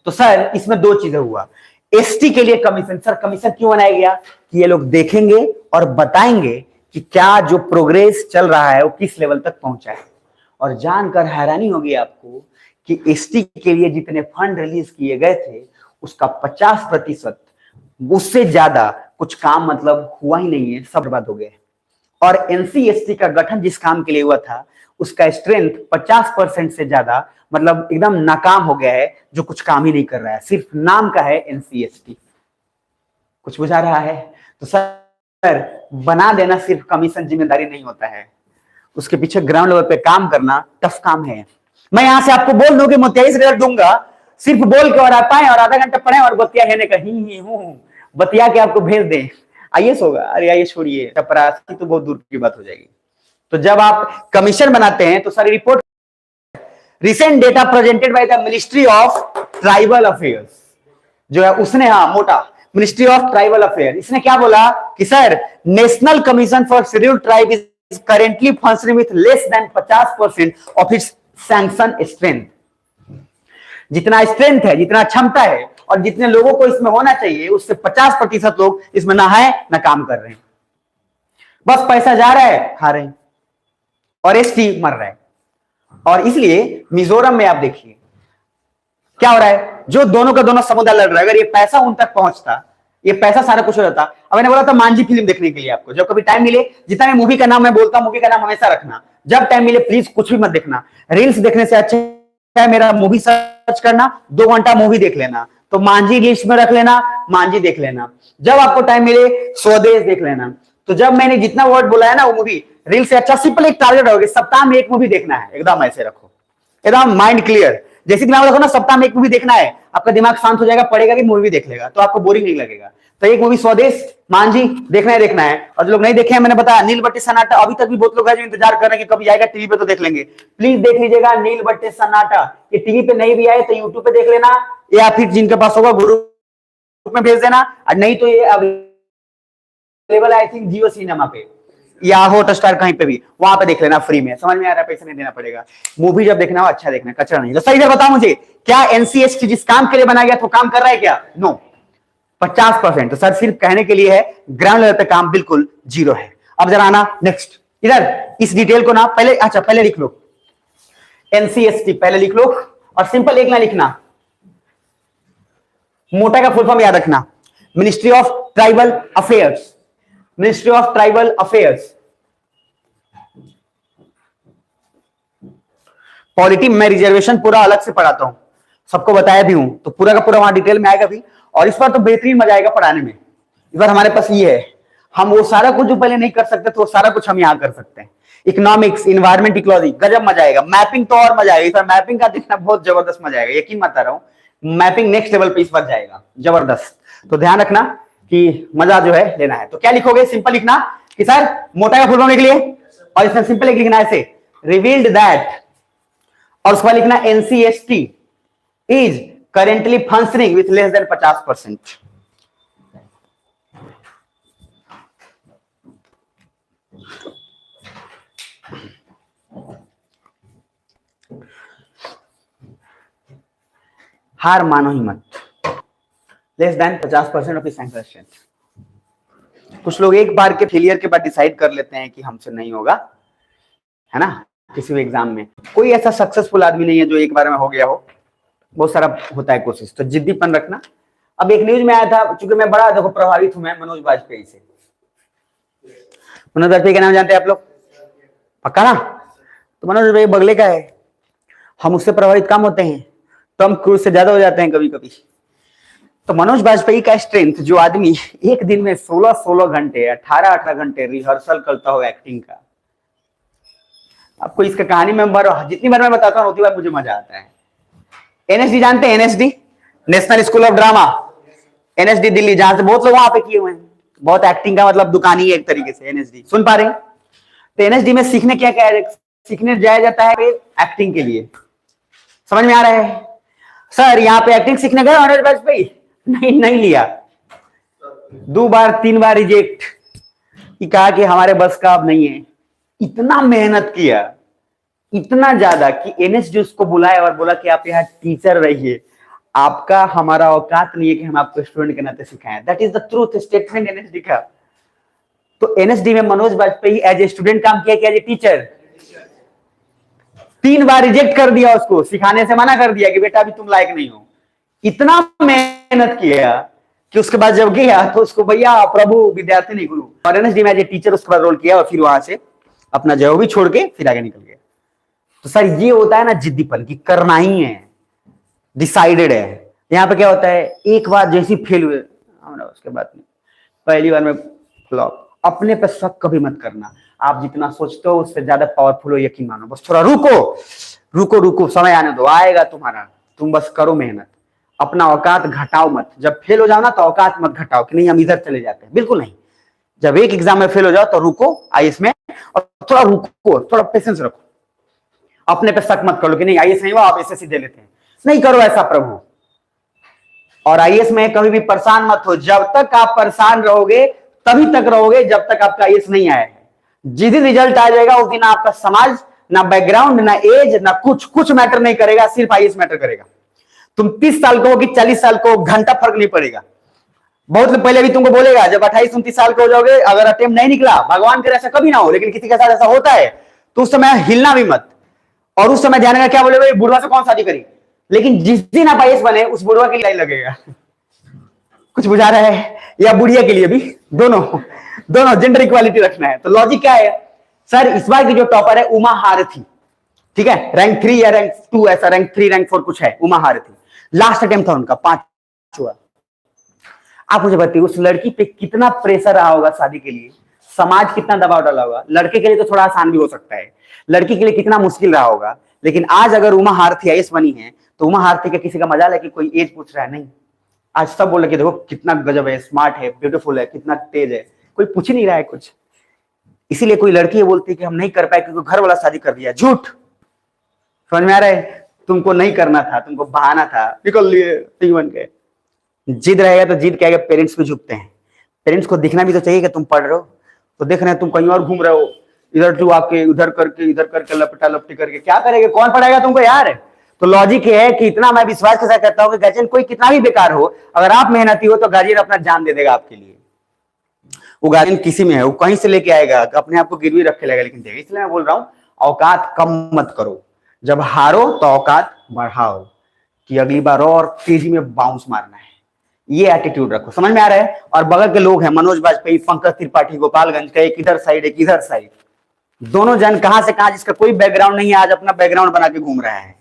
तो सर इसमें 2 चीजें हुआ। एसटी के लिए कमीशन, सर कमीशन क्यों बनाया गया? कि ये लोग देखेंगे और बताएंगे कि क्या जो प्रोग्रेस चल रहा है वो किस लेवल तक पहुंचा है। और जानकर हैरानी होगी आपको कि एसटी के लिए जितने फंड रिलीज किए गए थे उसका 50% उससे ज्यादा कुछ काम मतलब हुआ ही नहीं है, सब बर्बाद हो गए। और एनसी एसटी का गठन जिस काम के लिए हुआ था उसका स्ट्रेंथ 50% से ज्यादा मतलब एकदम नाकाम हो गया है, जो कुछ काम ही नहीं कर रहा है, सिर्फ नाम का है एनसी एसटी। कुछ बुझा रहा है? तो सर बना देना सिर्फ कमीशन जिम्मेदारी नहीं होता है, उसके पीछे ग्राउंड लेवल पे काम करना टफ काम है। मैं यहां से आपको बोल दूं कि मैं 23 रिजल्ट दूंगा, सिर्फ बोल के और आप आए और आधा घंटा पढ़े और बतिया है का ही हूं बतिया के आपको भेज दें आईएएस होगा। अरे आईएएस छोड़िए, चपरासी तो बहुत दूर की बात हो जाएगी। तो जब आप कमीशन बनाते हैं तो सारी report, recent data presented by the ministry of tribal affairs जो है उसने, हाँ मोटा मिनिस्ट्री ऑफ ट्राइबल अफेयर, इसने क्या बोला कि sir national commission for schedule tribe is currently functioning with less than 50% of its sanction strength. जितना स्ट्रेंथ है, जितना क्षमता है और जितने लोगों को इसमें होना चाहिए उससे 50% लोग इसमें ना है ना काम कर रहे हैं। बस पैसा जा रहा है, खा रहे हैं और एसटी मर रहा है। और इसलिए मिजोरम में आप देखिए क्या हो रहा है, जो दोनों का दोनों समुदाय लड़ रहा है, अगर ये पैसा उन तक पहुंचता, ये पैसा सारा कुछ हो जाता। अब मैंने बोला था मांझी फिल्म देखने के लिए आपको, जब कभी टाइम मिले, जितना भी मूवी का नाम मैं बोलता हूं मूवी का नाम हमेशा रखना, जब टाइम मिले प्लीज कुछ भी मत देखना। रील्स देखने से अच्छा है मेरा मूवी सर्च करना, 2 घंटा मूवी देख लेना। तो मांझी लिस्ट में रख लेना, मांझी देख लेना। जब आपको टाइम मिले स्वदेश देख लेना। तो जब मैंने जितना वर्ड बोला है ना वो मूवी रील से अच्छा, सिंपल एक टारगेट रहोगे, सप्ताह में 1 मूवी देखना है, एकदम ऐसे रखो, एकदम माइंड क्लियर। जैसे दिमाग रखो ना सप्ताह में 1 मूवी देखना है, आपका दिमाग शांत हो जाएगा, पढ़ेगा कि मूवी देख लेगा, तो आपको बोरिंग नहीं लगेगा। तो एक मूवी स्वदेश मांझी देखना है। और जो लोग नहीं देखे हैं, मैंने बताया नील बट्टी सन्नाटा, अभी तक भी बहुत लोग हैं जो इंतजार कर रहे हैं कि कभी आएगा टीवी पे तो देख लेंगे। प्लीज देख लीजिएगा नील बट्टी सन्नाटा। ये टीवी पे नहीं भी आए तो यूट्यूब पे देख लेना, या फिर जिनके पास होगा ग्रुप में भेज देना, और नहीं तो ये available I think Jio cinema पे या हॉटस्टार कहीं पे भी, वहां पे देख लेना फ्री में। समझ में आ रहा है? पैसा नहीं देना पड़ेगा। मूवी जब देखना हो अच्छा देखना, कचरा नहीं। तो सही से बताओ मुझे, क्या एनसीएसटी जिस काम के लिए बनाया गया तो काम कर रहा है क्या? नो, 50%। तो सर सिर्फ कहने के लिए है, ग्राउंड लेवल पे काम बिल्कुल 0 है। अब जरा आना नेक्स्ट, इधर इस डिटेल को ना पहले, अच्छा पहले लिख लो एनसीएसटी, पहले लिख लो और सिंपल एक लाइन लिखना, मोटा का फुल फॉर्म याद रखना, ministry of tribal affairs, ministry of tribal affairs. Polity में रिजर्वेशन पूरा अलग से पढ़ाता हूं, सबको बताया भी हूं, तो पूरा का पूरा वहां डिटेल में आएगा भी। और इस बार तो बेहतरीन मजा आएगा पढ़ाने में। इस बार हमारे पास ये है, हम वो सारा कुछ जो पहले नहीं कर सकते तो वो सारा कुछ हम यहां कर सकते हैं। इकोनॉमिक्स, इन्वायरमेंट, इकोलॉजी, गजब मजा आएगा। मैपिंग तो और मजा आएगा, इस बार मैपिंग का देखना बहुत जबरदस्त मजा आएगा, यकीन मत रहा हूं, मैपिंग नेक्स्ट लेवल पे इस बार जाएगा, जबरदस्त। तो ध्यान रखना कि मजा जो है लेना है। तो क्या लिखोगे? सिंपल लिखना कि सर मोटा का फुल फॉर्म लिख लिए, और इसमें सिंपल एक लिखना ऐसे, रिवील्ड दैट, और उसके बाद लिखना ancestry is currently functioning with less than 50%। हार मानो ही मत, less than 50% of sanction strength. कुछ लोग एक बार के फेलियर के बाद डिसाइड कर लेते हैं कि हमसे नहीं होगा, है ना। किसी भी एग्जाम में कोई ऐसा सक्सेसफुल आदमी नहीं है जो एक बार में हो गया हो, बहुत सारा होता है कोशिश। तो जिद्दीपन रखना। अब एक न्यूज में आया था, चूंकि मैं बड़ा देखो प्रभावित हूं मैं मनोज वाजपेयी से। मनोज वाजपेयी का नाम जानते हैं आप लोग? पक्का ना? तो मनोज भाई बगले का है, हम उससे प्रभावित कम होते हैं। टॉम क्रूज से ज्यादा हो जाते हैं कभी कभी। तो मनोज बाजपेयी का स्ट्रेंथ, जो आदमी एक दिन में 16-16 घंटे 18-18 घंटे रिहर्सल करता हो एक्टिंग का, आपको इसका कहानी में जितनी बार मैं बताता हूँ उतनी बार मुझे मजा आता है। एनएसडी जानते हैं? NSD, national school of drama, NSD Delhi, जहां से बहुत लोग वहां पे किए हुए हैं। बहुत एक्टिंग का मतलब दुकानी है एक तरीके से एनएसडी, सुन पा रहे हैं? तो एनएसडी में सीखने क्या क्या है? सीखने जाया जाता है एक्टिंग के लिए। समझ में आ रहा है? सर यहाँ पे एक्टिंग सीखने गए मनोज बाजपेयी? नहीं लिया, 2 बार 3 बार रिजेक्ट, कहा कि हमारे बस का अब नहीं है। इतना मेहनत किया, इतना ज्यादा कि एनएसडी उसको बुलाया और बोला कि आप यहाँ टीचर रहिए, आपका हमारा औकात नहीं है कि हम आपको स्टूडेंट के नाते सिखाएं। That is the truth statement NSD का। तो एनएसडी में Manoj Bajpayee as a student काम किया कि एज ए टीचर? 3 बार रिजेक्ट कर दिया, उसको सिखाने से मना कर दिया कि बेटा अभी तुम लायक नहीं हो। इतना मेहनत किया कि उसके बाद जब गया तो उसको भैया प्रभु विद्यार्थी नहीं गुरु, और एनएसडी में एज ए टीचर उसके बाद रोल किया और फिर वहां से अपना जो भी छोड़ के फिर आगे निकल गया। तो सर ये होता है ना जिद्दीपन, की करना ही है, डिसाइडेड है। यहाँ पे क्या होता है, एक बार जैसी फेल हुए उसके बाद पहली बार में फ्लॉप। अपने पे शक कभी मत करना, आप जितना सोचते हो उससे ज्यादा पावरफुल हो, यकीन मानो। बस थोड़ा रुको, समय आने दो, आएगा तुम्हारा। तुम बस करो मेहनत, अपना औकात घटाओ मत। जब फेल हो जाओ ना तो औकात मत घटाओ कि नहीं हम इधर चले जाते हैं, बिल्कुल नहीं। जब एक एग्जाम में फेल हो जाओ तो रुको आईएएस में, और थोड़ा पेशेंस रखो। अपने पे शक मत करो कि नहीं आईएएस नहीं हुआ आप एसएससी दे लेते हैं, नहीं करो ऐसा प्रभु। और आईएएस में कभी भी परेशान मत हो। जब तक आप परेशान रहोगे तभी तक रहोगे जब तक आपका आईएएस नहीं आया है। जिस दिन रिजल्ट आ जाएगा उस दिन आपका समाज, ना बैकग्राउंड, ना एज, ना कुछ मैटर नहीं करेगा, सिर्फ आईएएस मैटर करेगा। तुम 30 साल को हो कि 40 साल को, घंटा फर्क नहीं पड़ेगा। बहुत पहले भी तुमको बोलेगा जब 28-29 साल के हो जाओगे, अगर अटेम्प्ट नहीं निकला, भगवान करे ऐसा कभी ना हो, लेकिन किसी के साथ ऐसा होता है तो उस समय हिलना भी मत। और उस समय ध्यान रखना, क्या बोले बुढ़वा से कौन शादी करी, लेकिन जिस दिन आप आईएएस बने उस बुढ़वा के लिए लाइन लगेगा। कुछ बुझा रहा है? या बुढ़िया के लिए भी, दोनों जेंडर इक्वालिटी रखना है। तो लॉजिक क्या है सर, इस बार की जो टॉपर है उमा हारथी, ठीक है, रैंक 3 या रैंक 2, ऐसा रैंक 3 रैंक 4 कुछ है, उमा हारथी। लास्ट अटेम्प्ट था उनका, 5वां। आप मुझे बताइए उस लड़की पे कितना प्रेशर रहा होगा शादी के लिए, समाज कितना दबाव डाला होगा। लड़के के लिए तो थोड़ा आसान भी हो सकता है, लड़की के लिए कितना मुश्किल रहा होगा। लेकिन आज अगर उमा हारथी आईएएस बनी है तो उमा हारथी का किसी का मजाल है कि कोई एज पूछ रहा है? नहीं। आज सब बोल रहे कि देखो कितना गजब है, स्मार्ट है, ब्यूटीफुल है, कितना तेज है, कोई पूछ ही नहीं रहा है कुछ। इसीलिए कोई लड़की बोलती है कि हम नहीं कर पाए क्योंकि घर वाला शादी कर दिया। झूठ। समझ में आ रहा है? तुमको नहीं करना था, तुमको बहाना था, निकल लिए, ठीक बन गए। जिद रहेगा तो जिद क्या, पेरेंट्स भी झुकते हैं। पेरेंट्स को दिखना भी तो चाहिए कि तुम पढ़ रहे हो, तो देख रहे हैं तुम कहीं और घूम रहे हो, इधर टू आके इधर करके लपटा लपटी करके, क्या करेंगे, कौन पढ़ाएगा तुमको यार। तो लॉजिक ये है कि इतना मैं विश्वास के साथ कहता हूं कि गार्जियन कोई कितना भी बेकार हो, अगर आप मेहनती हो तो गार्जियन अपना जान दे देगा आपके लिए। वो गार्जियन किसी में है, वो कहीं से लेके आएगा, अपने आप को गिरवी रख के लगेगा, लेकिन देगा। इसलिए मैं बोल रहा हूं औकात कम मत करो, जब हारो तो औकात बढ़ाओ कि अगली बार और तेजी में बाउंस मारना है। ये एटीट्यूड रखो। समझ में आ रहा है? और बगल के लोग हैं मनोज बाजपेयी, पंकज त्रिपाठी गोपालगंज का, एक इधर साइड एक इधर साइड, दोनों जन कहां से कहां, जिसका कोई बैकग्राउंड नहीं है, आज अपना बैकग्राउंड बना के घूम रहा है।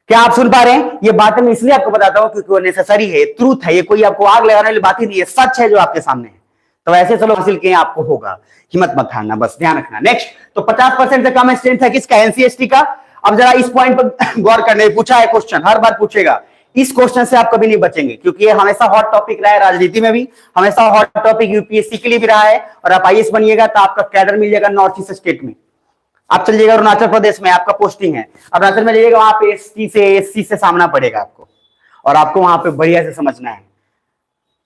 क्या आप सुन पा रहे हैं? ये बातें मैं इसलिए आपको बताता हूं क्योंकि वो नेसेसरी है, ट्रूथ है, ये कोई आपको आग लगाने वाली बात ही नहीं है, सच है जो आपके सामने है। तो ऐसे चलो हासिल किए आपको होगा, हिम्मत मत हारना, बस ध्यान रखना। नेक्स्ट, तो 50% से कम स्ट्रेंथ है किसका? एनसीएसटी का। अब जरा इस पॉइंट पर गौर करने, पूछा है क्वेश्चन, हर बार पूछेगा। इस क्वेश्चन से आप कभी नहीं बचेंगे क्योंकि ये हमेशा हॉट टॉपिक रहा है, राजनीति में भी हमेशा हॉट टॉपिक यूपीएससी के लिए भी रहा है। और आप आईएएस बनिएगा तो आपका कैडर मिल जाएगा नॉर्थ ईस्ट स्टेट में। आप चल जाइएगा अरुणाचल प्रदेश में, आपका पोस्टिंग है, अरुणाचल में जाइएगा, वहां पे एससी से सामना पड़ेगा आपको, और आपको वहां पे बढ़िया से समझना है।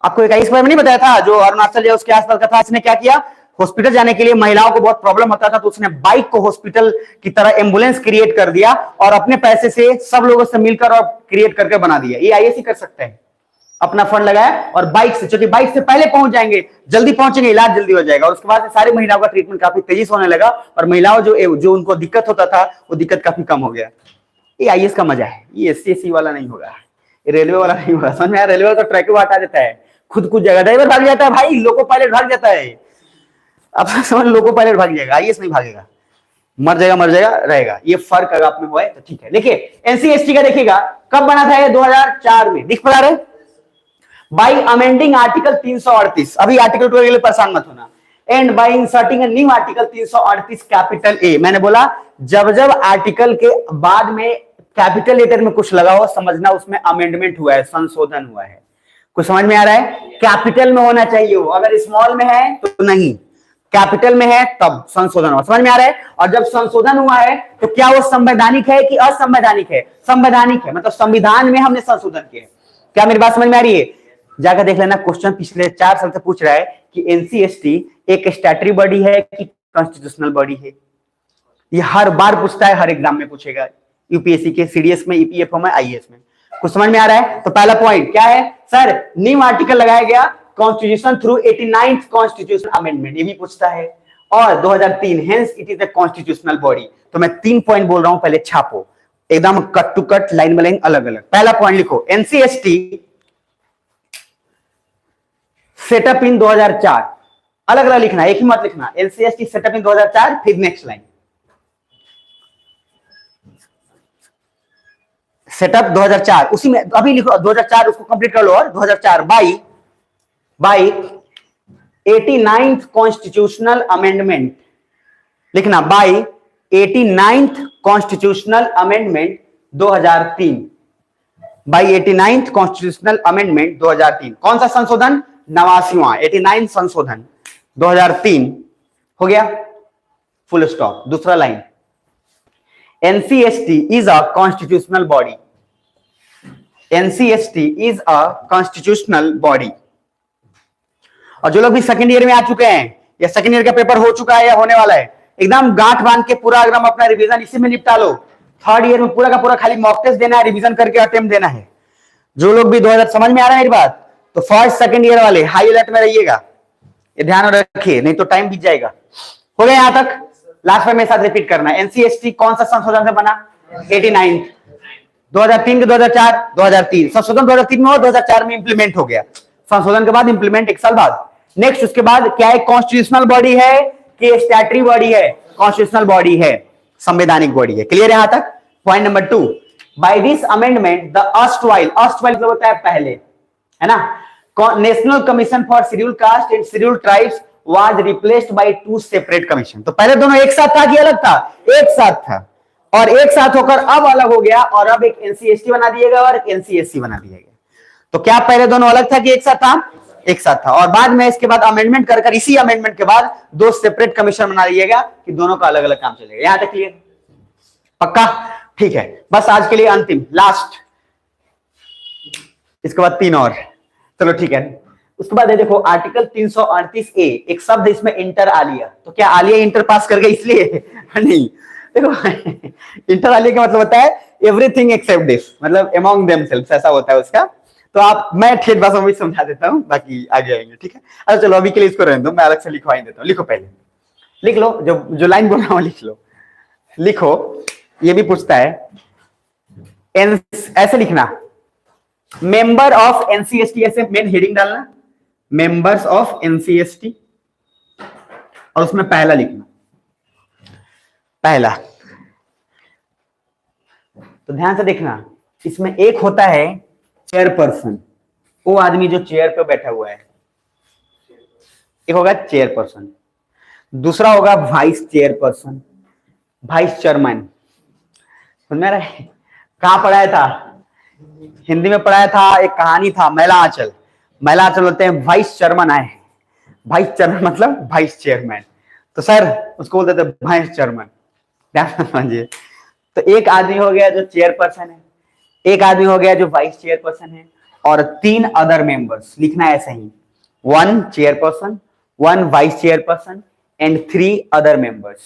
आपको एक आईएएस में नहीं बताया था जो अरुणाचल या उसके आसपास का था, इसने क्या किया, हॉस्पिटल जाने के लिए महिलाओं को बहुत प्रॉब्लम होता था, तो उसने बाइक को हॉस्पिटल की तरह एम्बुलेंस क्रिएट कर दिया और अपने पैसे से सब लोगों से मिलकर और क्रिएट करके बना दिया। ये आईएएस ही कर सकते हैं, अपना फंड लगाया और बाइक से, क्योंकि बाइक से पहले पहुंच जाएंगे, जल्दी पहुंचेंगे, इलाज जल्दी हो जाएगा। और उसके बाद सारी महिलाओं का ट्रीटमेंट काफी तेजी से होने लगा और महिलाओं जो उनको दिक्कत होता था वो दिक्कत काफी कम हो गया। ये आईएएस का मजा है, ये एससी वाला नहीं होगा, ये रेलवे वाला नहीं होगा। समझ में आया? रेलवे तो ट्रैक हटा देता है, खुद कुछ जगह ड्राइवर भाग जाता है, भाई लोको पायलट भाग जाता है। अब समझ, लोको पायलट भाग जाएगा, आईएएस नहीं भागेगा। मर जाएगा रहेगा, ये फर्क अगर आप में हुआ है तो ठीक है। देखिए एनसीएसटी का देखिएगा कब बना था ये 2004 में, दिख पा रहा है, बाई अमेंडिंग आर्टिकल 338, अभी आर्टिकल 2 के लिए परेशान मत होना, and by inserting new article 338 capital A. मैंने बोला जब जब आर्टिकल के बाद में कैपिटल लेटर में कुछ लगा हो समझना उसमें अमेंडमेंट हुआ है, संशोधन हुआ है। कुछ समझ में आ रहा है? कैपिटल में होना चाहिए वो, अगर स्मॉल में है तो नहीं, कैपिटल में है तब संशोधन हुआ। समझ में आ रहा है? और जब संशोधन हुआ है तो क्या वो संवैधानिक है कि असंवैधानिक है? संवैधानिक है, मतलब संविधान में हमने संशोधन किया। क्या मेरी बात समझ में आ रही है? जाकर देख लेना, क्वेश्चन पिछले 4 साल से पूछ रहा है कि एनसीएसटी एक स्टैट्यूटरी बॉडी है कि कॉन्स्टिट्यूशनल बॉडी है। ये हर बार पूछता है, हर एग्जाम में पूछेगा, यूपीएससी के, सीडीएस में, ईपीएफओ में, आईएएस में। कुछ समझ में आ रहा है? तो पहला पॉइंट क्या है सर? न्यू आर्टिकल लगाया गया constitution through 89th constitution amendment, ये भी पूछता है। और 2003 hence it is a constitutional body. तो मैं 3 पॉइंट बोल रहा हूं, पहले छापो एकदम cut to cut, line by line, अलग अलग। पहला पॉइंट लिखो, एनसीएसटी सेटअप इन 2004, अलग अलग लिखना, एक ही मत लिखना। एनसीएसटी सेटअप इन 2004, फिर नेक्स्ट लाइन सेटअप 2004, उसी में अभी लिखो 2004, उसको कंप्लीट कर लो। और 2004 बाई 89th कॉन्स्टिट्यूशनल अमेंडमेंट लिखना, by 89th constitutional amendment 2003, by 89th constitutional amendment 2003। कौन सा संशोधन? 89वां 89 संशोधन 2003 हो गया, फुल स्टॉप। दूसरा line, ancestry is a constitutional body, ancestry is a constitutional body. और जो लोग भी सेकंड ईयर में आ चुके हैं या सेकंड ईयर का पेपर हो चुका है या होने वाला है, एकदम गांठ बांध के पूरा एकदम अपना रिवीजन इसी में निपटा लो। थर्ड ईयर में पूरा का पूरा खाली मॉक टेस्ट देना है, रिवीजन करके अटेम्प्ट देना है। जो लोग भी 2000 समझ में आ रहा है मेरी बात, तो फर्स्ट सेकंड ईयर वाले हाई अलर्ट में रहिएगा, ये ध्यान रखिए, नहीं तो टाइम बीत जाएगा। हो गया यहां तक? लास्ट में मेरे साथ रिपीट करना है, एनसीएसटी कौन सा संशोधन से बना? 89, 2003 के 2004, 2003 संशोधन 2003 में और 2004 में इंप्लीमेंट हो गया। संशोधन के बाद इंप्लीमेंट 1 साल बाद। नेक्स्ट उसके बाद क्या है? कॉन्स्टिट्यूशनल बॉडी है कि स्टैट्यूटरी बॉडी है? कॉन्स्टिट्यूशनल बॉडी है, संवैधानिक बॉडी है। क्लियर यहां तक? Point number 2, by this amendment the erstwhile मतलब होता है पहले, है ना, national commission for scheduled caste and scheduled tribes was replaced by 2 separate commission. तो पहले दोनों एक साथ था कि अलग था? एक साथ था, और एक साथ होकर अब अलग हो गया, और अब एक एनसीएसटी बना दिएगा और एक एनसीएससी बना दिया गया। तो क्या पहले दोनों अलग था कि एक साथ था? एक साथ था, और बाद में इसके बाद अमेंडमेंट कर इसी अमेंडमेंट के बाद 2 सेपरेट कमीशन बना दिएगा कि दोनों का अलग अलग काम चलेगा। यहां तक क्लियर? पक्का? ठीक है, बस आज के लिए अंतिम लास्ट, इसके बाद 3 और, चलो ठीक है। उसके बाद देखो आर्टिकल 338A, एक शब्द इसमें इंटर आलिया। तो क्या आलिया इंटर पास कर गए इसलिए? नहीं, देखो इंटर आलिया का मतलब होता है एवरीथिंग एक्सेप्ट दिस, मतलब अमंग देमसेल्व्स, ऐसा होता है उसका। तो आप, मैं ठेठ भाषा में समझा देता हूं, बाकी आगे आएंगे, ठीक है? अच्छा चलो अभी के लिए इसको रहने दो, मैं अलग से लिखवा ही देता हूं। लिखो, पहले लिख लो, जो लाइन बोल रहा हूं लिख लो, लिखो। ये भी पूछता है, ऐसे लिखना, मेंबर ऑफ एनसीएसटी, ऐसे मेन हेडिंग डालना, मेंबर्स ऑफ एनसीएसटी, और उसमें पहला लिखना, पहला। तो ध्यान से देखना, इसमें एक होता है चेयरपर्सन, वो आदमी जो चेयर पे बैठा हुआ है, एक होगा चेयरपर्सन, दूसरा होगा वाइस चेयरपर्सन, वाइस चेयरमैन। समझ में आ रहा है? कहां पढ़ाया था? हिंदी में पढ़ाया था, एक कहानी था महिला आंचल। महिला आंचल बोलते हैं वाइस चेयरमैन आए, वाइस चेयरमैन मतलब वाइस चेयरमैन। तो सर उसको बोलते थे वाइस चेयरमैन, ध्यान समझिए। तो एक आदमी हो गया जो चेयरपर्सन है, एक आदमी हो गया जो वाइस चेयरपर्सन है, और 3 अदर मेंबर्स लिखना है ऐसे ही, 1 chairperson, 1 vice chairperson and 3 other members,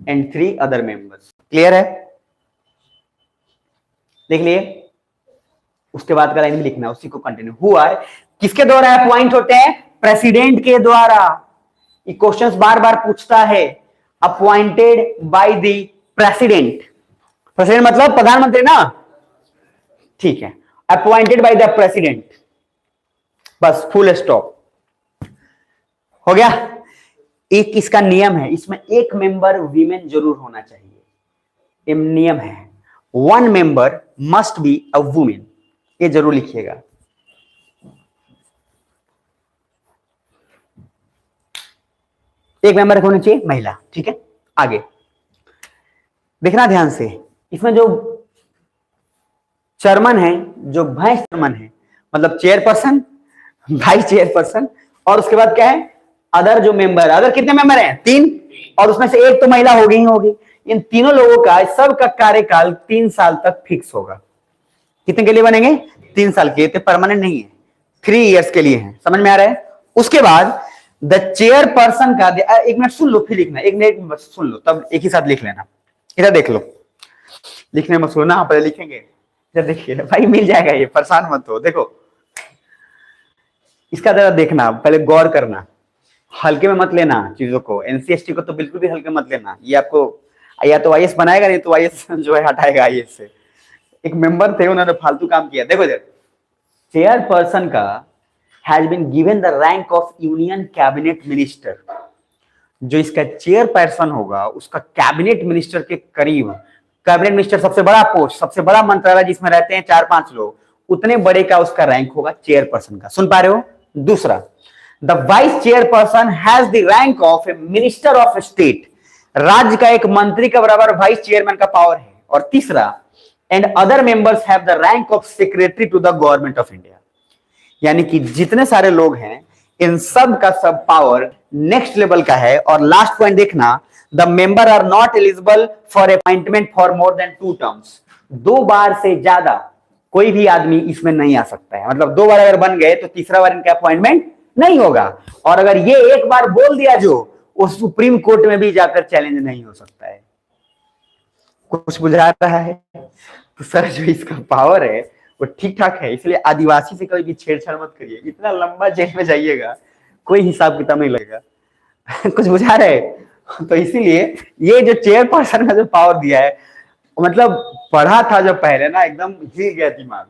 and 3 other members. Clear है? देख लिए? उसके बाद का लाइन भी लिखना, उसी को कंटिन्यू। हु आर, किसके द्वारा अपॉइंट होते हैं? प्रेसिडेंट के द्वारा। ये क्वेश्चंस बार बार पूछता है, appointed by the president. President मतलब प्रधानमंत्री ना, ठीक है, अपॉइंटेड बाय द प्रेसिडेंट, बस फुल स्टॉप। हो गया? एक इसका नियम है, इसमें एक मेंबर वीमेन जरूर होना चाहिए, ये नियम है। 1 member must be a women, ये जरूर लिखिएगा। एक मेंबर होनी चाहिए महिला, ठीक है। आगे देखना ध्यान से, इसमें जो चेयरमैन है, जो वाइस चेयरमैन है, मतलब चेयरपर्सन, वाइस चेयरपर्सन, और उसके बाद क्या है, अदर जो मेंबर, अदर कितने मेंबर हैं? 3, और उसमें से एक तो महिला होगी ही होगी। इन तीनों लोगों का सबका कार्यकाल 3 साल तक फिक्स होगा। कितने के लिए बनेंगे? 3 साल के, तो परमानेंट नहीं है, 3 इयर्स के लिए है। समझ में आ रहा है? उसके बाद द चेयरपर्सन का, एक मिनट सुन लो फिर लिखना, एक मिनट सुन लो तब एक ही साथ लिख लेना। इधर देख लो, लिखने मत सुनना, पहले लिखेंगे। इधर देखिए भाई, मिल जाएगा ये, परेशान मत हो। देखो इसका जरा देखना, पहले गौर करना, हल्के में मत लेना चीजों को। एनसीएसटी को तो बिल्कुल भी हल्के मत लेना, ये आपको या तो आईएएस बनाएगा, नहीं तो आईएएस जो है हटाएगा आईएएस से। एक मेंबर थे, उन्होंने फालतू काम किया। देखो इधर, चेयरपर्सन का has been given the rank of union cabinet minister. जो इसका चेयरपर्सन होगा उसका कैबिनेट मिनिस्टर के करीब, कैबिनेट मिनिस्टर सबसे बड़ा पोस्ट, सबसे बड़ा मंत्रालय जिसमें रहते हैं 4-5 लोग, उतने बड़े का उसका रैंक होगा चेयरपर्सन का। सुन पा रहे हो? दूसरा, the vice chairperson has the rank of A minister of state. राज्य का एक मंत्री का बराबर वाइस चेयरमैन का पावर है। और तीसरा, and other members have the rank of secretary to the government of India. यानी कि जितने सारे लोग हैं इन सब का सब पावर नेक्स्ट लेवल का है। और लास्ट पॉइंट देखना, the member are not eligible for appointment for more than 2 terms. 2 बार से ज्यादा कोई भी आदमी इसमें नहीं आ सकता है। मतलब 2 बार अगर बन गए तो तीसरा बार इनका अपॉइंटमेंट नहीं होगा। और अगर ये एक बार बोल दिया जो, वो सुप्रीम कोर्ट में भी जाकर चैलेंज नहीं हो सकता है। कुछ बुझा रहा है? तो सर जो इसका पावर है वो ठीक ठाक है, इसलिए आदिवासी से कभी भी छेड़छाड़ मत करिए। इतना लंबा जेल में जाइएगा, कोई हिसाब किताब नहीं लगेगा। कुछ बुझा रहे? तो इसीलिए ये जो चेयरपर्सन का जो पावर दिया है, मतलब पढ़ा था जब पहले ना, एकदम हिल गया दिमाग।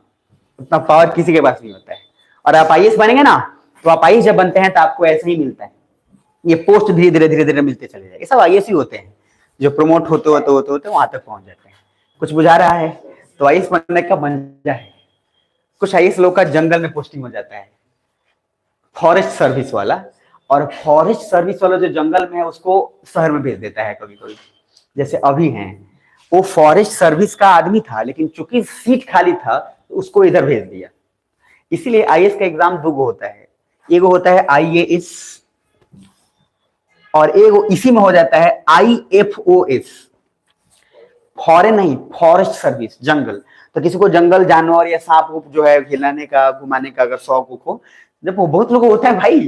उतना पावर किसी के पास नहीं होता है। और आप आईएएस बनेंगे ना, तो आप आईएएस जब बनते हैं तो आपको ऐसे ही मिलता है, ये पोस्ट धीरे धीरे मिलते चले जाएंगे। सब आईएएस ही होते हैं जो प्रमोट होते वहां तक पहुंच जाते हैं। कुछ बुझा रहा है? तो आईएएस बनने का मंजा है। कुछ आईएएस लोग का जंगल में पोस्टिंग हो जाता है, फॉरेस्ट सर्विस वाला, और फॉरेस्ट सर्विस वाला जो जंगल में है उसको शहर में भेज देता है कभी कभी। जैसे अभी हैं, वो फॉरेस्ट सर्विस का आदमी था, लेकिन चूंकि सीट खाली था तो उसको इधर भेज दिया। इसीलिए आईएएस का एग्जाम 2 होता है, एक होता है आईएएस और एक इसी में हो जाता है आईएफओएस। फॉरेन नहीं, फॉरेस्ट सर्विस, जंगल। तो किसी को जंगल जानवर या सांप जो है हिलाने का, घुमाने का अगर शौक हो, जब वो बहुत लोग होता है भाई,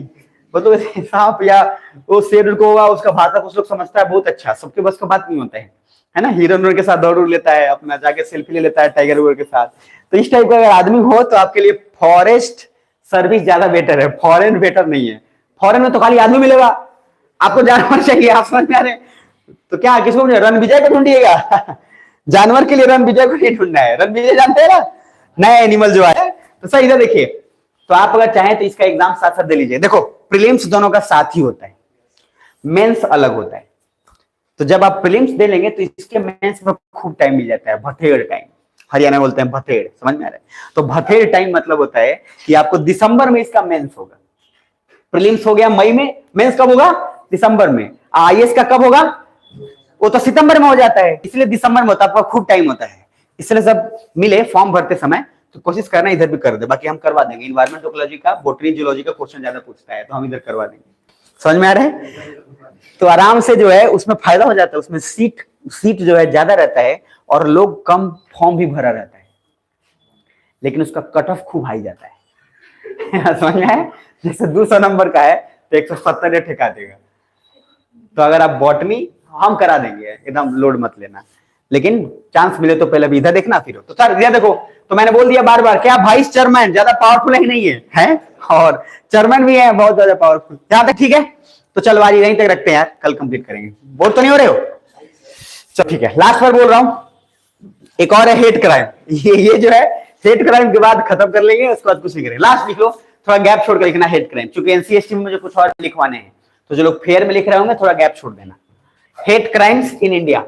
बहुत लोग सांप या वो शेर को होगा, उसका भाषा कुछ लोग समझता है बहुत अच्छा, सबके बस का बात नहीं होता है ना। हिरन के साथ दौड़ लेता है, अपना जाके सेल्फी ले लेता है टाइगर वगैरह के साथ। तो इस टाइप का अगर आदमी हो तो आपके लिए फॉरेस्ट सर्विस ज्यादा बेटर है, फॉरेन बेटर नहीं है। फॉरेन में तो खाली आदमी मिलेगा, आपको जानवर चाहिए। आप समझ में आ रहे? तो क्या किसको रणविजय को ढूंढिएगा? जानवर के लिए रणविजय को नहीं ढूंढना है। रणविजय जानते हैं ना, नया एनिमल जो है। तो सर इधर देखिए, तो आप अगर चाहें तो इसका एग्जाम साथ साथ दे लीजिए। देखो प्रीलिम्स दोनों का साथ ही होता है, मेंस अलग होता है। तो जब आप प्रीलिम्स दे लेंगे तो इसके मेंस में खूब टाइम मिल जाता है, भथेड़ टाइम, हरियाणा में बोलते हैं भथेड़। समझ में आ रहा है? तो भथेड़ टाइम मतलब होता है कि आपको दिसंबर में इसका मेंस होगा। प्रीलिम्स हो गया मई में, मेंस कब होगा? दिसंबर में। आईएएस का कब होगा? वो तो सितंबर में हो जाता है, इसलिए दिसंबर में होता है, आपका खूब टाइम होता है। इसलिए सब मिले फॉर्म भरते समय तो कोशिश करना इधर भी कर दे, बाकी हम करवा देंगे। इन्वायरमेंट इकोलॉजी का, बोटनी जियोलॉजी का क्वेश्चन ज्यादा पूछता है तो हम इधर करवा देंगे। समझ में आ रहा है? तो आराम से जो है उसमें फायदा हो जाता है, उसमें सीट जो है ज्यादा रहता है और लोग कम फॉर्म भी भरा रहता है, लेकिन उसका कट ऑफ खूब हाई जाता है। समझ में आया? जैसे 200 नंबर का है तो 170 ठेका देगा। तो अगर आप बॉटनी, हम करा देंगे, एकदम लोड मत लेना, लेकिन चांस मिले तो पहले भी इधर देखना। फिर तो सर ये देखो, तो मैंने बोल दिया बार बार, क्या वाइस चेयरमैन ज्यादा पावरफुल ही नहीं है, और चेयरमैन भी है बहुत ज्यादा पावरफुल। यहां तक ठीक है? तो चलो आज यहीं तक रखते हैं यार, कल कंप्लीट करेंगे। बोर तो नहीं हो रहे हो? चलो ठीक है, लास्ट बार बोल रहा हूं, एक और है हेट क्राइम। ये जो है हेट क्राइम के बाद खत्म कर लेंगे, उसके बाद कुछ नहीं करेंगे। लास्ट लिख लो, थोड़ा गैप छोड़कर लिखना हेट क्राइम, क्योंकि एनसीएसटी में मुझे कुछ और लिखवाने हैं तो जो लोग फेयर में लिख रहे होंगे थोड़ा गैप छोड़ देना। हेट क्राइम्स इन इंडिया,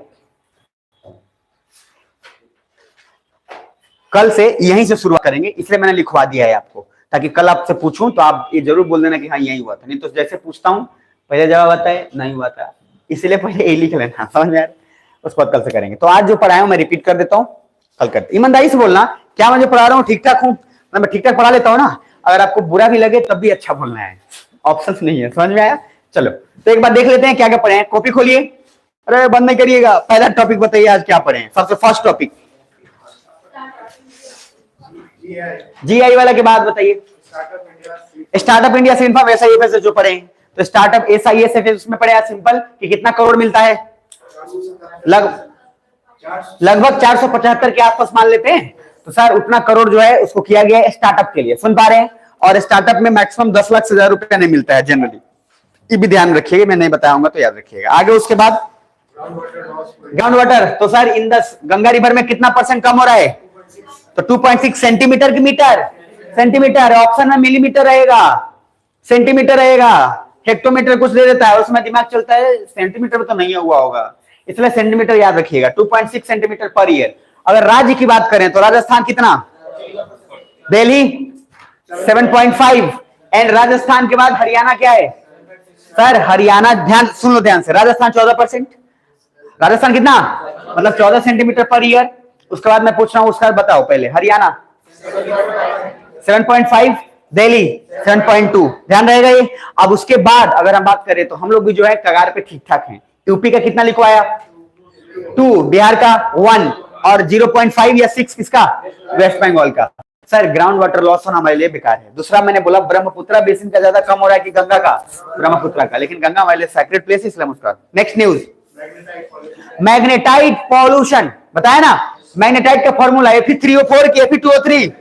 कल से यहीं से शुरुआत करेंगे, इसलिए मैंने लिखवा दिया है आपको, ताकि कल आपसे पूछूं तो आप ये जरूर बोल देना कि हाँ यही हुआ था, नहीं तो जैसे पूछता हूं पहले जवाब आता है नहीं हुआ था, इसलिए पहले ये लिख लेना, समझ में आ रहा है? उसके बाद कल से करेंगे। तो आज जो पढ़ाया हूं मैं रिपीट कर देता हूं, कल करते। ईमानदारी से बोलना, क्या मैं जो पढ़ा रहा हूँ ठीक ठाक हूँ? मैं ठीक ठाक पढ़ा लेता हूँ ना, अगर आपको बुरा भी लगे तब भी अच्छा बोलना है, ऑप्शन नहीं है, समझ में आया? चलो तो एक बार देख लेते हैं क्या क्या पढ़े हैं। कॉपी खोलिए, अरे बंद नहीं करिएगा। पहला टॉपिक बताइए आज क्या पढ़े हैं, सबसे फर्स्ट टॉपिक जीआई वाला के बाद बताइए। स्टार्टअप इंडिया सिंपल एसआईएफ से जो पढ़े हैं, तो स्टार्टअप एसआईएफ उसमें पढ़े आज सिंपल कि कितना करोड़ मिलता है, लगभग 475 के आसपास मान लेते हैं। तो सर उतना करोड़ जो है उसको किया गया है स्टार्टअप के लिए, सुन पा रहे हैं? और स्टार्टअप में मैक्सिमम 10 लाख से ज्यादा रुपया नहीं मिलता है जनरली, ये भी ध्यान रखिएगा, मैं नहीं बताऊंगा तो याद रखिएगा। आगे उसके बाद ग्राउंड वाटर, तो सर इन गंगा रिवर में कितना परसेंट कम हो रहा है? तो 2.6 सेंटीमीटर की मीटर, सेंटीमीटर, ऑप्शन में मिलीमीटर रहेगा, सेंटीमीटर रहेगा, हेक्टोमीटर कुछ दे देता है उसमें दिमाग चलता है, सेंटीमीटर में तो नहीं हुआ होगा, इसलिए सेंटीमीटर याद रखिएगा। 2.6 सेंटीमीटर पर ईयर। अगर राज्य की बात करें तो राजस्थान कितना? दिल्ली 7.5, एंड राजस्थान के बाद हरियाणा क्या है? सर हरियाणा, ध्यान सुन लो ध्यान से, राजस्थान 14%, राजस्थान कितना? मतलब 14 सेंटीमीटर पर ईयर। उसके बाद मैं पूछ रहा हूं उसका बताओ पहले, हरियाणा 7.5, दिल्ली 7.2, ध्यान रहेगा ये। अब उसके बाद अगर हम बात करें तो हम लोग भी जो है कगार पे ठीक ठाक हैं। यूपी का कितना लिखवाया? 2, बिहार का 1, और 0.5 या 6 किसका? वेस्ट बंगाल का। सर ग्राउंड वाटर लॉस होना हमारे लिए बेकार है। दूसरा मैंने बोला ब्रह्मपुत्र बेसिन का ज्यादा कम हो रहा है कि गंगा का? ब्रह्मपुत्र का, लेकिन गंगा हमारे लिए सैक्रेड प्लेस है इसलिए मुस्कुरा। नेक्स्ट न्यूज, मैग्नेटाइट पॉल्यूशन, बताया ना? मैग्नेटाइट का फॉर्मूला Fe3O4 की Fe2O3,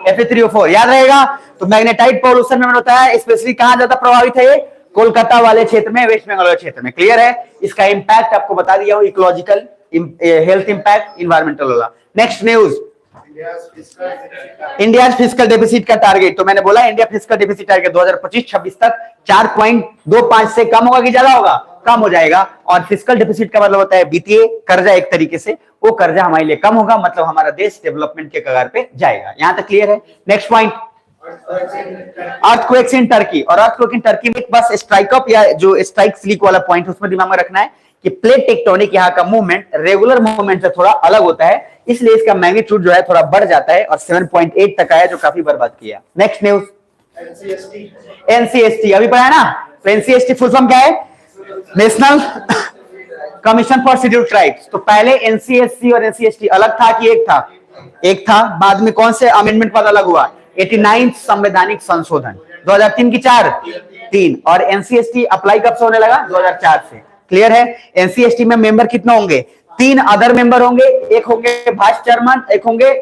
Fe3O4 याद रहेगा। तो मैग्नेटाइट पॉल्यूशन में बताया स्पेशली कहां ज्यादा प्रभावित है ये? कोलकाता वाले क्षेत्र में, वेस्ट बंगाल वाले क्षेत्र में। क्लियर है? इसका इंपैक्ट आपको बता दिया हूं, इकोलॉजिकल, हेल्थ इंपैक्ट, इन्वायरमेंटल वाला। Next news, India fiscal deficit का टारगेट, तो मैंने बोला इंडिया फिस्कल डेफिसिट टारगेट 2025-26 तक 4.25 से कम होगा कि ज्यादा होगा? कम हो जाएगा। और फिस्कल डेफिसिट का मतलब होता है वित्तीय कर्जा, एक तरीके से वो कर्जा हमारे लिए कम होगा, मतलब हमारा देश डेवलपमेंट के कगार पे जाएगा। यहां तक क्लियर है? Next point, earthquakes in Turkey, और अर्थक्वेक इन टर्की में बस स्ट्राइक अप या जो स्ट्राइक स्लीक वाला पॉइंट उसमें दिमाग में रखना है कि प्लेट टेक्टोनिक यहाँ का मूवमेंट रेगुलर मूवमेंट से थोड़ा अलग होता है, इसलिए इसका मैग्नीट्यूड जो है थोड़ा बढ़ जाता है और 7.8 तक आया, जो काफी बर्बाद किया। नेक्स्ट न्यूज, एनसीएसटी अभी पढ़ा है ना? तो एनसीएसटी फुल फॉर्म क्या है? National commission for scheduled tribes. तो पहले एनसीएससी और एनसीएसटी अलग था कि एक था? एक था। बाद में कौन से अमेंडमेंट पर अलग हुआ? 89 संवैधानिक संशोधन 2003 की 3, और एनसीएसटी अप्लाई कब से होने लगा? 2004 से। क्लियर है? एनसीएसटी में मेंबर कितने होंगे? 3 अदर मेंबर होंगे, एक होंगे वाइस चेयरमैन, एक होंगे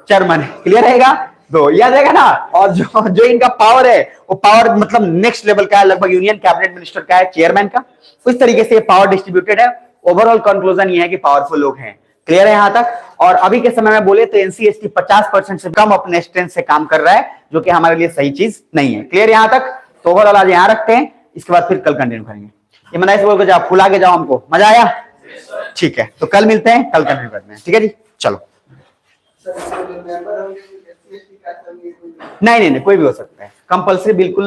चेयरमैन। क्लियर रहेगा? 2 याद रहेगा ना? और जो इनका पावर है वो पावर मतलब नेक्स्ट लेवल का है, लगभग यूनियन कैबिनेट मिनिस्टर का है, चेयरमैन का। इस तरीके से पावर डिस्ट्रीब्यूटेड है। ओवरऑल कंक्लूजन ये है कि पावरफुल लोग हैं। क्लियर है यहां तक? और अभी के समय में बोले तो एनसीएसटी 50% से कम अपने स्ट्रेंथ से काम कर रहा है, जो कि हमारे लिए सही चीज नहीं है। क्लियर यहां तक? तो ओवरऑल आज यहां रखते हैं, इसके बाद फिर कल कंटिन्यू करेंगे। ईमानदारी से बोल के जाओ, फुला के जाओ, हमको मजा आया? ठीक है, तो कल मिलते हैं, कल कंटिन्यू करते हैं। ठीक है जी, चलो। नहीं, कोई भी हो सकता है, कंपल्सरी बिल्कुल नहीं।